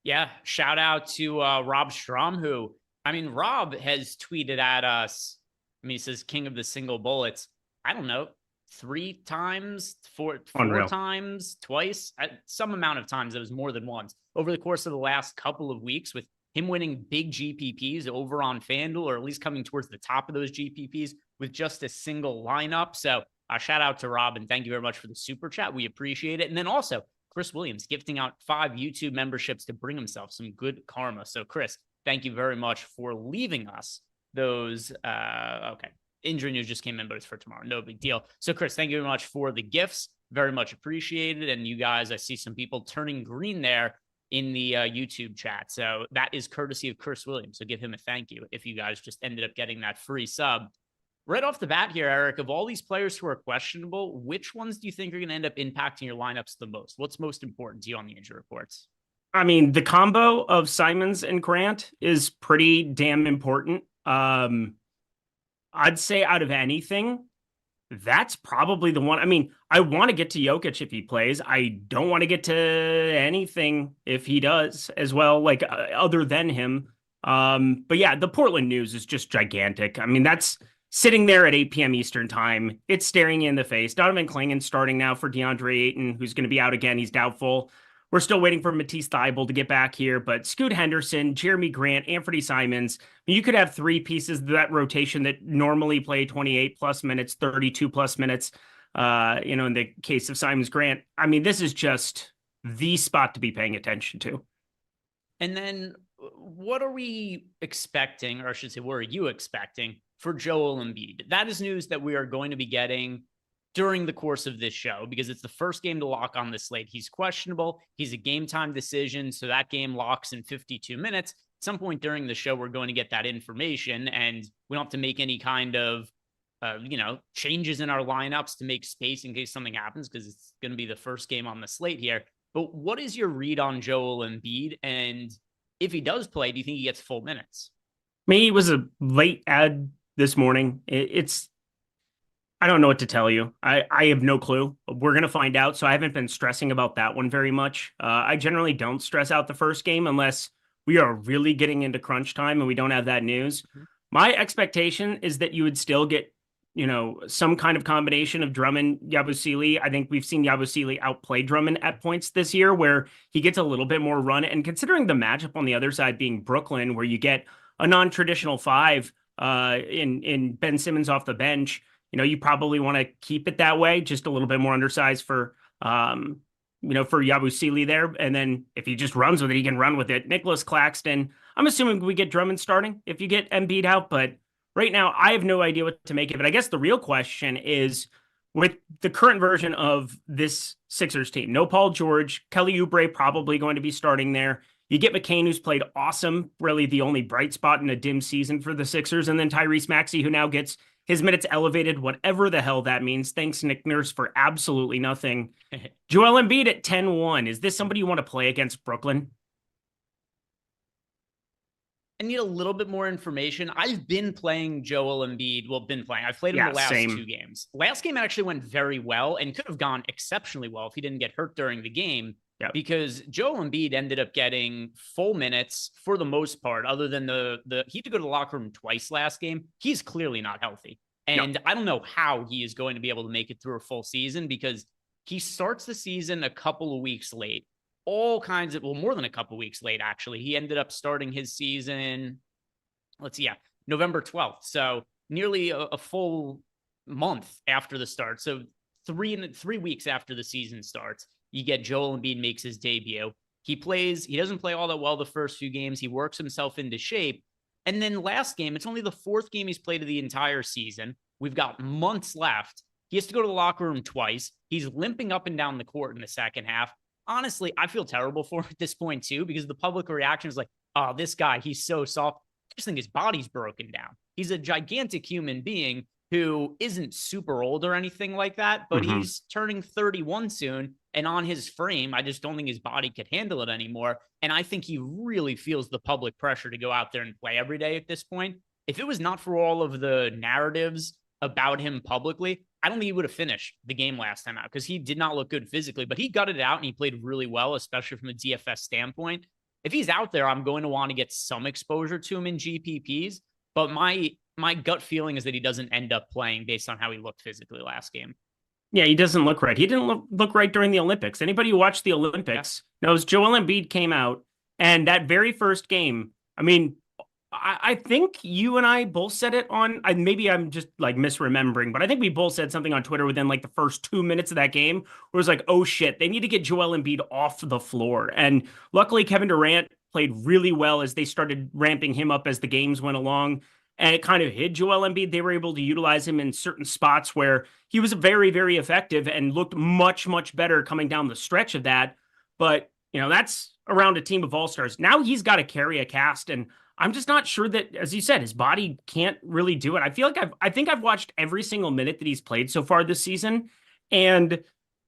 [SPEAKER 3] Yeah, shout out to Rob Strom, who, I mean, Rob has tweeted at us. I mean, he says king of the single bullets. I don't know, 3 times, four times, twice, some amount of times. It was more than once over the course of the last couple of weeks, with him winning big GPPs over on FanDuel, or at least coming towards the top of those GPPs with just a single lineup. So shout out to Rob, and thank you very much for the super chat. We appreciate it. And then also Chris Williams gifting out 5 YouTube memberships to bring himself some good karma. So Chris, thank you very much for leaving us those. Okay. Injury news just came in, but it's for tomorrow. No big deal. So Chris, thank you very much for the gifts. Very much appreciated. And you guys, I see some people turning green there in the YouTube chat. So that is courtesy of Chris Williams. So give him a thank you if you guys just ended up getting that free sub. Right off the bat here, Eric, of all these players who are questionable, which ones do you think are going to end up impacting your lineups the most? What's most important to you on the injury reports?
[SPEAKER 4] I mean, the combo of Simons and Grant is pretty damn important. I'd say out of anything, that's probably the one. I mean, I want to get to Jokic if he plays. I don't want to get to anything if he does as well, other than him. But yeah, the Portland news is just gigantic. I mean, that's sitting there at 8 p.m. Eastern time. It's staring you in the face. Donovan Clingan starting now for DeAndre Ayton, who's going to be out again. He's doubtful. We're still waiting for Matisse Thybulle to get back here, but Scoot Henderson, Jeremy Grant, Anthony Simons. You could have 3 pieces of that rotation that normally play 28 plus minutes, 32 plus minutes. In the case of Simons Grant, I mean, this is just the spot to be paying attention to.
[SPEAKER 3] And then what are we expecting, or I should say, what are you expecting for Joel Embiid? That is news that we are going to be getting during the course of this show, because it's the first game to lock on the slate. He's questionable. He's a game time decision. So that game locks in 52 minutes. At some point during the show, we're going to get that information, and we don't have to make any kind of, changes in our lineups to make space in case something happens, because it's going to be the first game on the slate here. But what is your read on Joel Embiid? And if he does play, do you think he gets full minutes?
[SPEAKER 4] Me, it was a late ad this morning. I don't know what to tell you. I have no clue. We're going to find out. So I haven't been stressing about that one very much. I generally don't stress out the first game unless we are really getting into crunch time and we don't have that news. My expectation is that you would still get, some kind of combination of Drummond, Yabusele. I think we've seen Yabusele outplay Drummond at points this year where he gets a little bit more run. And considering the matchup on the other side being Brooklyn, where you get a non-traditional five in Ben Simmons off the bench, you probably want to keep it that way, just a little bit more undersized for Yabusele there. And then if he just runs with it, he can run with it. Nicholas Claxton, I'm assuming we get Drummond starting if you get Embiid out, but right now I have no idea what to make of it. I guess the real question is, with the current version of this Sixers team, no Paul George, Kelly Oubre probably going to be starting there. You get McCain, who's played awesome, really the only bright spot in a dim season for the Sixers, and then Tyrese Maxey, who now gets his minutes elevated, whatever the hell that means. Thanks, Nick Nurse, for absolutely nothing. Joel Embiid at 10-1. Is this somebody you want to play against Brooklyn?
[SPEAKER 3] I need a little bit more information. I've been playing Joel Embiid. I've played him the last two games. Last game actually went very well and could have gone exceptionally well if he didn't get hurt during the game. Yep. Because Joel Embiid ended up getting full minutes for the most part, other than he had to go to the locker room twice last game. He's clearly not healthy. And I don't know how he is going to be able to make it through a full season because he starts the season a couple of weeks late. More than a couple of weeks late, actually. He ended up starting his season, November 12th. So nearly a full month after the start. So 3 weeks after the season starts. You get Joel Embiid makes his debut. He doesn't play all that well the first few games. He works himself into shape. And then last game, it's only the 4th game he's played of the entire season. We've got months left. He has to go to the locker room twice. He's limping up and down the court in the second half. Honestly, I feel terrible for him at this point too, because the public reaction is like, oh, this guy, he's so soft. I just think his body's broken down. He's a gigantic human being who isn't super old or anything like that, but he's turning 31 soon. And on his frame, I just don't think his body could handle it anymore. And I think he really feels the public pressure to go out there and play every day at this point. If it was not for all of the narratives about him publicly, I don't think he would have finished the game last time out because he did not look good physically, but he gutted it out and he played really well, especially from a DFS standpoint. If he's out there, I'm going to want to get some exposure to him in GPPs, but my gut feeling is that he doesn't end up playing based on how he looked physically last game.
[SPEAKER 4] Yeah, he doesn't look right. He didn't look right during the Olympics. Anybody who watched the Olympics knows Joel Embiid came out, and that very first game, I mean, I think you and I both said it on, maybe I'm just like misremembering, but I think we both said something on Twitter within like the first 2 minutes of that game where it was like, oh shit, they need to get Joel Embiid off the floor. And luckily Kevin Durant played really well as they started ramping him up as the games went along. And it kind of hid Joel Embiid. They were able to utilize him in certain spots where he was very, very effective and looked much, much better coming down the stretch of that. But, that's around a team of all-stars. Now he's got to carry a cast, and I'm just not sure that, as you said, his body can't really do it. I feel like I think I've watched every single minute that he's played so far this season, and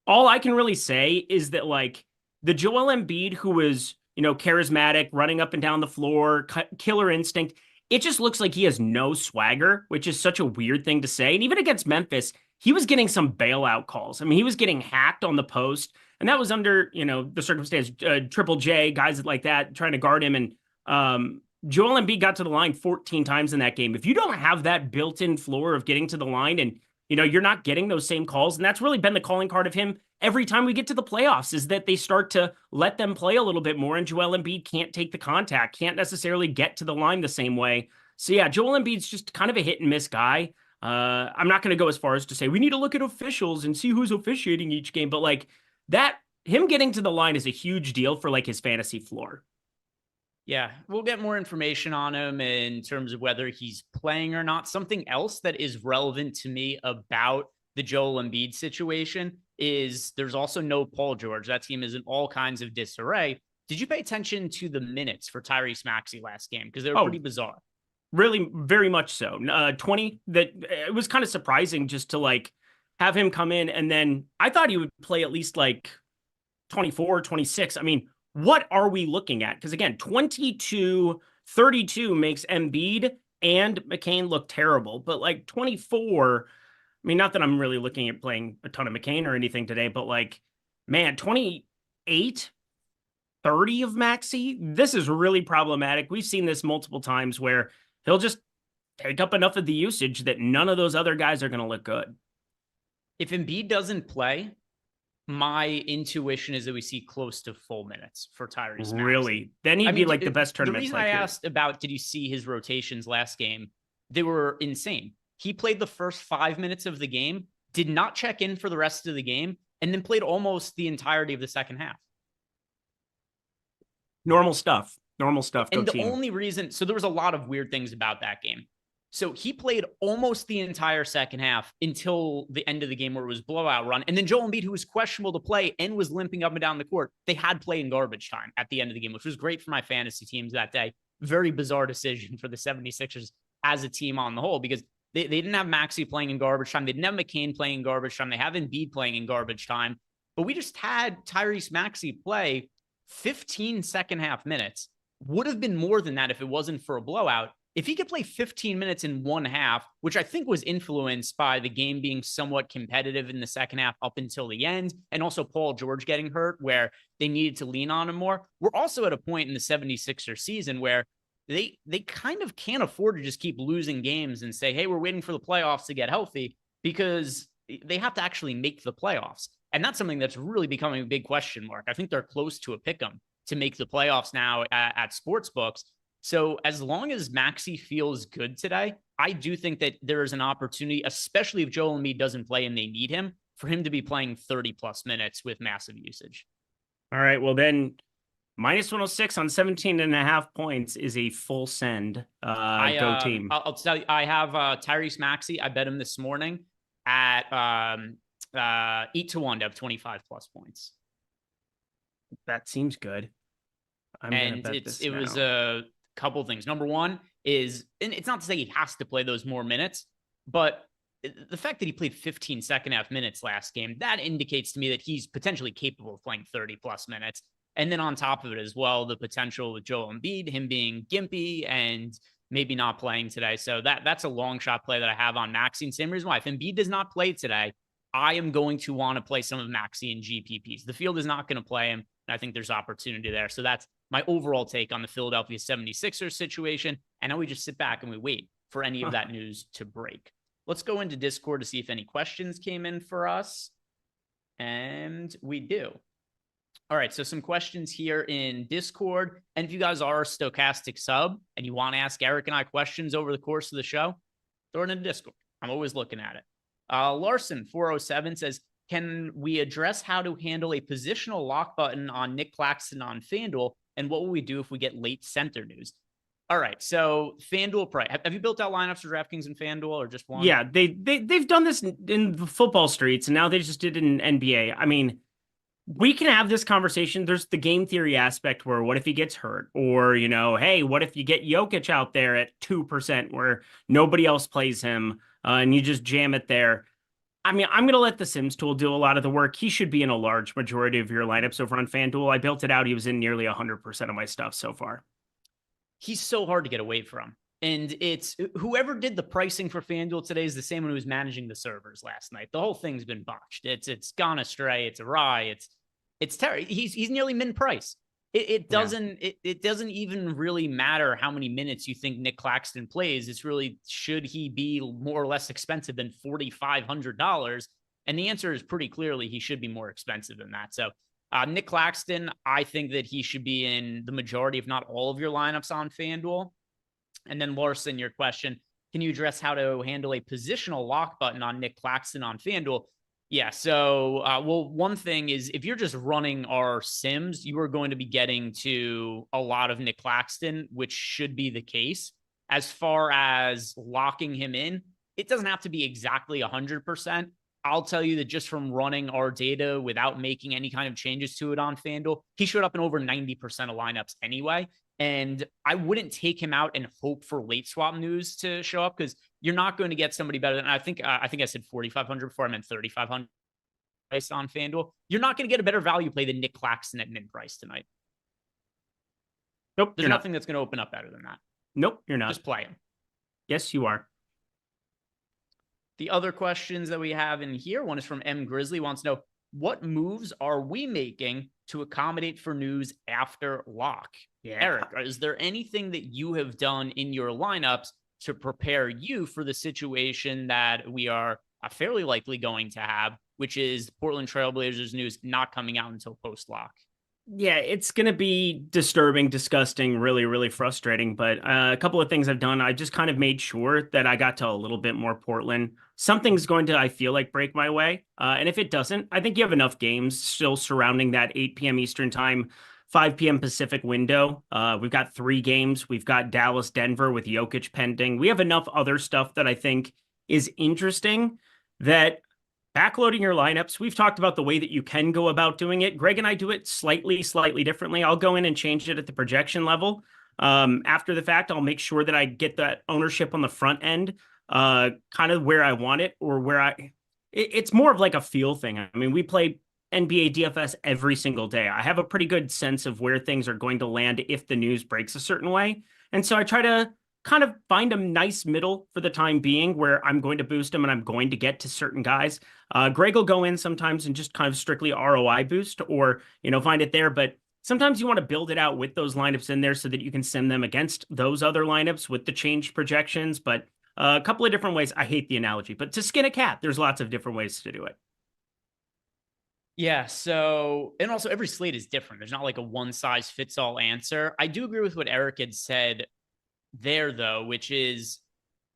[SPEAKER 4] all I can really say is that, like, the Joel Embiid who was, charismatic, running up and down the floor, killer instinct, it just looks like he has no swagger, which is such a weird thing to say. And even against Memphis, he was getting some bailout calls. I mean, he was getting hacked on the post, and that was under, the circumstance, Triple J, guys like that, trying to guard him. And Joel Embiid got to the line 14 times in that game. If you don't have that built-in floor of getting to the line and, you're not getting those same calls, and that's really been the calling card of him every time we get to the playoffs, is that they start to let them play a little bit more, and Joel Embiid can't take the contact, can't necessarily get to the line the same way. So yeah, Joel Embiid's just kind of a hit and miss guy. I'm not going to go as far as to say we need to look at officials and see who's officiating each game, but like him getting to the line is a huge deal for like his fantasy floor.
[SPEAKER 3] Yeah, we'll get more information on him in terms of whether he's playing or not. Something else that is relevant to me about the Joel Embiid situation is there's also no Paul George. That team is in all kinds of disarray. Did you pay attention to the minutes for Tyrese Maxey last game? Because they were pretty bizarre.
[SPEAKER 4] Really, very much so. 20, that it was kind of surprising just to like have him come in, and then I thought he would play at least like 24, 26. I mean, what are we looking at? Because again, 22, 32 makes Embiid and McCain look terrible, but like 24, mean, not that I'm really looking at playing a ton of McCain or anything today, but like, man, 28, 30 of Maxey, this is really problematic. We've seen this multiple times where he'll just take up enough of the usage that none of those other guys are going to look good.
[SPEAKER 3] If Embiid doesn't play, my intuition is that we see close to full minutes for Tyrese Maxey.
[SPEAKER 4] Really? Then he'd be like the best tournament.
[SPEAKER 3] The reason
[SPEAKER 4] player.
[SPEAKER 3] I asked about, did you see his rotations last game? They were insane. He played the first 5 minutes of the game, did not check in for the rest of the game, and then played almost the entirety of the second half.
[SPEAKER 4] Normal stuff.
[SPEAKER 3] And the only reason, so there was a lot of weird things about that game. So he played almost the entire second half until the end of the game where it was blowout run. And then Joel Embiid, who was questionable to play and was limping up and down the court, they had play in garbage time at the end of the game, which was great for my fantasy teams that day. Very bizarre decision for the 76ers as a team on the whole, because they didn't have Maxey playing in garbage time. They didn't have McCain playing in garbage time. They have Embiid playing in garbage time. But we just had Tyrese Maxey play 15 second half minutes. Would have been more than that if it wasn't for a blowout. If he could play 15 minutes in one half, which I think was influenced by the game being somewhat competitive in the second half up until the end, and also Paul George getting hurt where they needed to lean on him more. We're also at a point in the 76ers season where they kind of can't afford to just keep losing games and say, hey, we're waiting for the playoffs to get healthy, because they have to actually make the playoffs. And that's something that's really becoming a big question mark. I think they're close to a pick'em to make the playoffs now at Sportsbooks. So as long as Maxey feels good today, I do think that there is an opportunity, especially if Joel Embiid doesn't play and they need him, for him to be playing 30 plus minutes with massive usage.
[SPEAKER 4] All right. Well, then minus 106 on 17.5 points is a full send. Go team.
[SPEAKER 3] I'll tell you, I have Tyrese Maxey. I bet him this morning at 8-1 to have 25 plus points.
[SPEAKER 4] That seems good.
[SPEAKER 3] It was a couple things. Number one is, and it's not to say he has to play those more minutes, but the fact that he played 15 second half minutes last game, that indicates to me that he's potentially capable of playing 30 plus minutes. And then on top of it as well, the potential with Joel Embiid, him being gimpy and maybe not playing today. So that's a long shot play that I have on Maxey. And same reason why, if Embiid does not play today, I am going to want to play some of Maxey in GPPs. The field is not going to play him, and I think there's opportunity there. So that's my overall take on the Philadelphia 76ers situation. And now we just sit back and we wait for any of that news to break. Let's go into Discord to see if any questions came in for us. And we do. All right, so some questions here in Discord. And if you guys are a Stokastic sub and you want to ask Eric and I questions over the course of the show, throw it in Discord. I'm always looking at it. Larson407 says, can we address how to handle a positional lock button on Nick Claxton on FanDuel? And what will we do if we get late center news? All right, so FanDuel price. Have you built out lineups for DraftKings and FanDuel, or just one?
[SPEAKER 4] Yeah, they've done this in the football streets, and now they just did it in NBA. I mean, we can have this conversation. There's the game theory aspect where what if he gets hurt? Or, hey, what if you get Jokic out there at 2% where nobody else plays him and you just jam it there? I mean, I'm going to let the Sims tool do a lot of the work. He should be in a large majority of your lineups over on FanDuel. I built it out. He was in nearly 100% of my stuff so far.
[SPEAKER 3] He's so hard to get away from. And it's whoever did the pricing for FanDuel today is the same one who was managing the servers last night. The whole thing's been botched. It's gone astray. It's awry. It's terrible. He's nearly min price. It doesn't even really matter how many minutes you think Nick Claxton plays. It's really, should he be more or less expensive than $4,500? And the answer is pretty clearly he should be more expensive than that. So Nick Claxton, I think that he should be in the majority, if not all of your lineups on FanDuel. And then Larson, your question, can you address how to handle a positional lock button on Nick Claxton on FanDuel? Yeah, so, one thing is if you're just running our Sims, you are going to be getting to a lot of Nick Claxton, which should be the case. As far as locking him in, it doesn't have to be exactly 100%. I'll tell you that just from running our data without making any kind of changes to it on FanDuel, he showed up in over 90% of lineups anyway. And I wouldn't take him out and hope for late swap news to show up, because you're not going to get somebody better than, I think I said 4,500 before. I meant 3,500 priced on FanDuel. You're not going to get a better value play than Nick Claxton at min price tonight.
[SPEAKER 4] Nope.
[SPEAKER 3] There's nothing that's going to open up better than that.
[SPEAKER 4] Nope, you're not.
[SPEAKER 3] Just play him.
[SPEAKER 4] Yes, you are.
[SPEAKER 3] The other questions that we have in here, one is from M Grizzly, wants to know, what moves are we making to accommodate for news after lock?
[SPEAKER 4] Yeah.
[SPEAKER 3] Eric, is there anything that you have done in your lineups to prepare you for the situation that we are fairly likely going to have, which is Portland Trailblazers news not coming out until post-lock?
[SPEAKER 4] Yeah, it's going to be disturbing, disgusting, really, really frustrating. But a couple of things I've done, I just kind of made sure that I got to a little bit more Portland. Something's going to, I feel like, break my way. And if it doesn't, I think you have enough games still surrounding that 8 p.m. Eastern time, 5 p.m. Pacific window. We've got 3 games. We've got Dallas, Denver with Jokic pending. We have enough other stuff that I think is interesting that backloading your lineups, we've talked about the way that you can go about doing it. Greg and I do it slightly differently. I'll go in and change it at the projection level. After the fact, I'll make sure that I get that ownership on the front end, kind of where I want it, or where it's more of like a feel thing. I mean, we play NBA DFS every single day. I have a pretty good sense of where things are going to land if the news breaks a certain way. And so I try to kind of find a nice middle for the time being where I'm going to boost them and I'm going to get to certain guys. Greg will go in sometimes and just kind of strictly ROI boost or, find it there. But sometimes you want to build it out with those lineups in there so that you can send them against those other lineups with the changed projections. But a couple of different ways. I hate the analogy, but to skin a cat, there's lots of different ways to do it.
[SPEAKER 3] Yeah. So, and also every slate is different. There's not like a one size fits all answer. I do agree with what Eric had said there, though, which is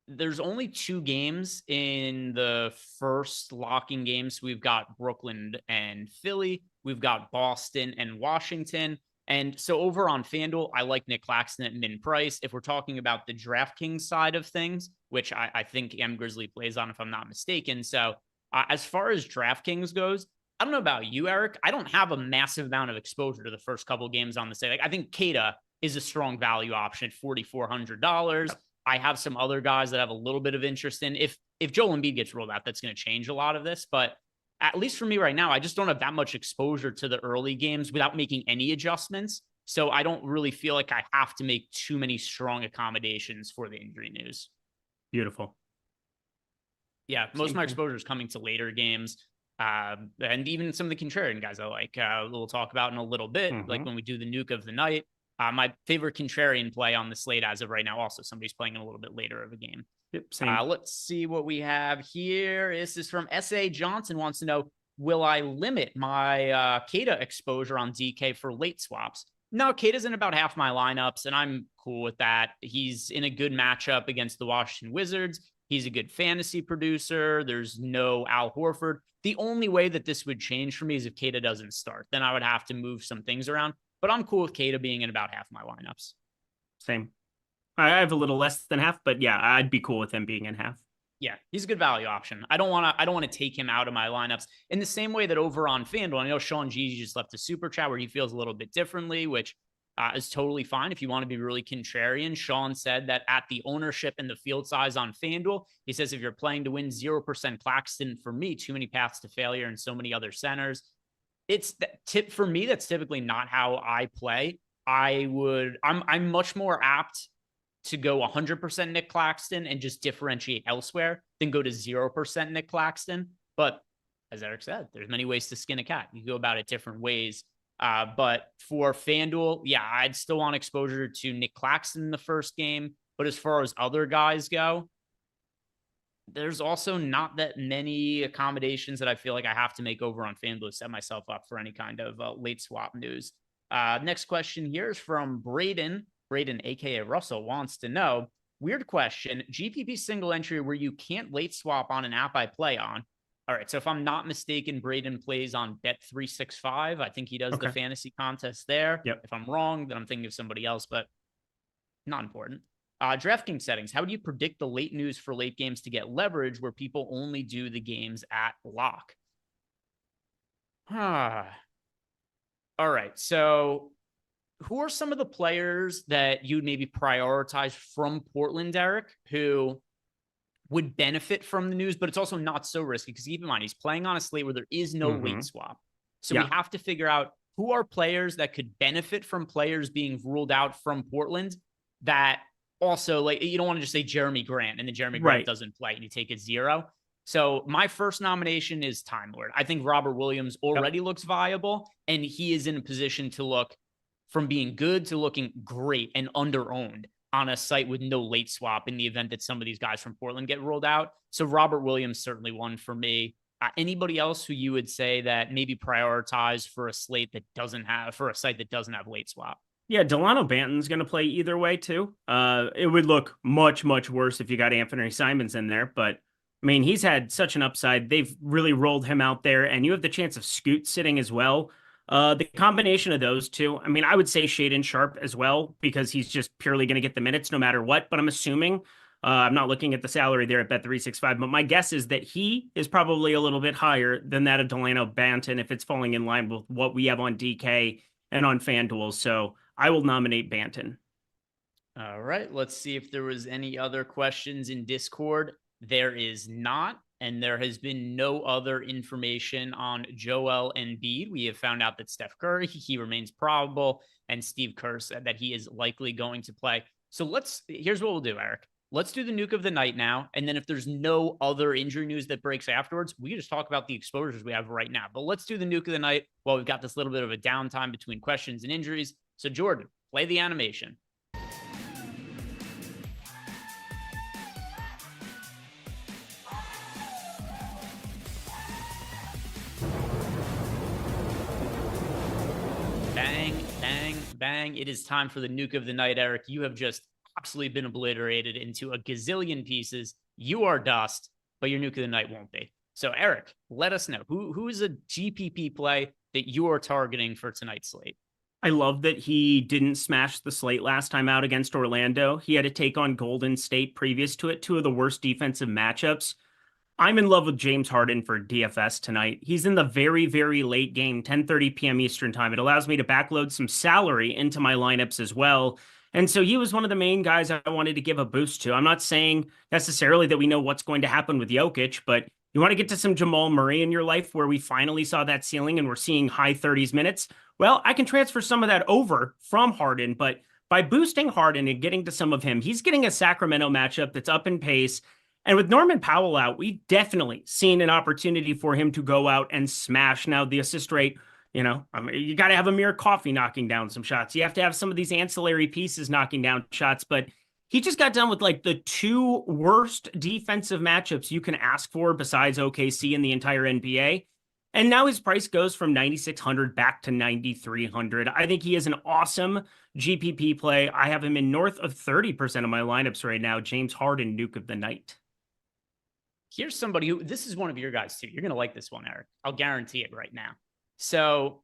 [SPEAKER 3] there's only 2 games in the first locking games. We've got Brooklyn and Philly. We've got Boston and Washington. And so over on FanDuel, I like Nick Claxton at min price. If we're talking about the DraftKings side of things, which I think M Grizzly plays on, if I'm not mistaken. So as far as DraftKings goes, I don't know about you, Eric. I don't have a massive amount of exposure to the first couple games on the site. Like, I think Keita is a strong value option at $4,400. I have some other guys that have a little bit of interest in. If Joel Embiid gets rolled out, that's going to change a lot of this. But at least for me right now, I just don't have that much exposure to the early games without making any adjustments. So I don't really feel like I have to make too many strong accommodations for the injury news.
[SPEAKER 4] Beautiful.
[SPEAKER 3] Yeah, most of my exposure is coming to later games. And even some of the contrarian guys I like. We'll talk about in a little bit, like when we do the nuke of the night. My favorite contrarian play on the slate as of right now, also somebody's playing a little bit later of a game.
[SPEAKER 4] Yep, same.
[SPEAKER 3] Let's see what we have here. This is from S.A. Johnson, wants to know, will I limit my Keita exposure on DK for late swaps? No, Keita's in about half my lineups, and I'm cool with that. He's in a good matchup against the Washington Wizards. He's a good fantasy producer. There's no Al Horford. The only way that this would change for me is if Keita doesn't start. Then I would have to move some things around. But I'm cool with Keita being in about half my lineups.
[SPEAKER 4] Same. I have a little less than half, but yeah, I'd be cool with him being in half.
[SPEAKER 3] Yeah, he's a good value option. I don't want to take him out of my lineups in the same way that over on FanDuel, I know Sean G just left a super chat where he feels a little bit differently, which is totally fine. If you want to be really contrarian, Sean said that at the ownership and the field size on FanDuel, he says, if you're playing to win 0% Claxton, for me, too many paths to failure and so many other centers. It's tip for me. That's typically not how I play. I'm much more apt to go 100% Nick Claxton and just differentiate elsewhere than go to 0% Nick Claxton. But as Eric said, there's many ways to skin a cat. You go about it different ways. But for FanDuel, yeah, I'd still want exposure to Nick Claxton in the first game. But as far as other guys go, there's also not that many accommodations that I feel like I have to make over on FanDuel to set myself up for any kind of late swap news. Next question here is from Braden. Braden, aka Russell, wants to know, weird question, GPP single entry where you can't late swap on an app I play on. All right, so if I'm not mistaken, Braden plays on Bet365. I think he does the fantasy contest there.
[SPEAKER 4] Yep.
[SPEAKER 3] If I'm wrong, then I'm thinking of somebody else, but not important. DraftKings settings. How do you predict the late news for late games to get leverage where people only do the games at lock? All right, so who are some of the players that you'd maybe prioritize from Portland, Derek, who would benefit from the news, but it's also not so risky because keep in mind, he's playing on a slate where there is no late swap. So we have to figure out who are players that could benefit from players being ruled out from Portland that also, like, you don't want to just say Jeremy Grant and then Jeremy Grant doesn't play and you take it 0. So my first nomination is Time Lord. I think Robert Williams already looks viable, and he is in a position to look from being good to looking great and under-owned on a site with no late swap in the event that some of these guys from Portland get rolled out. So Robert Williams certainly one for me. Anybody else who you would say that maybe prioritize for a slate that doesn't have, for a site that doesn't have late swap?
[SPEAKER 4] Yeah, Delano Banton's going to play either way too. It would look much, much worse if you got Anthony Simons in there, but I mean, he's had such an upside. They've really rolled him out there, and you have the chance of Scoot sitting as well. The combination of those two, I mean, I would say Shaedon Sharpe as well, because he's just purely going to get the minutes no matter what. But I'm assuming, I'm not looking at the salary there at Bet365, but my guess is that he is probably a little bit higher than that of Delano Banton if it's falling in line with what we have on DK and on FanDuel. So I will nominate Banton.
[SPEAKER 3] All right, let's see if there was any other questions in Discord. There is not, and there has been no other information on Joel Embiid. We have found out that Steph Curry, he remains probable, and Steve Kerr said that he is likely going to play. So here's what we'll do, Eric. Let's do the nuke of the night now, and then if there's no other injury news that breaks afterwards, we can just talk about the exposures we have right now. But let's do the nuke of the night while we've got this little bit of a downtime between questions and injuries. So Jordan, play the animation. Bang, bang, bang. It is time for the nuke of the night, Eric. You have just absolutely been obliterated into a gazillion pieces. You are dust, but your nuke of the night won't be. So, Eric, let us know. Who is a GPP play that you are targeting for tonight's slate?
[SPEAKER 4] I love that he didn't smash the slate last time out against Orlando. He had to take on Golden State previous to it, two of the worst defensive matchups. I'm in love with James Harden for DFS tonight. He's in the very, very late game, 10:30 p.m. Eastern time. It allows me to backload some salary into my lineups as well. And so he was one of the main guys I wanted to give a boost to. I'm not saying necessarily that we know what's going to happen with Jokic, but you want to get to some Jamal Murray in your life where we finally saw that ceiling and we're seeing high 30s minutes. Well, I can transfer some of that over from Harden, but by boosting Harden and getting to some of him, he's getting a Sacramento matchup that's up in pace. And with Norman Powell out, we definitely seen an opportunity for him to go out and smash. Now, the assist rate, you got to have Amir Coffey knocking down some shots. You have to have some of these ancillary pieces knocking down shots. But he just got done with like the two worst defensive matchups you can ask for besides OKC in the entire NBA. And now his price goes from 9,600 back to 9,300. I think he is an awesome GPP play. I have him in north of 30% of my lineups right now. James Harden, nuke of the night.
[SPEAKER 3] Here's somebody who, this is one of your guys too. You're going to like this one, Eric. I'll guarantee it right now. So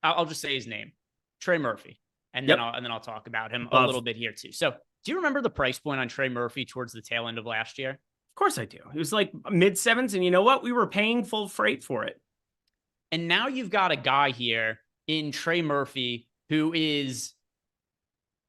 [SPEAKER 3] I'll just say his name, Trey Murphy. And then I'll talk about him a little bit here too. So do you remember the price point on Trey Murphy towards the tail end of last year?
[SPEAKER 4] Of course I do. It was like mid sevens. And you know what? We were paying full freight for it.
[SPEAKER 3] And now you've got a guy here in Trey Murphy who is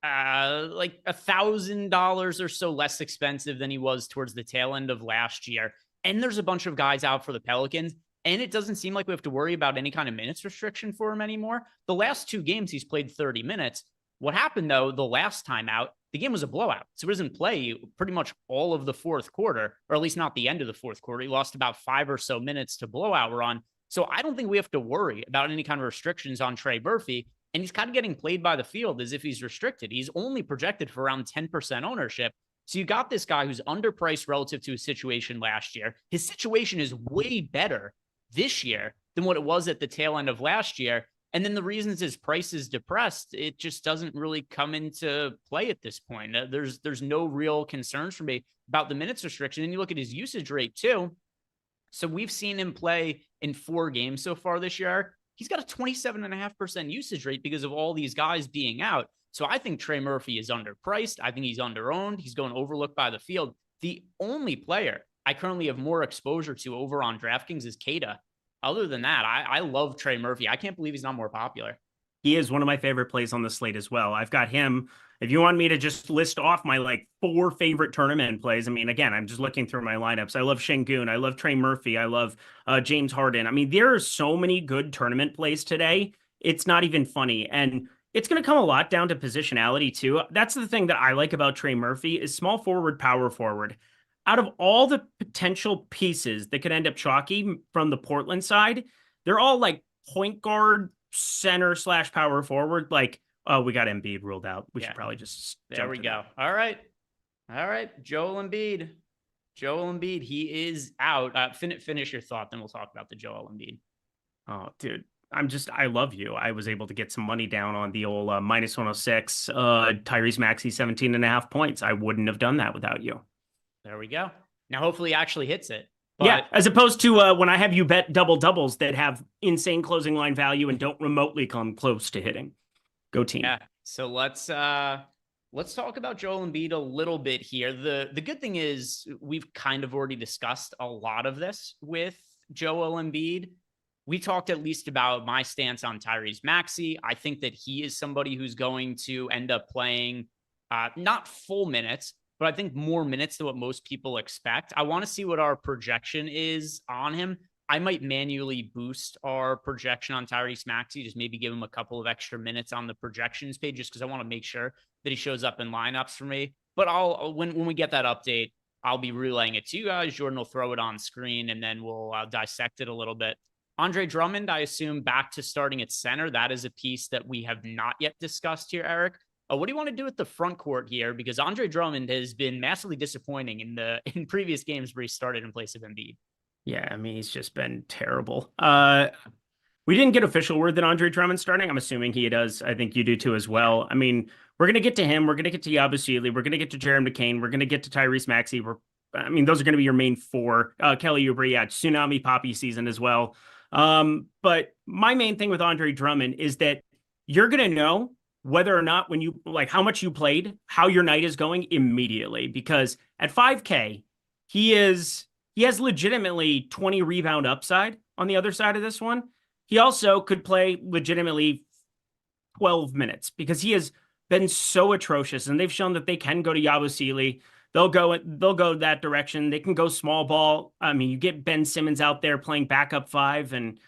[SPEAKER 3] like $1,000 or so less expensive than he was towards the tail end of last year. And there's a bunch of guys out for the Pelicans. And it doesn't seem like we have to worry about any kind of minutes restriction for him anymore. The last two games, he's played 30 minutes. What happened, though, the last time out, the game was a blowout. So he doesn't play pretty much all of the fourth quarter, or at least not the end of the fourth quarter. He lost about 5 or so minutes to blowout run. So I don't think we have to worry about any kind of restrictions on Trey Murphy. And he's kind of getting played by the field as if he's restricted. He's only projected for around 10% ownership. So you got this guy who's underpriced relative to his situation last year. His situation is way better this year than what it was at the tail end of last year. And then the reasons his price is depressed, it just doesn't really come into play at this point. There's no real concerns for me about the minutes restriction. And you look at his usage rate too. So we've seen him play in 4 games so far this year. He's got a 27.5% usage rate because of all these guys being out. So I think Trey Murphy is underpriced. I think he's underowned. He's going overlooked by the field. The only player I currently have more exposure to over on DraftKings is Keita. Other than that, I love Trey Murphy. I can't believe he's not more popular.
[SPEAKER 4] He is one of my favorite plays on the slate as well. I've got him. If you want me to just list off my 4 favorite tournament plays, I mean, again, I'm just looking through my lineups. I love Şengün. I love Trey Murphy. I love James Harden. I mean, there are so many good tournament plays today. It's not even funny. And it's going to come a lot down to positionality too. That's the thing that I like about Trey Murphy is small forward, power forward. out of all the potential pieces that could end up chalky from the Portland side, they're all like point guard, center / power forward. Like, oh, we got Embiid ruled out. We should probably just
[SPEAKER 3] there we go. All right. Joel Embiid. He is out. Finish your thought, then we'll talk about the Joel Embiid.
[SPEAKER 4] Oh, dude. I love you. I was able to get some money down on the old minus 106, Tyrese Maxey 17.5 points. I wouldn't have done that without you.
[SPEAKER 3] There we go. Now, hopefully he actually hits it. But...
[SPEAKER 4] yeah, as opposed to when I have you bet double doubles that have insane closing line value and don't remotely come close to hitting. Go team.
[SPEAKER 3] Yeah. So let's talk about Joel Embiid a little bit here. The good thing is we've kind of already discussed a lot of this with Joel Embiid. We talked at least about my stance on Tyrese Maxey. I think that he is somebody who's going to end up playing not full minutes, but I think more minutes than what most people expect. I want to see what our projection is on him. I might manually boost our projection on Tyrese Maxey, just maybe give him a couple of extra minutes on the projections page, just because I want to make sure that he shows up in lineups for me. But when we get that update, I'll be relaying it to you guys. Jordan will throw it on screen, and then we'll dissect it a little bit. Andre Drummond, I assume, back to starting at center. That is a piece that we have not yet discussed here, Eric. What do you want to do with the front court here? Because Andre Drummond has been massively disappointing in previous games where he started in place of Embiid.
[SPEAKER 4] Yeah, I mean, he's just been terrible. We didn't get official word that Andre Drummond's starting. I'm assuming he does. I think you do too as well. I mean, we're going to get to him. We're going to get to Yabusele. We're going to get to Jared McCain. We're going to get to Tyrese Maxey. Those are going to be your main four. Kelly Oubre, yeah, tsunami poppy season as well. But my main thing with Andre Drummond is that you're going to know whether or not when you like how much you played, how your night is going immediately, because at 5K, he has legitimately 20 rebound upside on the other side of this one. He also could play legitimately 12 minutes because he has been so atrocious, and they've shown that they can go to Yabusele. They'll go that direction. They can go small ball. I mean, you get Ben Simmons out there playing backup 5, and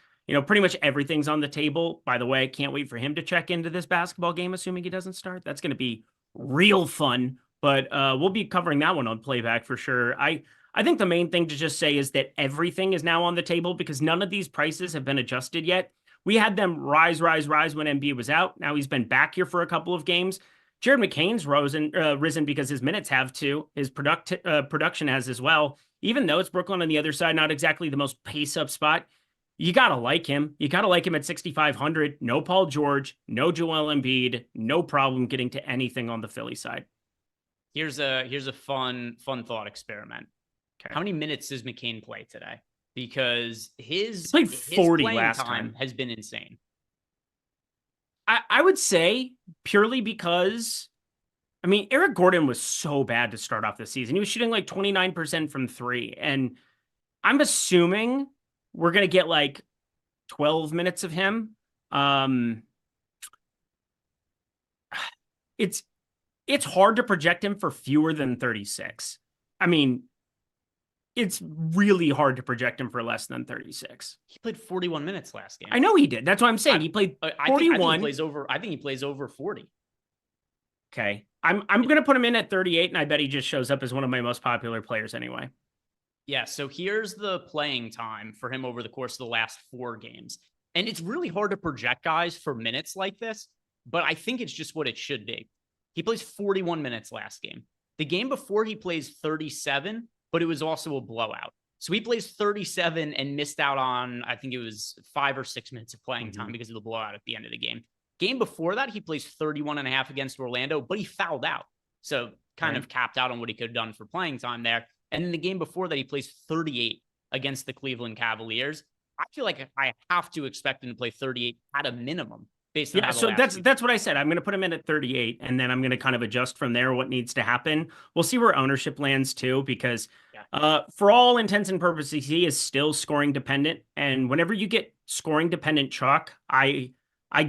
[SPEAKER 4] pretty much everything's on the table. By the way, I can't wait for him to check into this basketball game, assuming he doesn't start. That's going to be real fun. But we'll be covering that one on playback for sure. I think the main thing to just say is that everything is now on the table because none of these prices have been adjusted yet. We had them rise when Embiid was out. Now he's been back here for a couple of games. Jared McCain's risen because his minutes have too. His production has as well. Even though it's Brooklyn on the other side, not exactly the most pace-up spot, you got to like him. You got to like him at 6,500. No Paul George, no Joel Embiid, no problem getting to anything on the Philly side.
[SPEAKER 3] Here's a fun thought experiment.
[SPEAKER 4] Okay.
[SPEAKER 3] How many minutes does McCain play today? Because his
[SPEAKER 4] played 40
[SPEAKER 3] playing
[SPEAKER 4] last
[SPEAKER 3] time
[SPEAKER 4] time
[SPEAKER 3] has been insane.
[SPEAKER 4] I would say purely because, I mean, Eric Gordon was so bad to start off the season. He was shooting like 29% from 3. And I'm assuming we're going to get like 12 minutes of him. It's hard to project him for fewer than 36. I mean, it's really hard to project him for less than 36.
[SPEAKER 3] He played 41 minutes last game.
[SPEAKER 4] I know he did. That's what I'm saying. He played 41.
[SPEAKER 3] I think he plays over 40.
[SPEAKER 4] Okay. I'm going to put him in at 38, and I bet he just shows up as one of my most popular players anyway.
[SPEAKER 3] Yeah, so here's the playing time for him over the course of the last 4 games. And it's really hard to project guys for minutes like this, but I think it's just what it should be. He plays 41 minutes last game. The game before he plays 37, but it was also a blowout. So he plays 37 and missed out on, I think it was 5 or 6 minutes of playing time because of the blowout at the end of the game. Game before that, he plays 31.5 against Orlando, but he fouled out. So kind of capped out on what he could have done for playing time there. And in the game before that, he plays 38 against the Cleveland Cavaliers. I feel like I have to expect him to play 38 at a minimum.
[SPEAKER 4] Yeah, so that's what I said. I'm going to put him in at 38, and then I'm going to kind of adjust from there what needs to happen. We'll see where ownership lands too, because for all intents and purposes, he is still scoring dependent. And whenever you get scoring dependent chalk, I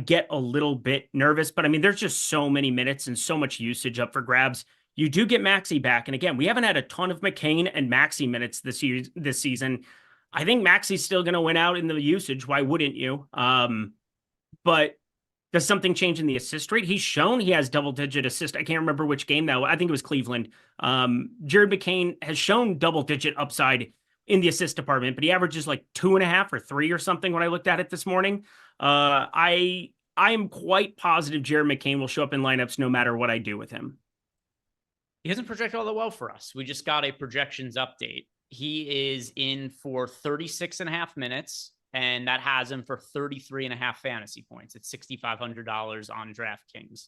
[SPEAKER 4] get a little bit nervous. But I mean, there's just so many minutes and so much usage up for grabs. You do get Maxey back, and again, we haven't had a ton of McCain and Maxey minutes this season. I think Maxey's still going to win out in the usage. Why wouldn't you? But Does something change in the assist rate? He's shown he has double-digit assist. I can't remember which game, though. I think it was Cleveland. Jared McCain has shown double-digit upside in the assist department, but he averages like 2.5 or 3 or something when I looked at it this morning. I am quite positive Jared McCain will show up in lineups no matter what I do with him.
[SPEAKER 3] He hasn't projected all that well for us. We just got a projections update. He is in for 36.5 minutes. And that has him for 33.5 fantasy points at $6,500 on DraftKings.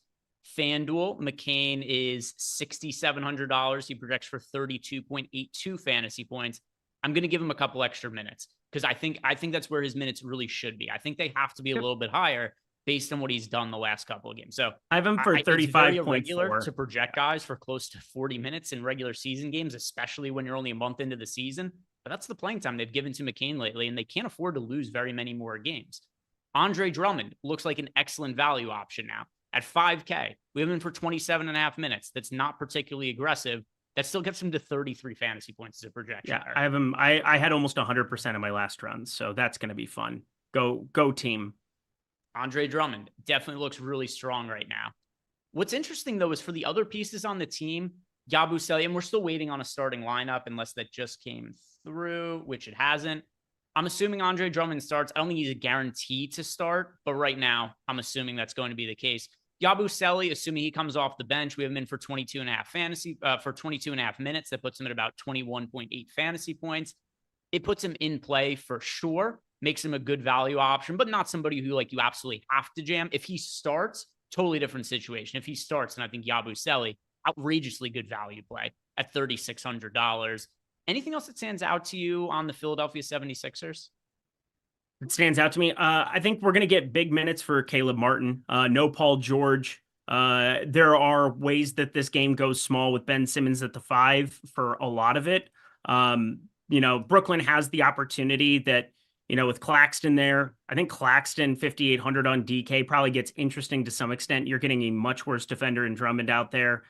[SPEAKER 3] FanDuel, McCain is $6,700. He projects for 32.82 fantasy points. I'm going to give him a couple extra minutes because I think that's where his minutes really should be. I think they have to be a little bit higher based on what he's done the last couple of games. So
[SPEAKER 4] I have him for 35.4
[SPEAKER 3] to project guys for close to 40 minutes in regular season games, especially when you're only a month into the season. But that's the playing time they've given to McCain lately, and they can't afford to lose very many more games. Andre Drummond looks like an excellent value option now. At $5K, we have him for 27.5 minutes. That's not particularly aggressive. That still gets him to 33 fantasy points as a projection.
[SPEAKER 4] Yeah, I have him. I had almost 100% in my last run, so that's going to be fun. Go team.
[SPEAKER 3] Andre Drummond definitely looks really strong right now. What's interesting, though, is for the other pieces on the team, Yabusele, and we're still waiting on a starting lineup unless that just came through, which it hasn't. I'm assuming Andre Drummond starts. I don't think he's a guarantee to start, but right now I'm assuming that's going to be the case. Yabusele, assuming he comes off the bench, we have him in for 22.5 minutes. That puts him at about 21.8 fantasy points. It puts him in play for sure, makes him a good value option, but not somebody who like you absolutely have to jam. If he starts, totally different situation. If he starts, then I think Yabusele, outrageously good value play at $3,600. Anything else that stands out to you on the Philadelphia 76ers?
[SPEAKER 4] It stands out to me. I think we're going to get big minutes for Caleb Martin. No Paul George. There are ways that this game goes small with Ben Simmons at the 5 for a lot of it. Brooklyn has the opportunity that, with Claxton there, I think Claxton 5,800 on DK probably gets interesting to some extent. You're getting a much worse defender in Drummond out there.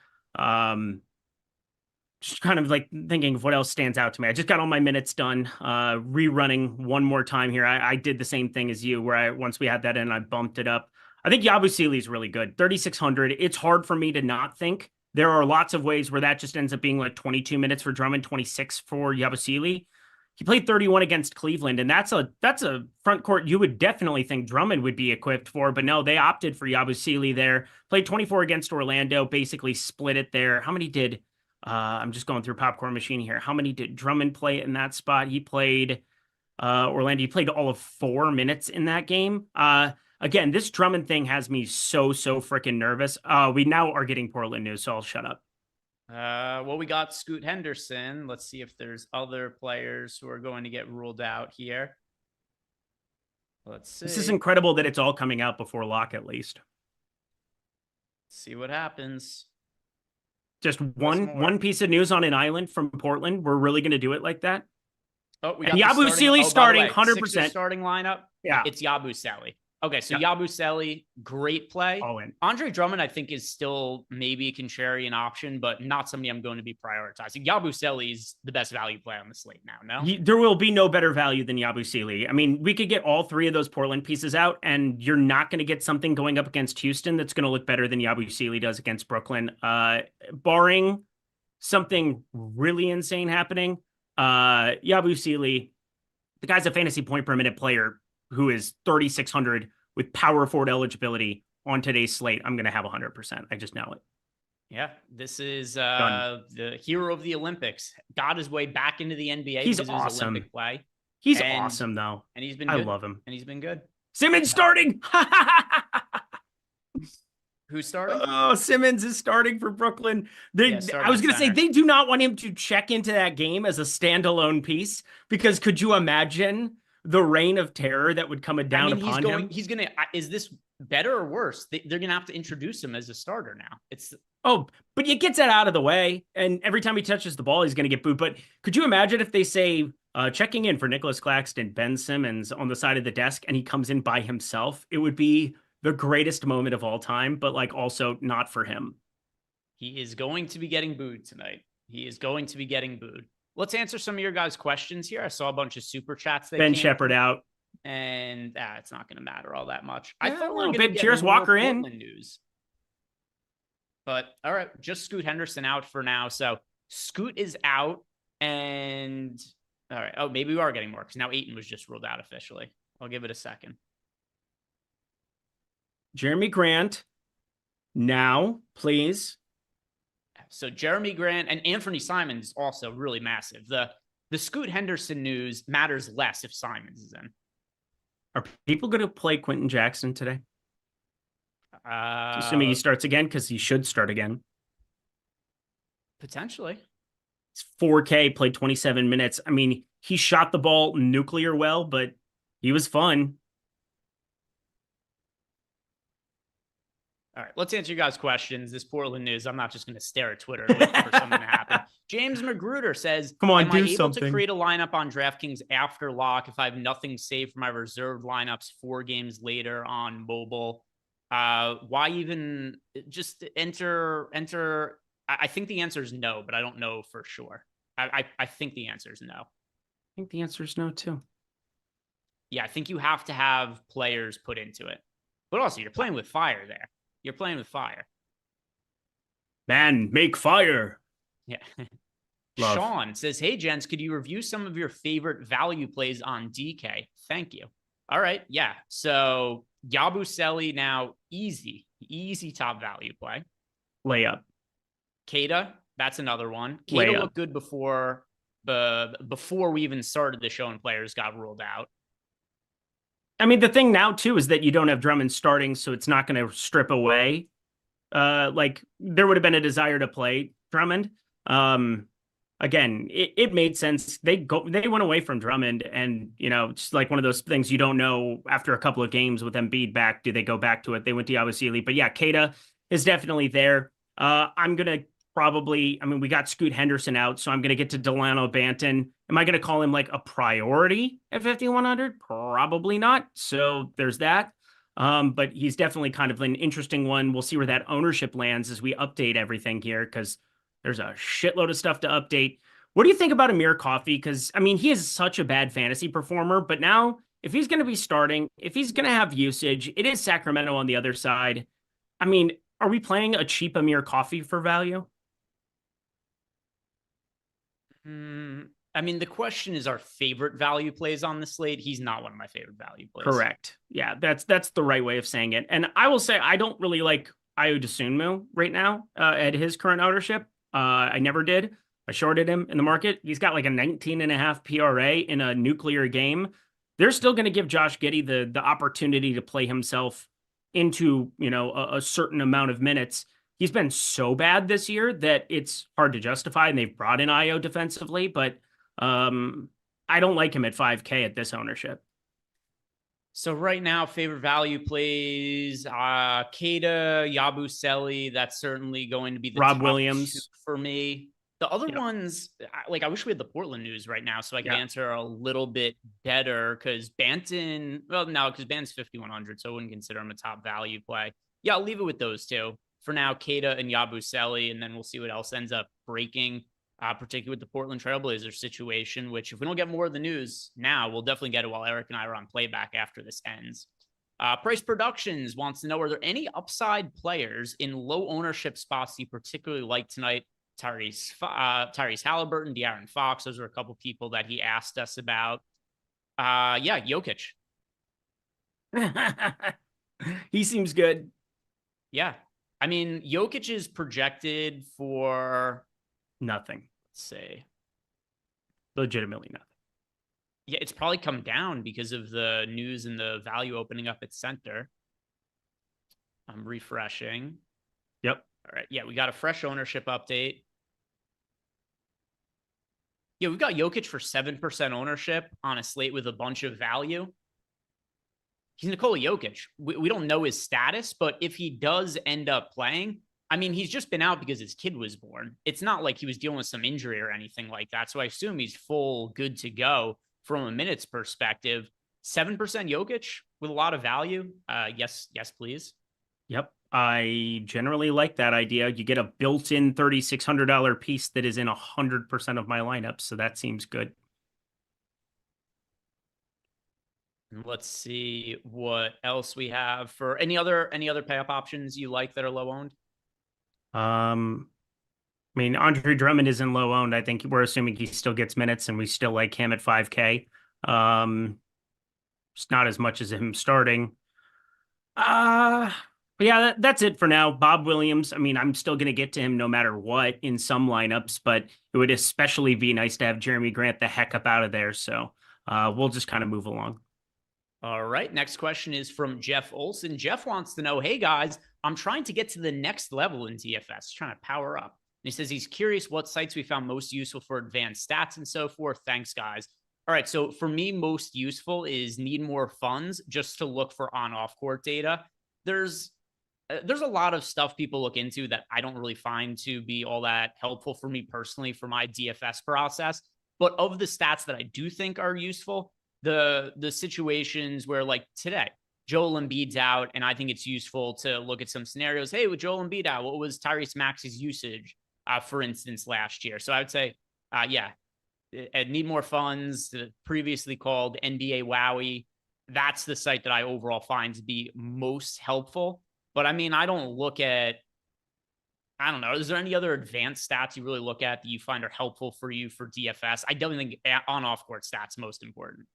[SPEAKER 4] Just kind of like thinking of what else stands out to me. I just got all my minutes done, rerunning one more time here. I did the same thing as you, where once we had that in, I bumped it up. I think Yabusele is really good. 3,600. It's hard for me to not think. There are lots of ways where that just ends up being like 22 minutes for Drummond, 26 for Yabusele. He played 31 against Cleveland, and that's a front court you would definitely think Drummond would be equipped for, but no, they opted for Yabusele there. Played 24 against Orlando, basically split it there. How many did... I'm just going through popcorn machine here. How many did Drummond play in that spot? He played Orlando. He played all of 4 minutes in that game. Again, this Drummond thing has me so freaking nervous. We now are getting Portland news, so I'll shut up.
[SPEAKER 3] Well, we got Scoot Henderson. Let's see if there's other players who are going to get ruled out here. Let's see.
[SPEAKER 4] This is incredible that it's all coming out before lock, at least.
[SPEAKER 3] See what happens.
[SPEAKER 4] Just one piece of news on an island from Portland. We're really going to do it like that.
[SPEAKER 3] Oh, we got
[SPEAKER 4] Yabusele starting 100%.
[SPEAKER 3] Starting lineup.
[SPEAKER 4] Yeah,
[SPEAKER 3] it's Yabusele. Okay, so Yabusele, great play.
[SPEAKER 4] All in.
[SPEAKER 3] Andre Drummond, I think, is still maybe a contrarian option, but not somebody I'm going to be prioritizing. Yabusele is the best value play on the slate now, no?
[SPEAKER 4] There will be no better value than Yabusele. I mean, we could get all 3 of those Portland pieces out, and you're not going to get something going up against Houston that's going to look better than Yabusele does against Brooklyn. Barring something really insane happening, Yabusele, the guy's a fantasy point per minute player who is 3,600 with power forward eligibility on today's slate. I'm going to have 100%. I just know it.
[SPEAKER 3] Yeah, this is the hero of the Olympics. Got his way back into the NBA.
[SPEAKER 4] He's awesome.
[SPEAKER 3] Olympic play.
[SPEAKER 4] He's awesome, though.
[SPEAKER 3] And he's been good.
[SPEAKER 4] I love him.
[SPEAKER 3] And he's been good.
[SPEAKER 4] Simmons starting!
[SPEAKER 3] Who's starting?
[SPEAKER 4] Oh, Simmons is starting for Brooklyn. I was going to say, they do not want him to check into that game as a standalone piece, because could you imagine the reign of terror that would come down upon him?
[SPEAKER 3] He's going to, is this better or worse? They're going to have to introduce him as a starter now.
[SPEAKER 4] But he gets that out of the way, and every time he touches the ball, he's going to get booed. But could you imagine if they say, checking in for Nicholas Claxton, Ben Simmons on the side of the desk, and he comes in by himself? It would be the greatest moment of all time, but like also not for him.
[SPEAKER 3] He is going to be getting booed tonight. He is going to be getting booed. Let's answer some of your guys' questions here. I saw a bunch of super chats.
[SPEAKER 4] Ben Shepard out.
[SPEAKER 3] And it's not going to matter all that much.
[SPEAKER 4] Yeah,
[SPEAKER 3] I thought
[SPEAKER 4] a
[SPEAKER 3] we
[SPEAKER 4] little
[SPEAKER 3] were going to
[SPEAKER 4] bit.
[SPEAKER 3] get
[SPEAKER 4] Cheers,
[SPEAKER 3] more
[SPEAKER 4] Walker in.
[SPEAKER 3] Portland news. But all right, just Scoot Henderson out for now. So Scoot is out, and all right. Oh, maybe we are getting more because now Ayton was just ruled out officially. I'll give it a second.
[SPEAKER 4] Jeremy Grant, now, please.
[SPEAKER 3] So Jeremy Grant and Anthony Simons also really massive. The Scoot Henderson news matters less if Simons is in.
[SPEAKER 4] Are people going to play Quentin Jackson today? Assuming he starts again, because he should start again.
[SPEAKER 3] Potentially.
[SPEAKER 4] It's 4K, played 27 minutes. I mean, he shot the ball nuclear well, but he was fun.
[SPEAKER 3] All right, let's answer you guys' questions. This Portland news, I'm not just going to stare at Twitter and wait for something to happen. James Magruder says,
[SPEAKER 4] "Come on,
[SPEAKER 3] am
[SPEAKER 4] do
[SPEAKER 3] I able
[SPEAKER 4] something
[SPEAKER 3] to create a lineup on DraftKings after lock if I have nothing saved for my reserved lineups 4 games later on mobile? Why even just enter? I think the answer is no, but I don't know for sure. I think the answer is no.
[SPEAKER 4] I think the answer is no, too.
[SPEAKER 3] Yeah, I think you have to have players put into it. But also, you're playing with fire there. You're playing with fire.
[SPEAKER 4] Man, make fire.
[SPEAKER 3] Yeah.
[SPEAKER 4] Love.
[SPEAKER 3] Sean says, hey, gents, could you review some of your favorite value plays on DK? Thank you. All right. Yeah. So Yabusele now easy top value play.
[SPEAKER 4] Layup.
[SPEAKER 3] Keita, that's another one. Keita looked good before we even started the show and players got ruled out.
[SPEAKER 4] I mean, the thing now, too, is that you don't have Drummond starting, so it's not going to strip away. Like, there would have been a desire to play Drummond. Again, it made sense. They went away from Drummond, and, you know, it's like one of those things you don't know after a couple of games with Embiid back. Do they go back to it? They went to Yabusele. But, yeah, Keita is definitely there. I'm going to we got Scoot Henderson out, so I'm going to get to Delano Banton. Am I going to call him like a priority at 5,100? Probably not. So there's that. But he's definitely kind of an interesting one. We'll see where that ownership lands as we update everything here, because there's a shitload of stuff to update. What do you think about Amir Coffey? Because, I mean, he is such a bad fantasy performer, but now if he's going to be starting, if he's going to have usage, it is Sacramento on the other side. I mean, are we playing a cheap Amir Coffey for value?
[SPEAKER 3] I mean, the question is our favorite value plays on the slate. He's not one of my favorite value plays.
[SPEAKER 4] Correct. Yeah, that's the right way of saying it. And I will say I don't really like Ayo Dosunmu right now at his current ownership. I never did. I shorted him in the market. He's got like a 19.5 PRA in a nuclear game. They're still going to give Josh Giddey the opportunity to play himself into, you know, a certain amount of minutes. He's been so bad this year that it's hard to justify, and they've brought in Ayo defensively, but I don't like him at 5K at this ownership.
[SPEAKER 3] So right now, favorite value plays, Keita, Yabusele. That's certainly going to be the
[SPEAKER 4] Rob
[SPEAKER 3] top
[SPEAKER 4] Williams
[SPEAKER 3] 2 for me. The other ones, like, I wish we had the Portland news right now so I could answer a little bit better, because Banton, because Banton's 5,100, so I wouldn't consider him a top value play. Yeah, I'll leave it with those 2. For now, Keita and Yabusele, and then we'll see what else ends up breaking, particularly with the Portland Trailblazers situation, which if we don't get more of the news now, we'll definitely get it while Eric and I are on playback after this ends. Price Productions wants to know, are there any upside players in low ownership spots you particularly like tonight? Tyrese Halliburton, De'Aaron Fox, those are a couple people that he asked us about. Jokic.
[SPEAKER 4] He seems good.
[SPEAKER 3] Yeah. I mean, Jokic is projected for
[SPEAKER 4] nothing.
[SPEAKER 3] Let's see.
[SPEAKER 4] Legitimately nothing.
[SPEAKER 3] Yeah, it's probably come down because of the news and the value opening up at center. I'm refreshing.
[SPEAKER 4] Yep.
[SPEAKER 3] All right. Yeah, we got a fresh ownership update. Yeah, we've got Jokic for 7% ownership on a slate with a bunch of value. He's Nikola Jokic. We don't know his status, but if he does end up playing, I mean, he's just been out because his kid was born. It's not like he was dealing with some injury or anything like that. So I assume he's full good to go from a minutes perspective. 7% Jokic with a lot of value. Yes, please.
[SPEAKER 4] Yep. I generally like that idea. You get a built-in $3,600 piece that is in 100% of my lineup. So that seems good.
[SPEAKER 3] Let's see what else we have for any other pay up options you like that are low owned.
[SPEAKER 4] I mean, Andre Drummond isn't low owned. I think we're assuming he still gets minutes, and we still like him at 5K. It's not as much as him starting. Uh, but yeah, that's it for now. Bob Williams. I mean, I'm still going to get to him no matter what in some lineups, but it would especially be nice to have Jeremy Grant the heck up out of there. So we'll just kind of move along.
[SPEAKER 3] All right. Next question is from Jeff Olson. Jeff wants to know, hey guys, I'm trying to get to the next level in DFS, trying to power up. And he says he's curious what sites we found most useful for advanced stats and so forth. Thanks, guys. All right. So for me, most useful is Need More Funds, just to look for on-off court data. There's a lot of stuff people look into that I don't really find to be all that helpful for me personally for my DFS process. But of the stats that I do think are useful, the situations where, like today, Joel Embiid's out, and I think it's useful to look at some scenarios. Hey, with Joel Embiid out, what was Tyrese Maxey's usage, for instance, last year? So I would say, yeah, Need More Funds, previously called NBA Wowie. That's the site that I overall find to be most helpful. But I mean, I don't know. Is there any other advanced stats you really look at that you find are helpful for you for DFS? I definitely think on off court stats most important.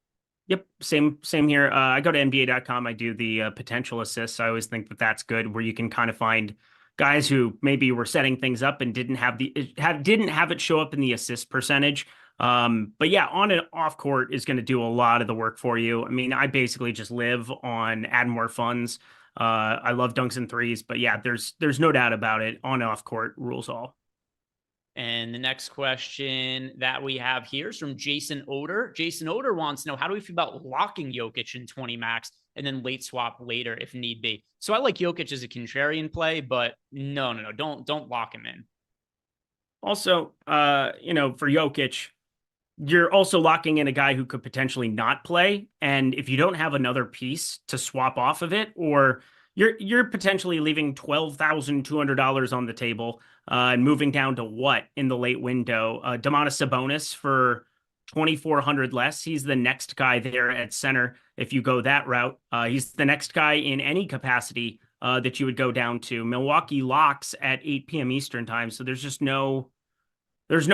[SPEAKER 4] Yep, same here. I go to NBA.com. I do the potential assists. I always think that that's good, where you can kind of find guys who maybe were setting things up and didn't have it show up in the assist percentage. But yeah, on and off court is going to do a lot of the work for you. I mean, I basically just live on add more funds. I love dunks and threes, but yeah, there's no doubt about it. On and off court rules all.
[SPEAKER 3] And the next question that we have here is from Jason Oder. Jason Oder wants to know, how do we feel about locking Jokic in 20 max and then late swap later if need be? So I like Jokic as a contrarian play, but no, don't lock him in.
[SPEAKER 4] Also, for Jokic, you're also locking in a guy who could potentially not play. And if you don't have another piece to swap off of it, or you're potentially leaving $12,200 on the table and moving down to what in the late window? Domantas Sabonis for 2,400 less. He's the next guy there at center. If you go that route, he's the next guy in any capacity that you would go down to. Milwaukee locks at 8 p.m. Eastern time. So there's no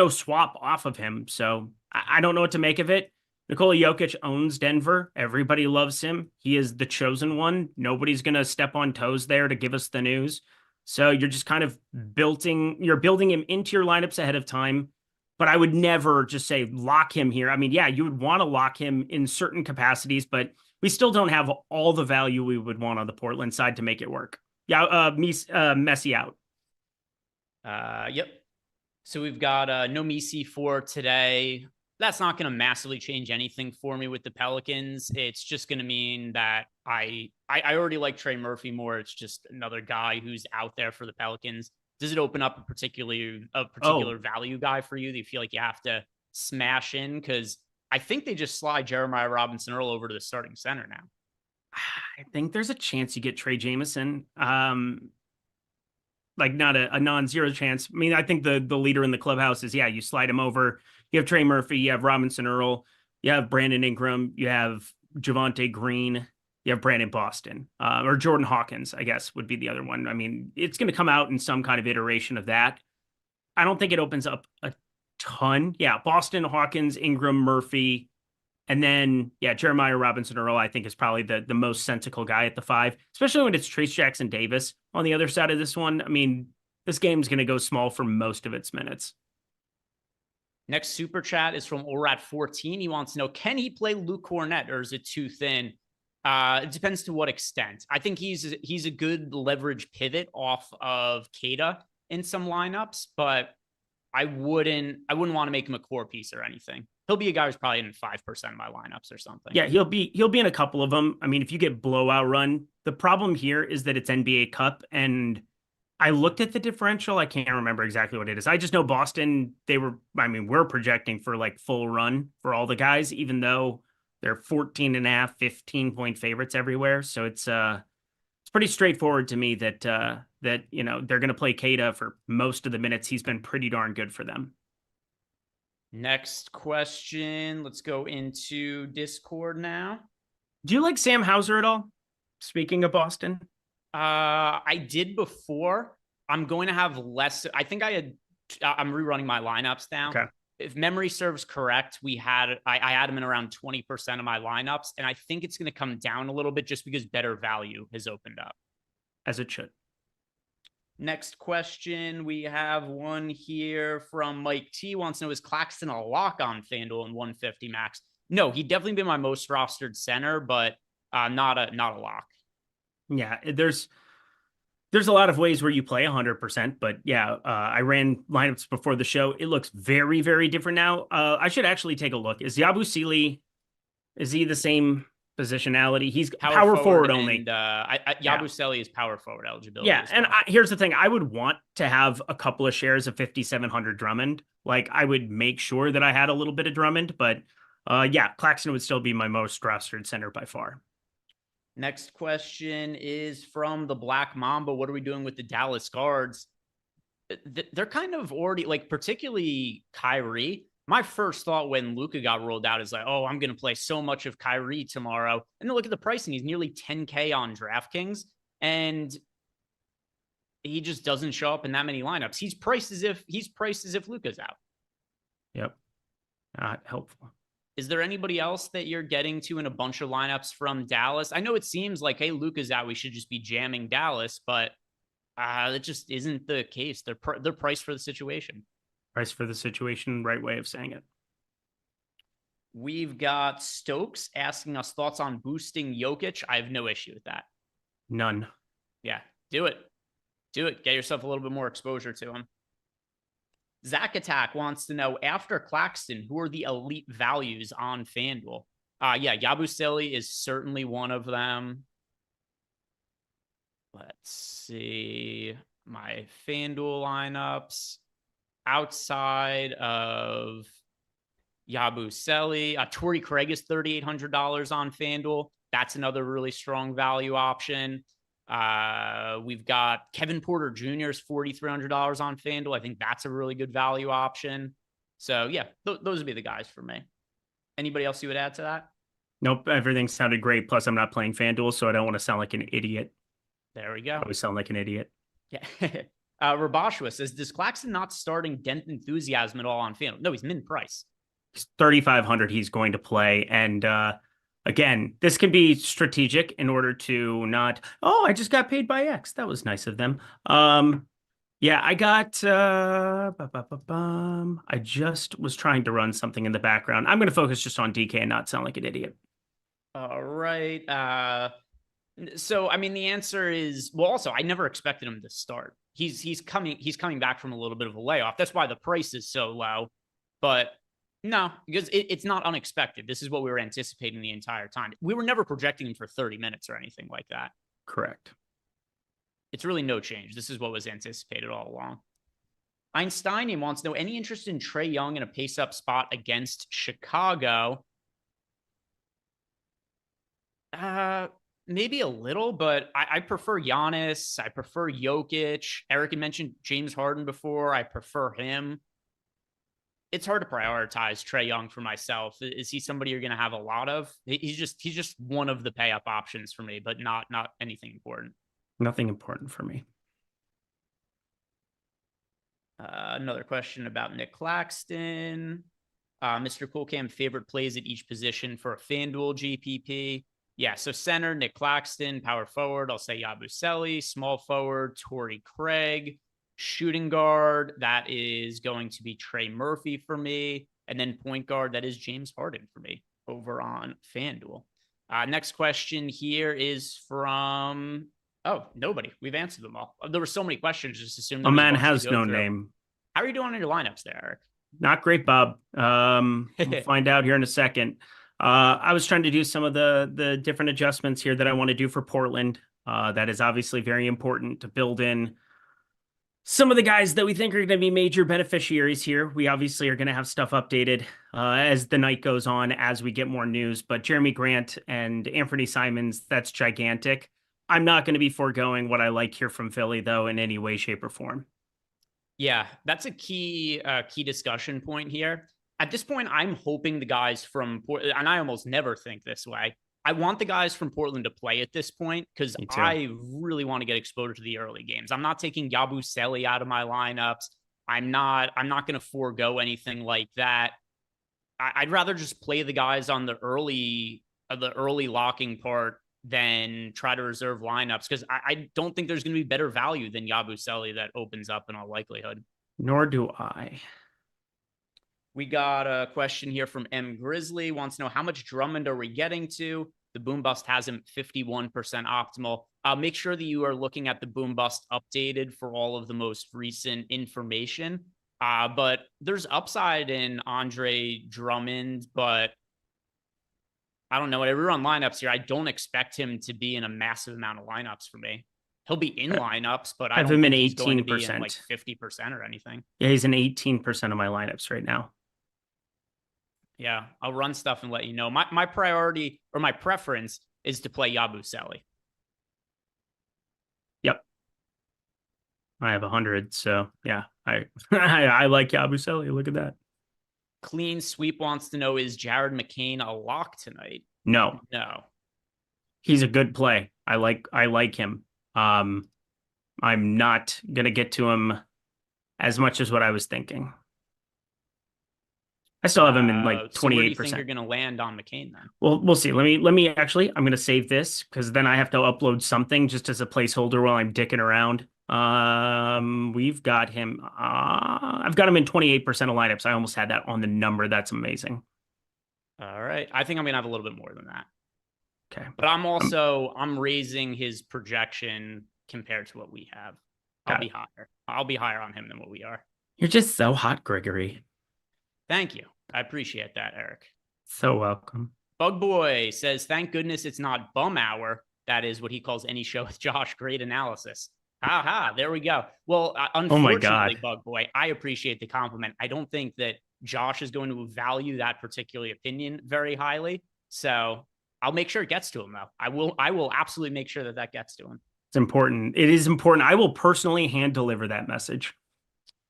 [SPEAKER 4] swap off of him. So I don't know what to make of it. Nikola Jokic owns Denver. Everybody loves him. He is the chosen one. Nobody's going to step on toes there to give us the news. So you're just kind of building him into your lineups ahead of time. But I would never just say lock him here. I mean, yeah, you would want to lock him in certain capacities, but we still don't have all the value we would want on the Portland side to make it work. Yeah, Messi out.
[SPEAKER 3] Yep. So we've got no Messi for today. That's not going to massively change anything for me with the Pelicans. It's just going to mean that I already like Trey Murphy more. It's just another guy who's out there for the Pelicans. Does it open up a particular value guy for you that you feel like you have to smash in? Because I think they just slide Jeremiah Robinson Earl over to the starting center now.
[SPEAKER 4] I think there's a chance you get Trey Jameson. Like not a non-zero chance. I mean, I think the leader in the clubhouse is, you slide him over. You have Trey Murphy, you have Robinson Earl, you have Brandon Ingram, you have Javonte Green, you have Brandon Boston, or Jordan Hawkins, I guess would be the other one. I mean, it's going to come out in some kind of iteration of that. I don't think it opens up a ton. Yeah, Boston, Hawkins, Ingram, Murphy, and then, Jeremiah Robinson Earl, I think, is probably the most sensical guy at the 5, especially when it's Trace Jackson Davis on the other side of this one. I mean, this game's going to go small for most of its minutes.
[SPEAKER 3] Next super chat is from Orat14. He wants to know, can he play Luke Cornett, or is it too thin? It depends to what extent. I think he's a good leverage pivot off of Kada in some lineups, but I wouldn't want to make him a core piece or anything. He'll be a guy who's probably in 5% of my lineups or something.
[SPEAKER 4] Yeah, he'll be in a couple of them. I mean, if you get blowout run, the problem here is that it's NBA Cup, and I looked at the differential. I can't remember exactly what it is. I just know Boston, we're projecting for like full run for all the guys, even though they're 14.5, 15-point favorites everywhere. So it's pretty straightforward to me that they're going to play Kada for most of the minutes. He's been pretty darn good for them.
[SPEAKER 3] Next question. Let's go into Discord now.
[SPEAKER 4] Do you like Sam Hauser at all? Speaking of Boston.
[SPEAKER 3] I did before. I'm going to have less. I think I'm rerunning my lineups now.
[SPEAKER 4] Okay.
[SPEAKER 3] If memory serves correct, I had him in around 20% of my lineups. And I think it's going to come down a little bit just because better value has opened up.
[SPEAKER 4] As it should.
[SPEAKER 3] Next question. We have one here from Mike T. Wants to know, is Claxton a lock on FanDuel in 150 max? No, he'd definitely been my most rostered center, but not a lock.
[SPEAKER 4] Yeah, there's a lot of ways where you play 100%, but yeah, I ran lineups before the show. It looks very, very different now. I should actually take a look. Is Yabusele, is he the same positionality? He's power forward only.
[SPEAKER 3] And Yabusele is power forward eligibility.
[SPEAKER 4] Yeah,
[SPEAKER 3] well.
[SPEAKER 4] and here's the thing. I would want to have a couple of shares of 5,700 Drummond. Like, I would make sure that I had a little bit of Drummond, but yeah, Claxton would still be my most rostered center by far.
[SPEAKER 3] Next question is from the Black Mamba. What are we doing with the Dallas guards? They're kind of already, like, particularly Kyrie. My first thought when Luka got rolled out is like, oh, I'm going to play so much of Kyrie tomorrow. And then look at the pricing. He's nearly 10K on DraftKings. And he just doesn't show up in that many lineups. He's priced as if Luka's out.
[SPEAKER 4] Yep. Not helpful.
[SPEAKER 3] Is there anybody else that you're getting to in a bunch of lineups from Dallas? I know it seems like, hey, Luka's out, we should just be jamming Dallas, but that just isn't the case. They're priced for the situation.
[SPEAKER 4] Price for the situation, right way of saying it.
[SPEAKER 3] We've got Stokes asking us thoughts on boosting Jokic. I have no issue with that.
[SPEAKER 4] None.
[SPEAKER 3] Yeah, do it. Do it. Get yourself a little bit more exposure to him. Zach Attack wants to know, after Claxton, who are the elite values on FanDuel? Yeah, Yabusele is certainly one of them. Let's see my FanDuel lineups. Outside of Yabusele, Torrey Craig is $3,800 on FanDuel. That's another really strong value option. We've got Kevin Porter Jr. is $4,300 on FanDuel. I think that's a really good value option. So yeah, those would be the guys for me. Anybody else you would add to that?
[SPEAKER 4] Nope. Everything sounded great. Plus, I'm not playing FanDuel, so I don't want to sound like an idiot.
[SPEAKER 3] There we go.
[SPEAKER 4] I always sound like an idiot.
[SPEAKER 3] Yeah. Rabashua says, does Claxton not starting dent enthusiasm at all on FanDuel? No, he's min price.
[SPEAKER 4] He's 3,500 he's going to play. And again, this can be strategic in order to not, oh, I just got paid by X. That was nice of them. Yeah, I got, I just was trying to run something in the background. I'm going to focus just on DK and not sound like an idiot.
[SPEAKER 3] All right. So, I mean, the answer is, well, also, I never expected him to start. He's coming back from a little bit of a layoff. That's why the price is so low. But no, because it's not unexpected. This is what we were anticipating the entire time. We were never projecting him for 30 minutes or anything like that.
[SPEAKER 4] Correct.
[SPEAKER 3] It's really no change. This is what was anticipated all along. Einstein wants to know, any interest in Trae Young in a pace-up spot against Chicago? Maybe a little, but I prefer Giannis. I prefer Jokic. Eric had mentioned James Harden before. I prefer him. It's hard to prioritize Trae Young for myself. Is he somebody you're going to have a lot of? He's just one of the pay up options for me, but not anything important.
[SPEAKER 4] Nothing important for me.
[SPEAKER 3] Another question about Nick Claxton. Mr. Coolcam, favorite plays at each position for a FanDuel GPP. Yeah, so center, Nick Claxton. Power forward, I'll say Yabusele. Small forward, Torrey Craig. Shooting guard, that is going to be Trey Murphy for me. And then point guard, that is James Harden for me over on FanDuel. Next question here is from, nobody. We've answered them all. There were so many questions, just assume.
[SPEAKER 4] A man has no name.
[SPEAKER 3] How are you doing on your lineups there, Eric?
[SPEAKER 4] Not great, Bob. We'll find out here in a second. I was trying to do some of the different adjustments here that I want to do for Portland. That is obviously very important to build in some of the guys that we think are going to be major beneficiaries here. We obviously are going to have stuff updated as the night goes on, as we get more news. But Jeremy Grant and Anthony Simons, that's gigantic. I'm not going to be foregoing what I like here from Philly, though, in any way, shape, or form.
[SPEAKER 3] Yeah, that's a key discussion point here. At this point, I'm hoping the guys from, and I almost never think this way, I want the guys from Portland to play at this point because
[SPEAKER 4] Me too.
[SPEAKER 3] I really want to get exposure to the early games. I'm not taking Yabusele out of my lineups. I'm not going to forego anything like that. I'd rather just play the guys on the early locking part than try to reserve lineups because I don't think there's going to be better value than Yabusele that opens up in all likelihood.
[SPEAKER 4] Nor do I.
[SPEAKER 3] We got a question here from M. Grizzly. Wants to know how much Drummond are we getting to? The Boom Bust has him 51% optimal. Make sure that you are looking at the Boom Bust updated for all of the most recent information. But there's upside in Andre Drummond, but I don't know. Whenever we're on lineups here, I don't expect him to be in a massive amount of lineups for me. He'll be in lineups, but I don't think he's going to be in like 50% or anything.
[SPEAKER 4] Yeah, he's in 18% of my lineups right now.
[SPEAKER 3] Yeah, I'll run stuff and let you know. My priority or my preference is to play Yabusele.
[SPEAKER 4] Yep. I have 100, so yeah, I like Yabusele. Look at that.
[SPEAKER 3] Clean Sweep wants to know, is Jared McCain a lock tonight?
[SPEAKER 4] No. He's a good play. I like him. I'm not gonna get to him as much as what I was thinking. I still have him in like 28%.
[SPEAKER 3] So where do you think you're going to land on McCain then?
[SPEAKER 4] Well, we'll see. Let me actually, I'm going to save this because then I have to upload something just as a placeholder while I'm dicking around. We've got him. I've got him in 28% of lineups. I almost had that on the number. That's amazing.
[SPEAKER 3] All right. I think I'm going to have a little bit more than that.
[SPEAKER 4] Okay.
[SPEAKER 3] But I'm raising his projection compared to what we have. I'll be higher. I'll be higher on him than what we are.
[SPEAKER 4] You're just so hot, Gregory.
[SPEAKER 3] Thank you. I appreciate that, Eric.
[SPEAKER 4] So welcome.
[SPEAKER 3] Bug Boy says, thank goodness it's not bum hour. That is what he calls any show with Josh. Great analysis. There we go. Well, unfortunately, Bug Boy, I appreciate the compliment. I don't think that Josh is going to value that particular opinion very highly. So I'll make sure it gets to him, though. I will absolutely make sure that gets to him.
[SPEAKER 4] It's important. It is important. I will personally hand deliver that message.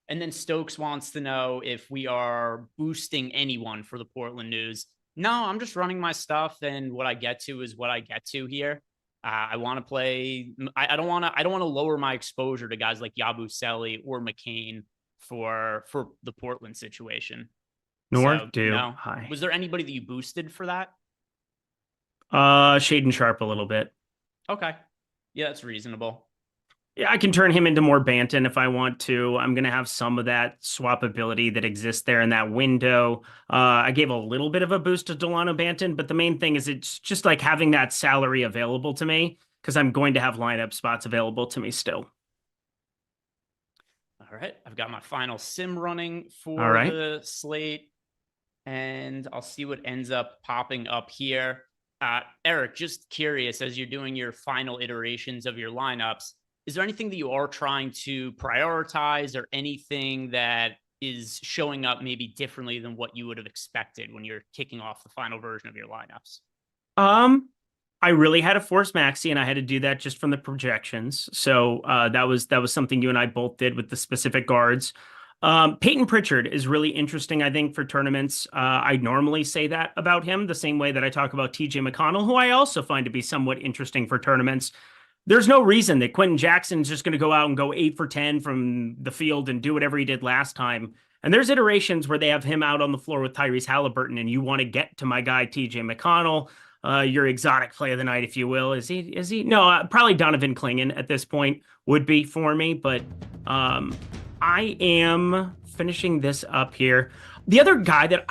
[SPEAKER 3] And then Stokes wants to know if we are boosting anyone for the Portland news. No, I'm just running my stuff, and what I get to is what I get to here. I want to play. I don't want to lower my exposure to guys like Yabusele or McCain for the Portland situation.
[SPEAKER 4] Hi.
[SPEAKER 3] Was there anybody that you boosted for that?
[SPEAKER 4] Shaden Sharp a little bit.
[SPEAKER 3] Okay, yeah, that's reasonable.
[SPEAKER 4] Yeah, I can turn him into more Banton if I want to. I'm going to have some of that swappability that exists there in that window. I gave a little bit of a boost to Delano Banton, but the main thing is it's just like having that salary available to me because I'm going to have lineup spots available to me still.
[SPEAKER 3] All right. I've got my final sim running for the slate, and I'll see what ends up popping up here. Eric, just curious, as you're doing your final iterations of your lineups, is there anything that you are trying to prioritize or anything that is showing up maybe differently than what you would have expected when you're kicking off the final version of your lineups?
[SPEAKER 4] I really had to force Maxi, and I had to do that just from the projections. So that was something you and I both did with the specific guards. Peyton Pritchard is really interesting, I think, for tournaments. I normally say that about him the same way that I talk about TJ McConnell, who I also find to be somewhat interesting for tournaments. There's no reason that Quentin Jackson's just going to go out and go 8 for 10 from the field and do whatever he did last time. And there's iterations where they have him out on the floor with Tyrese Halliburton, and you want to get to my guy, TJ McConnell, your exotic play of the night, if you will. Is he? No, probably Donovan Clingan at this point would be for me, but I am finishing this up here. The other guy that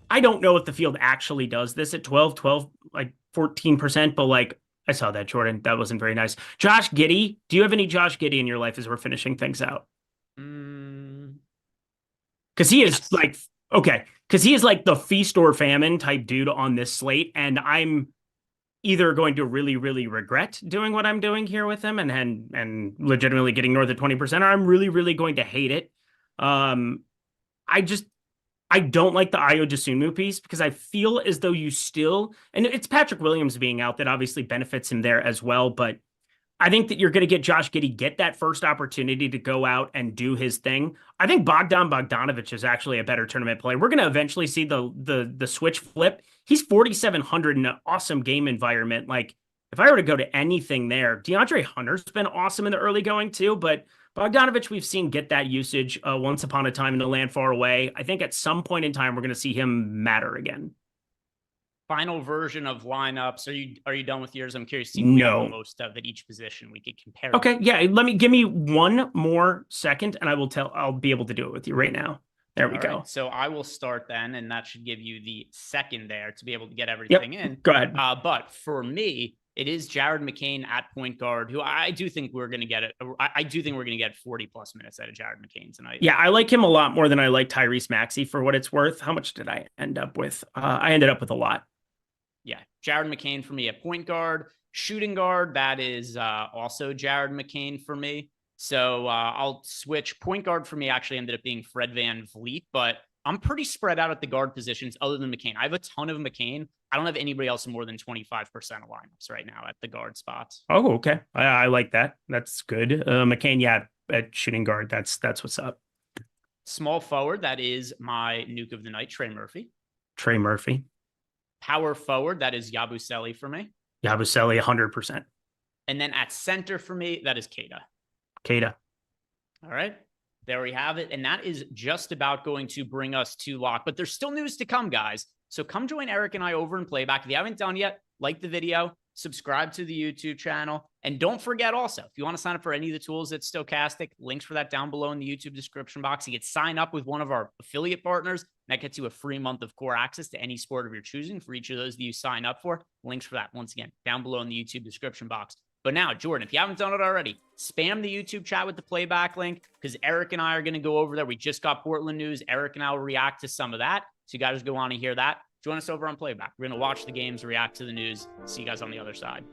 [SPEAKER 4] I don't know if the field actually does this at 12, like 14%, but like, I saw that, Jordan. That wasn't very nice. Josh Giddey. Do you have any Josh Giddey in your life as we're finishing things out? Because he is because he is like the feast or famine type dude on this slate. And I'm either going to really, really regret doing what I'm doing here with him and legitimately getting north of 20%, or I'm really, really going to hate it. I don't like the Ayo Dosunmu piece because I feel as though you still, and it's Patrick Williams being out that obviously benefits him there as well, but I think that you're going to get Josh Giddey get that first opportunity to go out and do his thing. I think Bogdan Bogdanovic is actually a better tournament player. We're going to eventually see the switch flip. He's 4,700 in an awesome game environment. Like, if I were to go to anything there, DeAndre Hunter's been awesome in the early going too, but Bogdanovic we've seen get that usage once upon a time in the land far away. I think at some point in time we're going to see him matter again.
[SPEAKER 3] Final version of lineups. Are you done with yours? I'm curious to see
[SPEAKER 4] No.
[SPEAKER 3] the most of at each position we could compare.
[SPEAKER 4] Okay, yeah. Give me one more second, and I'll be able to do it with you right now. There we go.
[SPEAKER 3] Right, so I will start then, and that should give you the second there to be able to get everything in.
[SPEAKER 4] Go ahead.
[SPEAKER 3] But for me, it is Jared McCain at point guard, who I do think we're going to get it. I do think we're going to get 40 plus minutes out of Jared McCain tonight.
[SPEAKER 4] Yeah, I like him a lot more than I like Tyrese Maxey for what it's worth. How much did I end up with? I ended up with a lot.
[SPEAKER 3] Yeah, Jared McCain for me at point guard. Shooting guard, that is also Jared McCain for me. So I'll switch. Point guard for me actually ended up being Fred VanVleet, but I'm pretty spread out at the guard positions other than McCain. I have a ton of McCain. I don't have anybody else in more than 25% of lineups right now at the guard spots.
[SPEAKER 4] Oh, okay. I like that. That's good. McCain, yeah, at shooting guard. That's what's up.
[SPEAKER 3] Small forward, that is my nuke of the night, Trey Murphy.
[SPEAKER 4] Trey Murphy.
[SPEAKER 3] Power forward, that is Yabusele for me.
[SPEAKER 4] Yabusele, 100%.
[SPEAKER 3] And then at center for me, that is Keita.
[SPEAKER 4] Keita.
[SPEAKER 3] All right. There we have it. And that is just about going to bring us to lock. But there's still news to come, guys. So come join Eric and I over in Playback. If you haven't done yet, like the video, subscribe to the YouTube channel. And don't forget also, if you want to sign up for any of the tools at Stokastic, links for that down below in the YouTube description box. You get sign up with one of our affiliate partners. That gets you a free month of core access to any sport of your choosing for each of those that you sign up for. Links for that, once again, down below in the YouTube description box. But now, Jordan, if you haven't done it already, spam the YouTube chat with the playback link because Eric and I are going to go over there. We just got Portland news. Eric and I will react to some of that. So you guys go on and hear that. Join us over on Playback. We're going to watch the games, react to the news. See you guys on the other side.